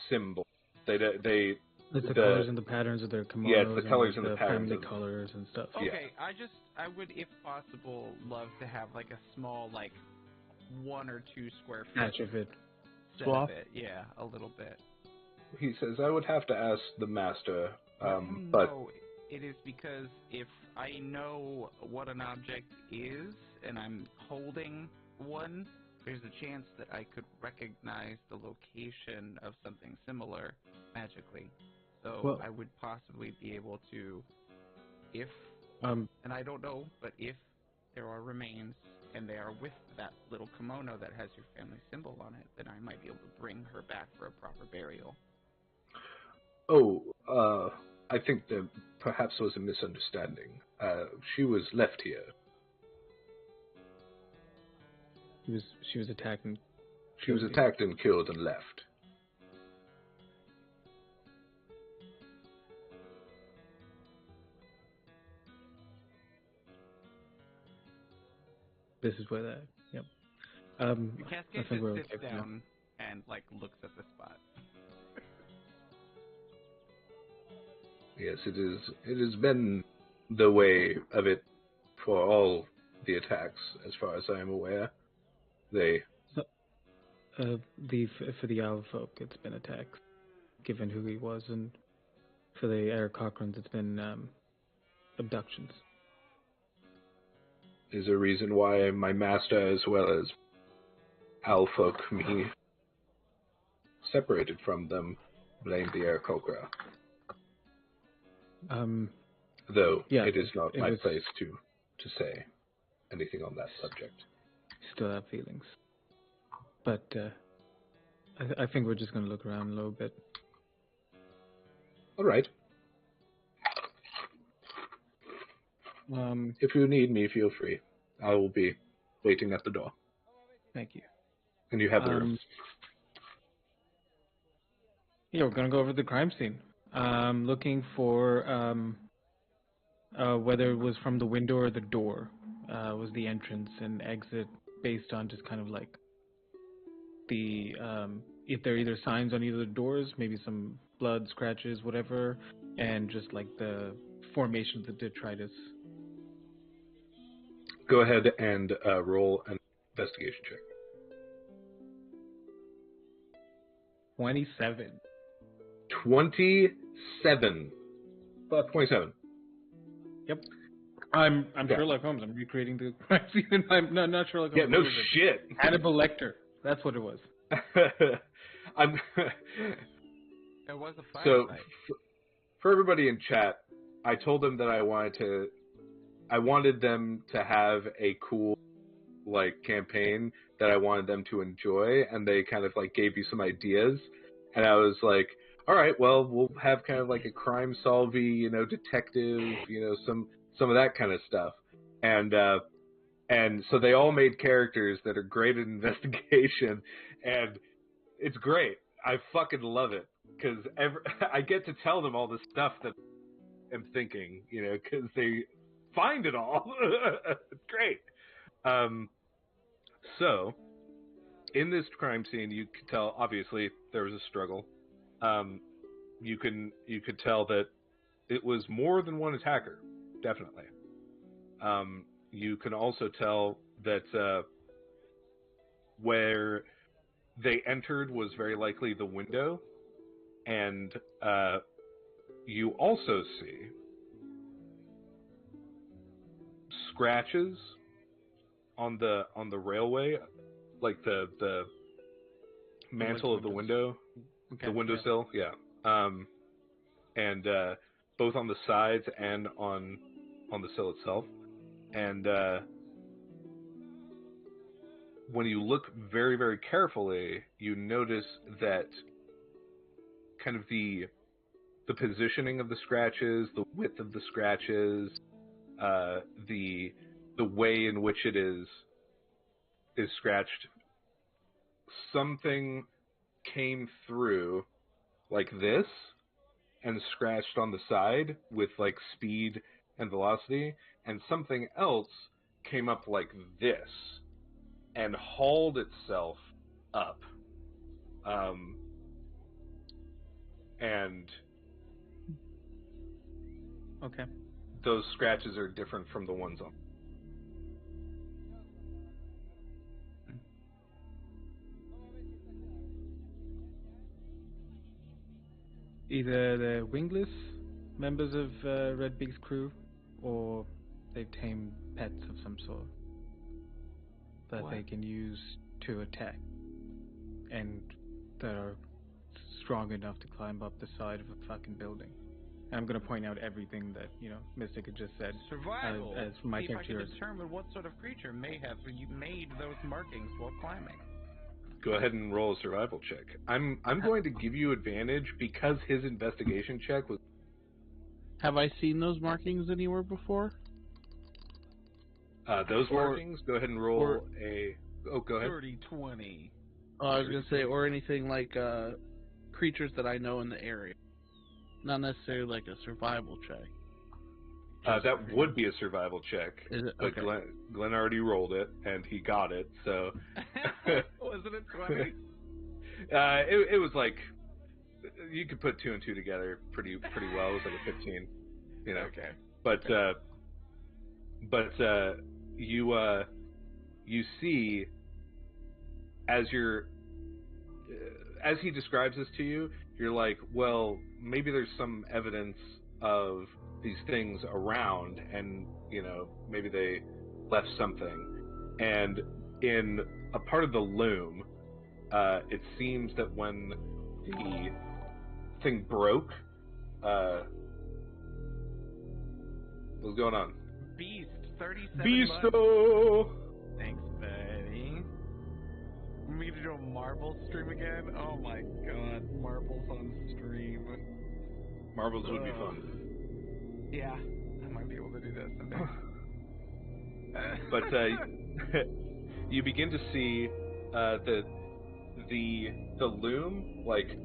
symbols. They It's the colors and the patterns of their kimonos. Yeah, it's the colors and the patterns family of colors and stuff. Okay, yeah. I would, if possible, love to have like a small, like 1 or 2 square feet patch of it. Swap? Yeah, a little bit. He says, I would have to ask the master, but... No, it is because if I know what an object is, and I'm holding one, there's a chance that I could recognize the location of something similar magically. So I would possibly be able to, if, and I don't know, but if there are remains, and they are with that little kimono that has your family symbol on it, then I might be able to bring her back for a proper burial. Oh, I think there perhaps was a misunderstanding. She was left here. She was attacked and She was attacked and killed and left. This is where that. Yep. Cascade just sits down and like looks at the spot. Yes, it has been the way of it for all the attacks, as far as I am aware. For the Owl folk, it's been attacks, given who he was, and for the Air Cochrans, it's been abductions. Is a reason why my master, as well as Owl folk, me separated from them, blamed the Air Cocra. Though it is not my place to say anything on that subject. Still have feelings, but I think we're just going to look around a little bit. All right. If you need me, feel free. I will be waiting at the door. Thank you. And you have the room. Yeah, we're going to go over the crime scene. Looking for whether it was from the window or the door was the entrance and exit, based on just kind of like the if there are either signs on either of the doors, maybe some blood, scratches, whatever, and just like the formation of the detritus. Go ahead and roll an investigation check. 27. 27. 27. Yep. I'm Sherlock Holmes. I'm recreating the crime scene. I'm not Sherlock Holmes. Yeah, no shit. Hannibal Lecter. That's what it was. There was a fire site. For everybody in chat, I told them that I wanted them to have a cool like campaign that I wanted them to enjoy, and they kind of like gave me some ideas, and I was like, all right, well, we'll have kind of like a crime solvey, detective, some of that kind of stuff, and so they all made characters that are great at investigation, and it's great. I fucking love it because I get to tell them all the stuff that I'm thinking, because they find it all. It's great. So in this crime scene, you could tell obviously there was a struggle. You could tell that it was more than one attacker, definitely. You can also tell that where they entered was very likely the window, and you also see scratches on the railway, like the mantle of the window, Okay, the windowsill, yeah. And both on the sides and on the sill itself. And when you look very, very carefully, you notice that kind of the positioning of the scratches, the width of the scratches, the way in which it is scratched, something came through like this and scratched on the side with like speed and velocity, and something else came up like this and hauled itself up. And Okay. those scratches are different from the ones on. Either the wingless members of Redbeak's crew, or they've tamed pets of some sort that What? they can use to attack, and that are strong enough to climb up the side of a fucking building. And I'm gonna point out everything that Mystic had just said. Survival. As my See if I character. can determine what sort of creature may have made those markings while climbing. Go ahead and roll a survival check. I'm going to give you advantage because his investigation check was. Have I seen those markings anywhere before? Those markings. Go ahead and roll a. Oh, go ahead. 30-20. Oh, I was gonna say, or anything like creatures that I know in the area. Not necessarily like a survival check. That would be a survival check. Is it? But Okay. Glenn already rolled it, and he got it, so... Wasn't it 20? It was like... You could put 2 and 2 together pretty well. It was like a 15, Okay. But you see, as he describes this to you, you're like, well, maybe there's some evidence of these things around, and maybe they left something. And in a part of the loom, it seems that when the thing broke, what's going on? Beast, 37 months. Beasto! Thanks, buddy. Me to do a marble stream again? Oh my god, marbles on stream. Marbles would be fun. Yeah, I might be able to do that someday. But you begin to see the loom, like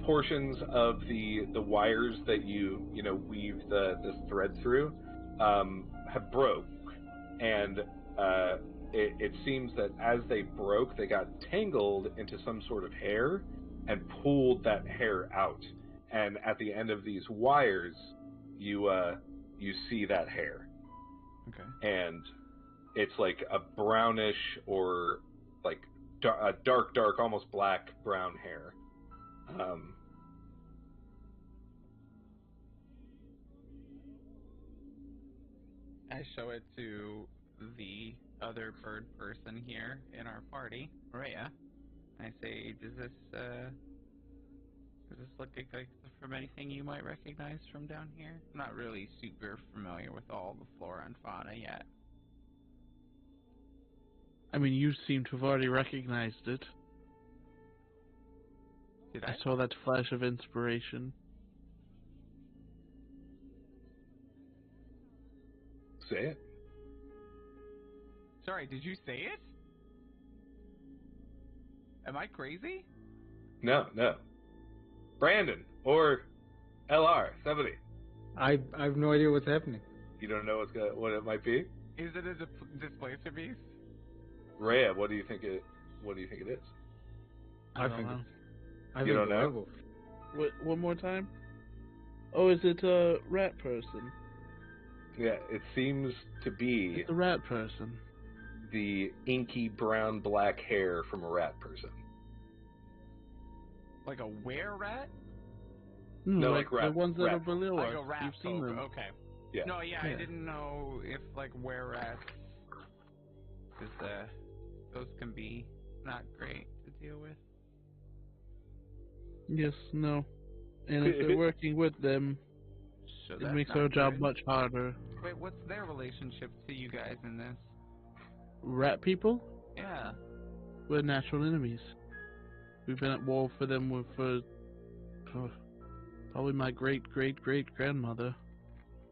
portions of the wires that you weave this thread through, have broke, and it seems that as they broke, they got tangled into some sort of hair and pulled that hair out. And at the end of these wires, you see that hair. Okay. And it's like a brownish or like a dark, almost black brown hair. I show it to the other bird person here in our party, Rhea. I say, does this look like from anything you might recognize from down here? I'm not really super familiar with all the flora and fauna yet. I mean, you seem to have already recognized it. Did I saw that flash of inspiration. Say it. Sorry, did you say it? Am I crazy? No. Brandon or LR, somebody. I have no idea what's happening. You don't know what it might be? Is it a displacer beast? Rhea, what do you think what do you think it is? I don't know. I You think don't the know? werewolf. Wait, one more time. Oh, is it a rat person? Yeah, it seems to be It's a rat person. the inky brown black hair from a rat person. Like a were rat? No, like like rat. the ones that rat are below Like us. a rat You've seen folk. them. Okay. Yeah. No, yeah, I Yeah. didn't know if like were rats, because those can be not great to deal with. Yes, no. And if they're working with them, So it that's makes not our job good. much harder. Wait, what's their relationship to you guys in this? Rat people? Yeah. We're natural enemies. We've been at war for them for probably my great-great-great-grandmother.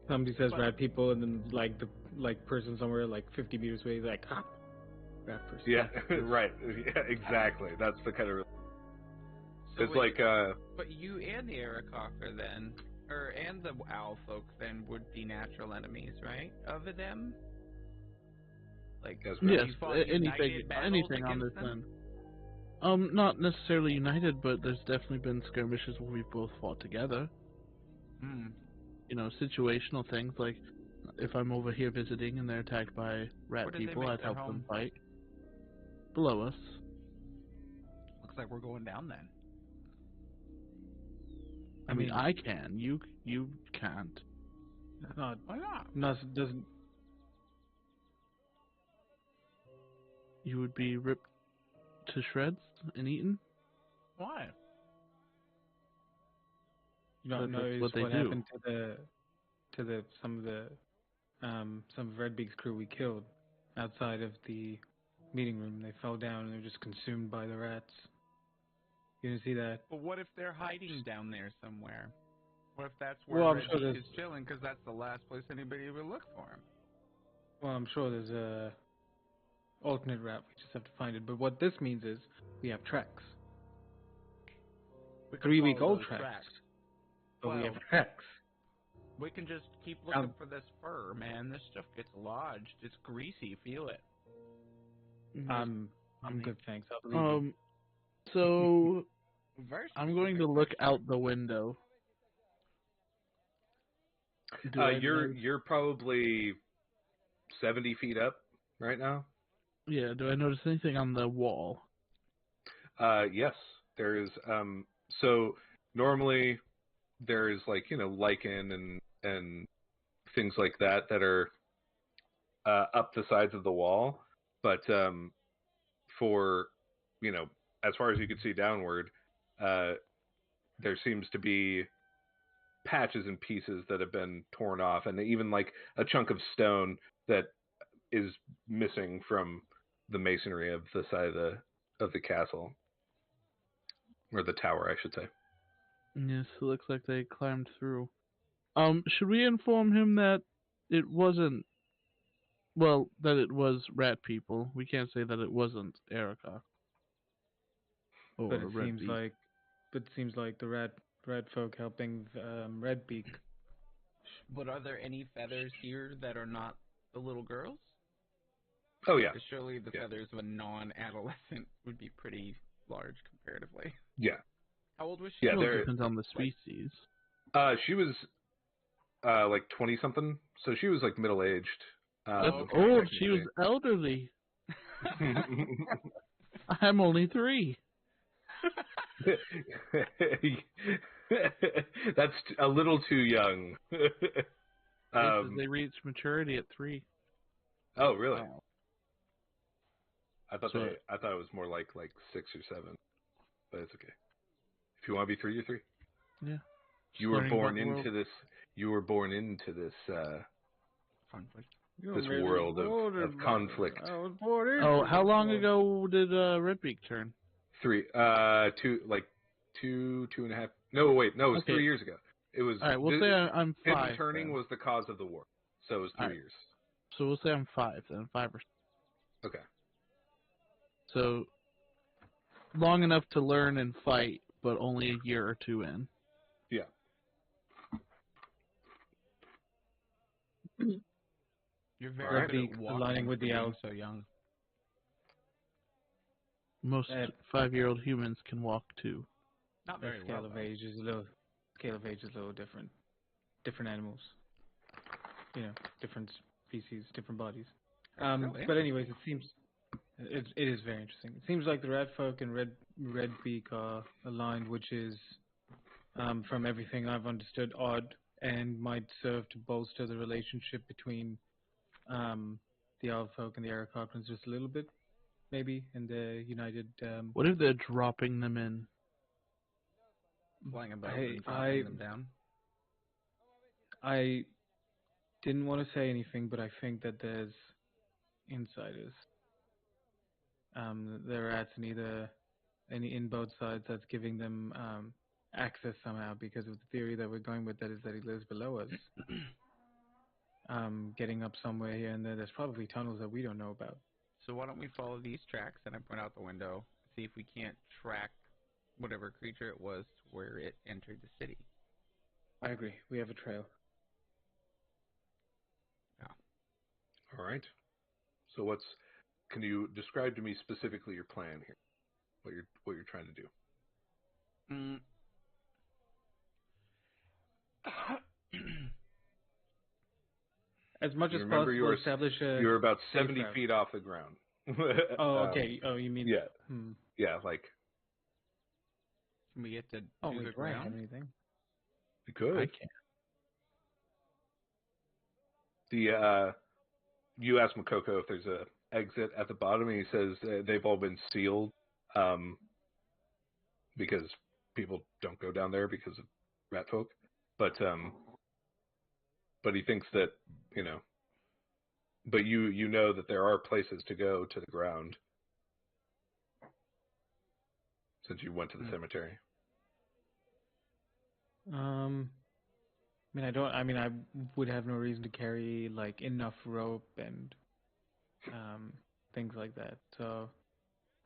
Somebody says rat people, and then the person somewhere like 50 meters away is like, ah, rat person. Yeah, right. Yeah, exactly. That's the kind of. So It's wait, like but you and the Arakocra then, and the owl folk then would be natural enemies, right? Of them? Like, Yes, Yes, you fought anything united battles anything on this against them? end. Not necessarily united, but there's definitely been skirmishes where we've both fought together. Hmm. You know, situational things like if I'm over here visiting and they're attacked by rat Where did they people, make I'd their help home? them fight. Below us. Looks like we're going down then. I mean, I can. You can't. Not, Why not? doesn't. You would be ripped to shreds and eaten. Why? You don't That's know what they what do. happened to some of Redbeak's crew we killed outside of the meeting room. They fell down and they're just consumed by the rats. You didn't see that? But what if they're hiding down there somewhere? What if that's where Well, I'm Red sure Beak there's. is chilling? Because that's the last place anybody would look for him. Well, I'm sure there's a alternate route. We just have to find it. But what this means is we have tracks. We can 3-week follow old those tracks. But Well, we have tracks. we can just keep looking for this fur, man. This stuff gets lodged. It's greasy. Feel it. I'm good, thanks. I'll believe you. So Very I'm going to specific look question. out the window. Do I notice- you're probably 70 feet up right now. Yeah. Do I notice anything on the wall? Yes, there is. So normally there is like lichen and things like that are up the sides of the wall, but for as far as you can see downward, there seems to be patches and pieces that have been torn off, and even like a chunk of stone that is missing from the masonry of the side of the castle, or the tower, I should say. Yes, it looks like they climbed through. Should we inform him that it wasn't? Well, that it was rat people. We can't say that it wasn't Erica. Or But it Red seems Beak. like the rat folk helping Redbeak. But are there any feathers here that are not the little girls? Oh yeah, Because surely the feathers of a non-adolescent would be pretty large comparatively. yeah. How old was she? Yeah, Well, it there. depends on the species. She was like 20 something, so she was like middle aged. That's okay. old. She was elderly. I'm only 3. That's a little too young. They reach maturity at 3. Oh really? Wow. I thought So- I thought it was more like 6 or 7, but it's okay. If you want to be 3, you're 3. Yeah. You were learning born about the world. into this. You were born into this Conflict. this world of conflict. I was born into Oh, how this long world. ago did Redbeak turn? 3, 2.5. No, wait, no, it was Okay. 3 years ago. It was. All right, we'll say I'm him 5. turning then. was the cause of the war, so it was 3 Alright. years. So we'll say I'm 5 then. 5 or Okay. so long enough to learn and fight, but only a year or 2 in. Yeah. You're very good Redbeak at walking aligning with for the being owls. so young. Most That 5-year-old humans can walk too. Not that very scale well, of though. age is a little different. Different animals. Different species, different bodies. Really But anyways, it is very interesting. It seems like the rat folk and red beak are aligned, which is, from everything I've understood, odd and might serve to bolster the relationship between the owl folk and the Aarakocrans just a little bit, maybe, in the united. What if they're dropping them in? Flying above I and dropping them down. I didn't want to say anything, but I think that there's insiders. There are rats in both sides that's giving them access somehow because of the theory that we're going with, that is that he lives below us. Getting up somewhere here and there. There's probably tunnels that we don't know about. So why don't we follow these tracks and I point out the window, see if we can't track whatever creature it was to where it entered the city. I agree. We have a trail. Yeah. All right. So can you describe to me specifically your plan here? What you're trying to do? As much You as remember possible, establish a you were about safe 70 route. feet off the ground. Oh, okay. You mean... Yeah. Yeah, like... Can we get to do wait, the do I have ground? anything? You could. I can't. You ask Makoko if there's a exit at the bottom, and he says they've all been sealed because people don't go down there because of rat folk. But he thinks that, but you know that there are places to go to the ground since you went to the cemetery. I would have no reason to carry like enough rope and things like that. So,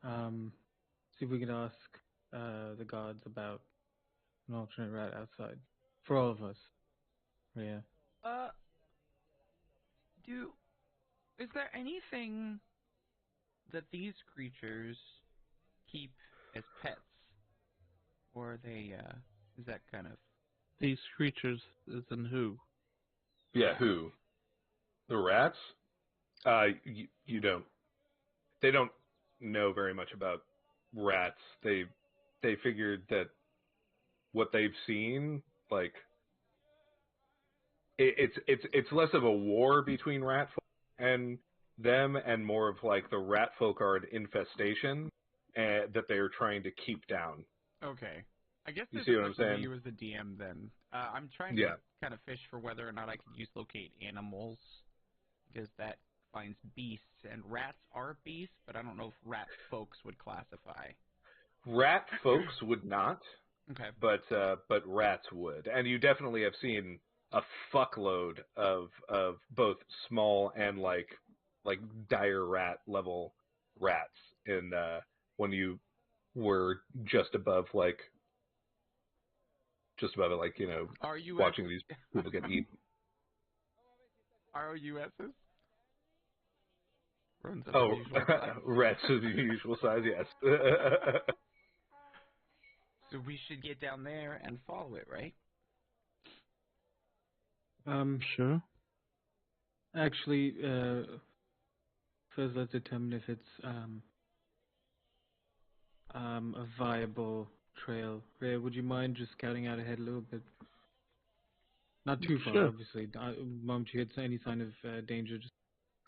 see if we can ask the gods about an alternate route outside for all of us. Yeah. Is there anything that these creatures keep as pets? Or are they, is that kind of... These creatures is in who? Yeah, who? The rats? You don't. They don't know very much about rats. They figured that what they've seen, like, it's less of a war between rat folk and them, and more of like the rat folk are an infestation that they are trying to keep down. Okay. I guess You this see is what like I'm for saying? you as the DM then. I'm trying Yeah. to kind of fish for whether or not I could use locate animals, because that finds beasts, and rats are beasts, but I don't know if rat folks would classify. Rat folks would not, Okay. but rats would, and you definitely have seen a fuckload of both small and like dire rat level rats in when you were just above it, like RUS? watching these people get eaten. ROUSs? Runs of Oh, unusual size. rats of the usual size, yes. So we should get down there and follow it, right? Sure. Actually, first let's determine if it's a viable trail. Rhea, would you mind just scouting out ahead a little bit? Not too far, Sure. obviously. The moment you hit any sign of danger, just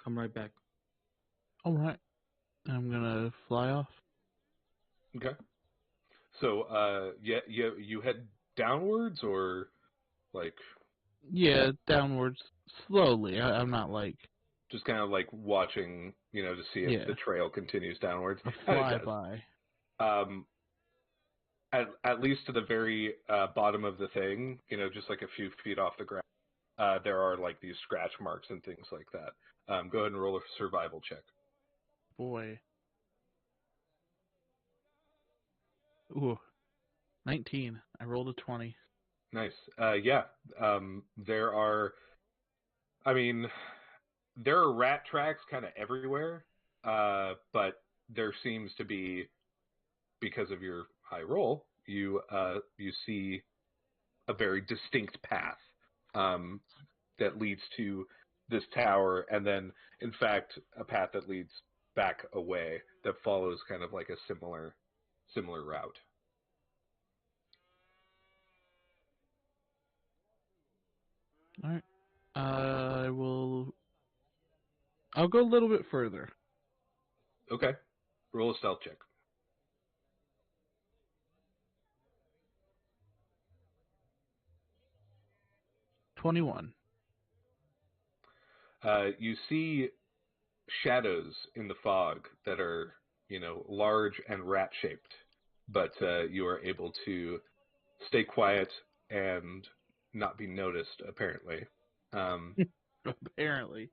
come right back. All right. I'm gonna fly off. Okay. So, you head downwards, or like Yeah, downwards slowly. I'm not like just kind of like watching, to see if the trail continues downwards. a And it does. flyby. At least to the very bottom of the thing, just like a few feet off the ground, there are like these scratch marks and things like that. Go ahead and roll a survival check. Boy. Ooh. 19. I rolled a 20. Nice. Yeah. There are. I mean, there are rat tracks kind of everywhere, but there seems to be because of your high roll, you see a very distinct path that leads to this tower, and then, in fact, a path that leads back away that follows kind of like a similar route. All right. I'll go a little bit further. Okay. Roll a stealth check. 21. You see shadows in the fog that are, large and rat-shaped, but you are able to stay quiet and not be noticed, apparently. Apparently.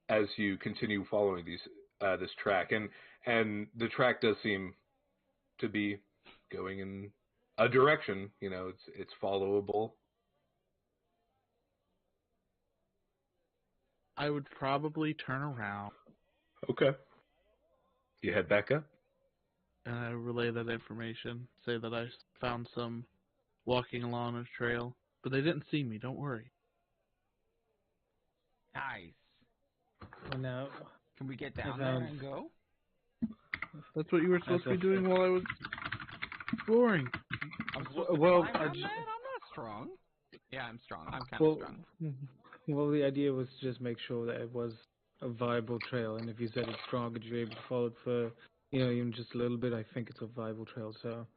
As you continue following this track, and the track does seem to be going in a direction. It's followable. I would probably turn around Okay. You head back up. and I relay that information. Say that I found some walking along a trail, but they didn't see me. Don't worry. Nice. Well, now, Can we get I down there found- and go? That's what you were supposed to be doing while I was exploring. I'm supposed to well, climb down that? I'm not strong. Yeah, I'm strong. I'm kind of well, strong. well, the idea was to just make sure that it was a viable trail, and if you said it's strong, and you're able to follow it for, even just a little bit, I think it's a viable trail. So,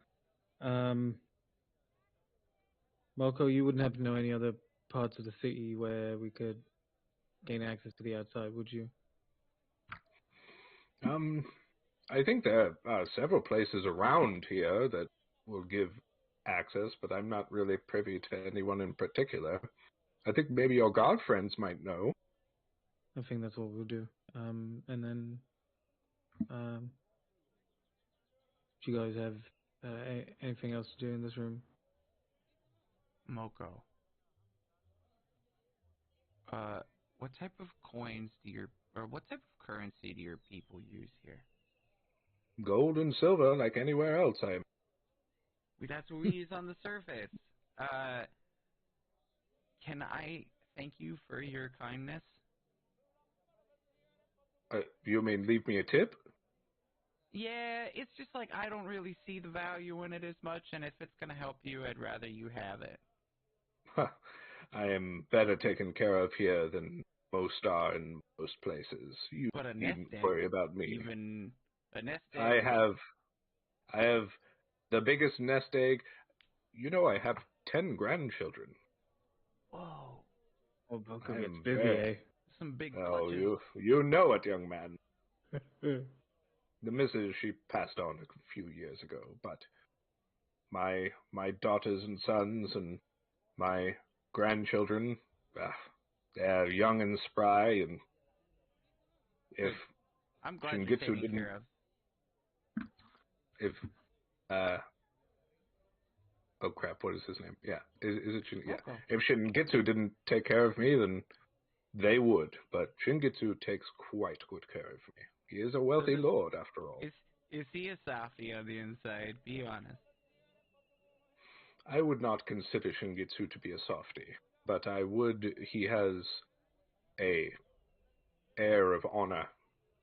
Marco, you wouldn't happen to know any other parts of the city where we could gain access to the outside, would you? I think there are several places around here that will give access, but I'm not really privy to anyone in particular. I think maybe your god friends might know. I think that's what we'll do. And then, do you guys have anything else to do in this room? Moko. What type of coins what type of currency do your people use here? Gold and silver, like anywhere else. That's what we use on the surface. Can I thank you for your kindness? You mean leave me a tip? Yeah, it's just like I don't really see the value in it as much, and if it's gonna help you, I'd rather you have it. I am better taken care of here than most are in most places. You But a nest needn't egg, worry about me. even a nest egg. I have the biggest nest egg. I have 10 grandchildren. Whoa, Well, Marco I gets am busy, very- some big Oh, clutches. you know it, young man. eh? The missus, she passed on a few years ago, but my daughters and sons and my grandchildren, they're young and spry, and if I'm glad you're taken care of. if oh crap, what is his name? Yeah, is it yeah? Moko. If Shingitsu didn't take care of me, then they would. But Shingitsu takes quite good care of me. He is a wealthy lord, after all. Is he a softie on the inside? Be honest. I would not consider Shingitsu to be a softie, but he has a air of honor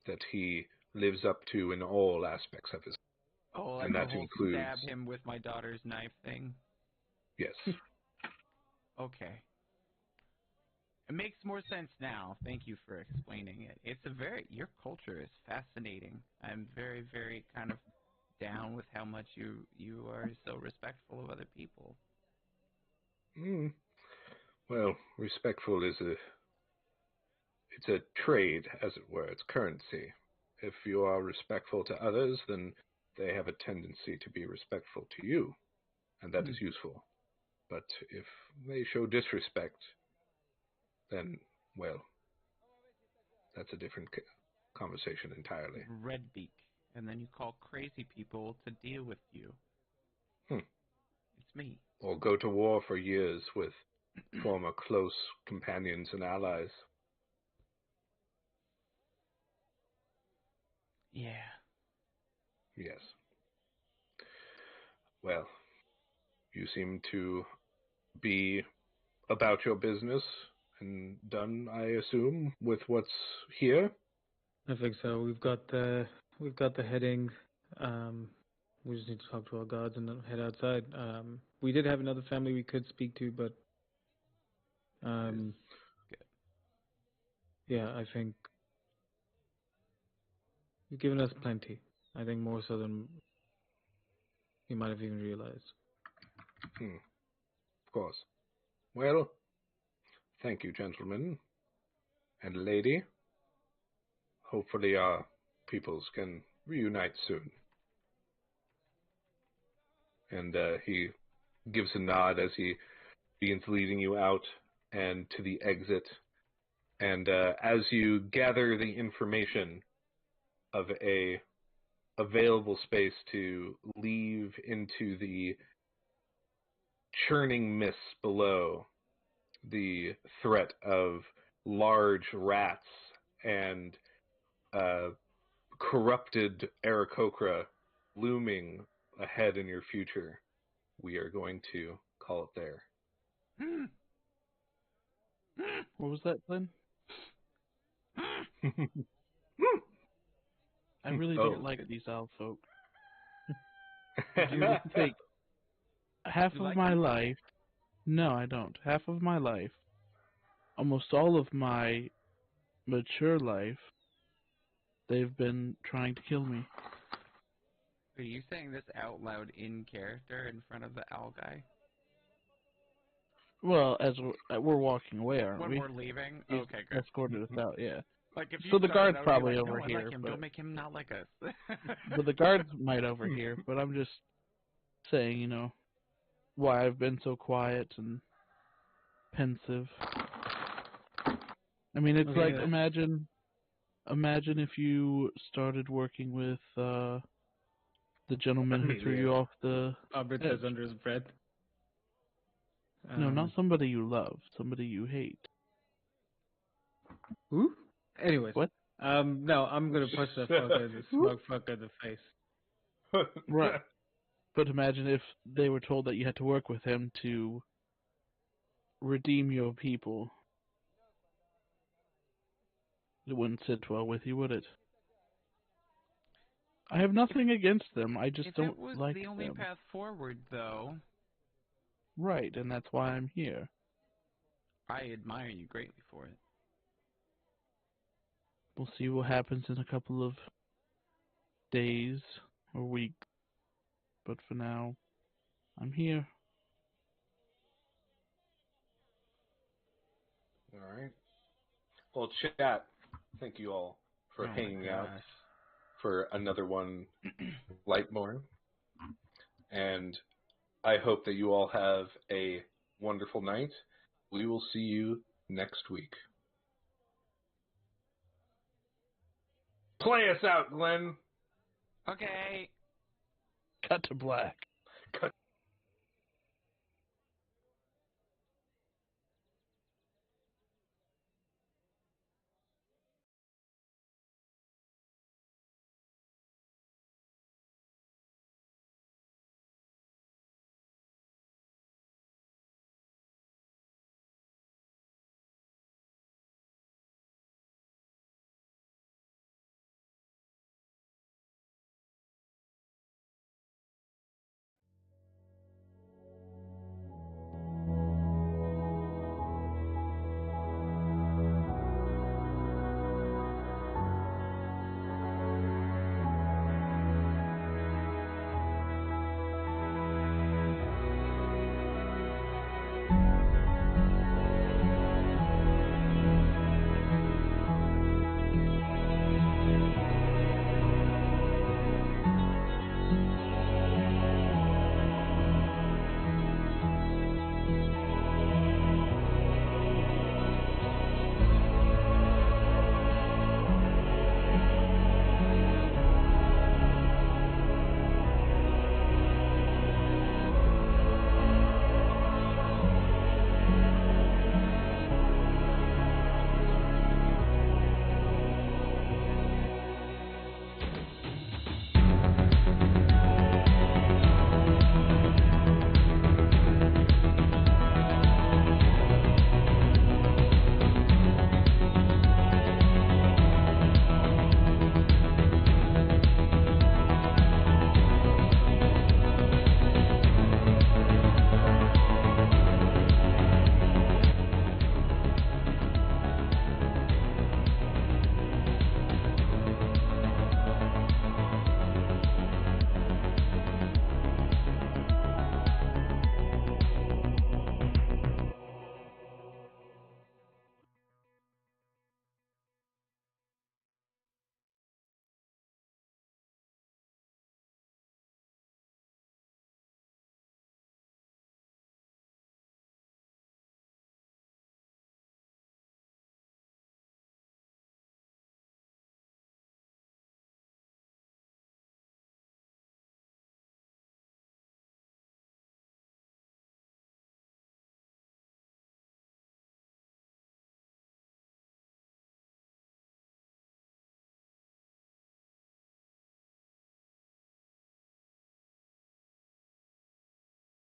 that he lives up to in all aspects of his. Oh, like And the that whole includes, stab him with my daughter's knife thing? yes. Okay. It makes more sense now. Thank you for explaining it. Your culture is fascinating. I'm very, very kind of down with how much you are so respectful of other people. Well, respectful it's a trade, as it were. It's currency. If you are respectful to others, then they have a tendency to be respectful to you, and that is useful. But if they show disrespect, then, well, that's a different conversation entirely. Redbeak. And then you call crazy people to deal with you. It's me. Or go to war for years with former close companions and allies. Yeah. Yes. Well, you seem to be about your business and done, I assume, with what's here. I think so. We've got the heading. We just need to talk to our guards and then head outside. We did have another family we could speak to, but yeah, I think you've given us plenty. I think more so than you might have even realized. Of course. Well, thank you, gentlemen and lady. Hopefully our peoples can reunite soon. And he gives a nod as he begins leading you out and to the exit. And as you gather the information of a available space to leave into the churning mists below, the threat of large rats and corrupted Aarakocra looming ahead in your future, we are going to call it there. What was that, Glenn? I really don't like these owl folk. You take half of my life. No, I don't. Half of my life, almost all of my mature life, they've been trying to kill me. Are you saying this out loud in character in front of the owl guy? Well, as we're walking away, aren't we? When we're leaving? He's Okay, good. escorted us out, yeah. Like if you So the said guard's it, I would probably be like, over no, I here, like him. but Don't make him not like us. but the guards might overhear. But I'm just saying, you know, why I've been so quiet and pensive. I mean, it's like imagine if you started working with the gentleman who threw you off the Albert edge. says under his breath. No, not somebody you love, somebody you hate. Who? Anyways. What? No, I'm gonna punch that fucker, the smug fucker in the face. Right. But imagine if they were told that you had to work with him to redeem your people. It wouldn't sit well with you, would it? I have nothing against them. I just don't like them. If it was the only path forward, though. Right, and that's why I'm here. I admire you greatly for it. We'll see what happens in a couple of days or weeks. But for now, I'm here. All right. Well, chat, thank you all for hanging out for another one, Lightborn. And I hope that you all have a wonderful night. We will see you next week. Play us out, Glenn. Okay. Cut to black. Cut.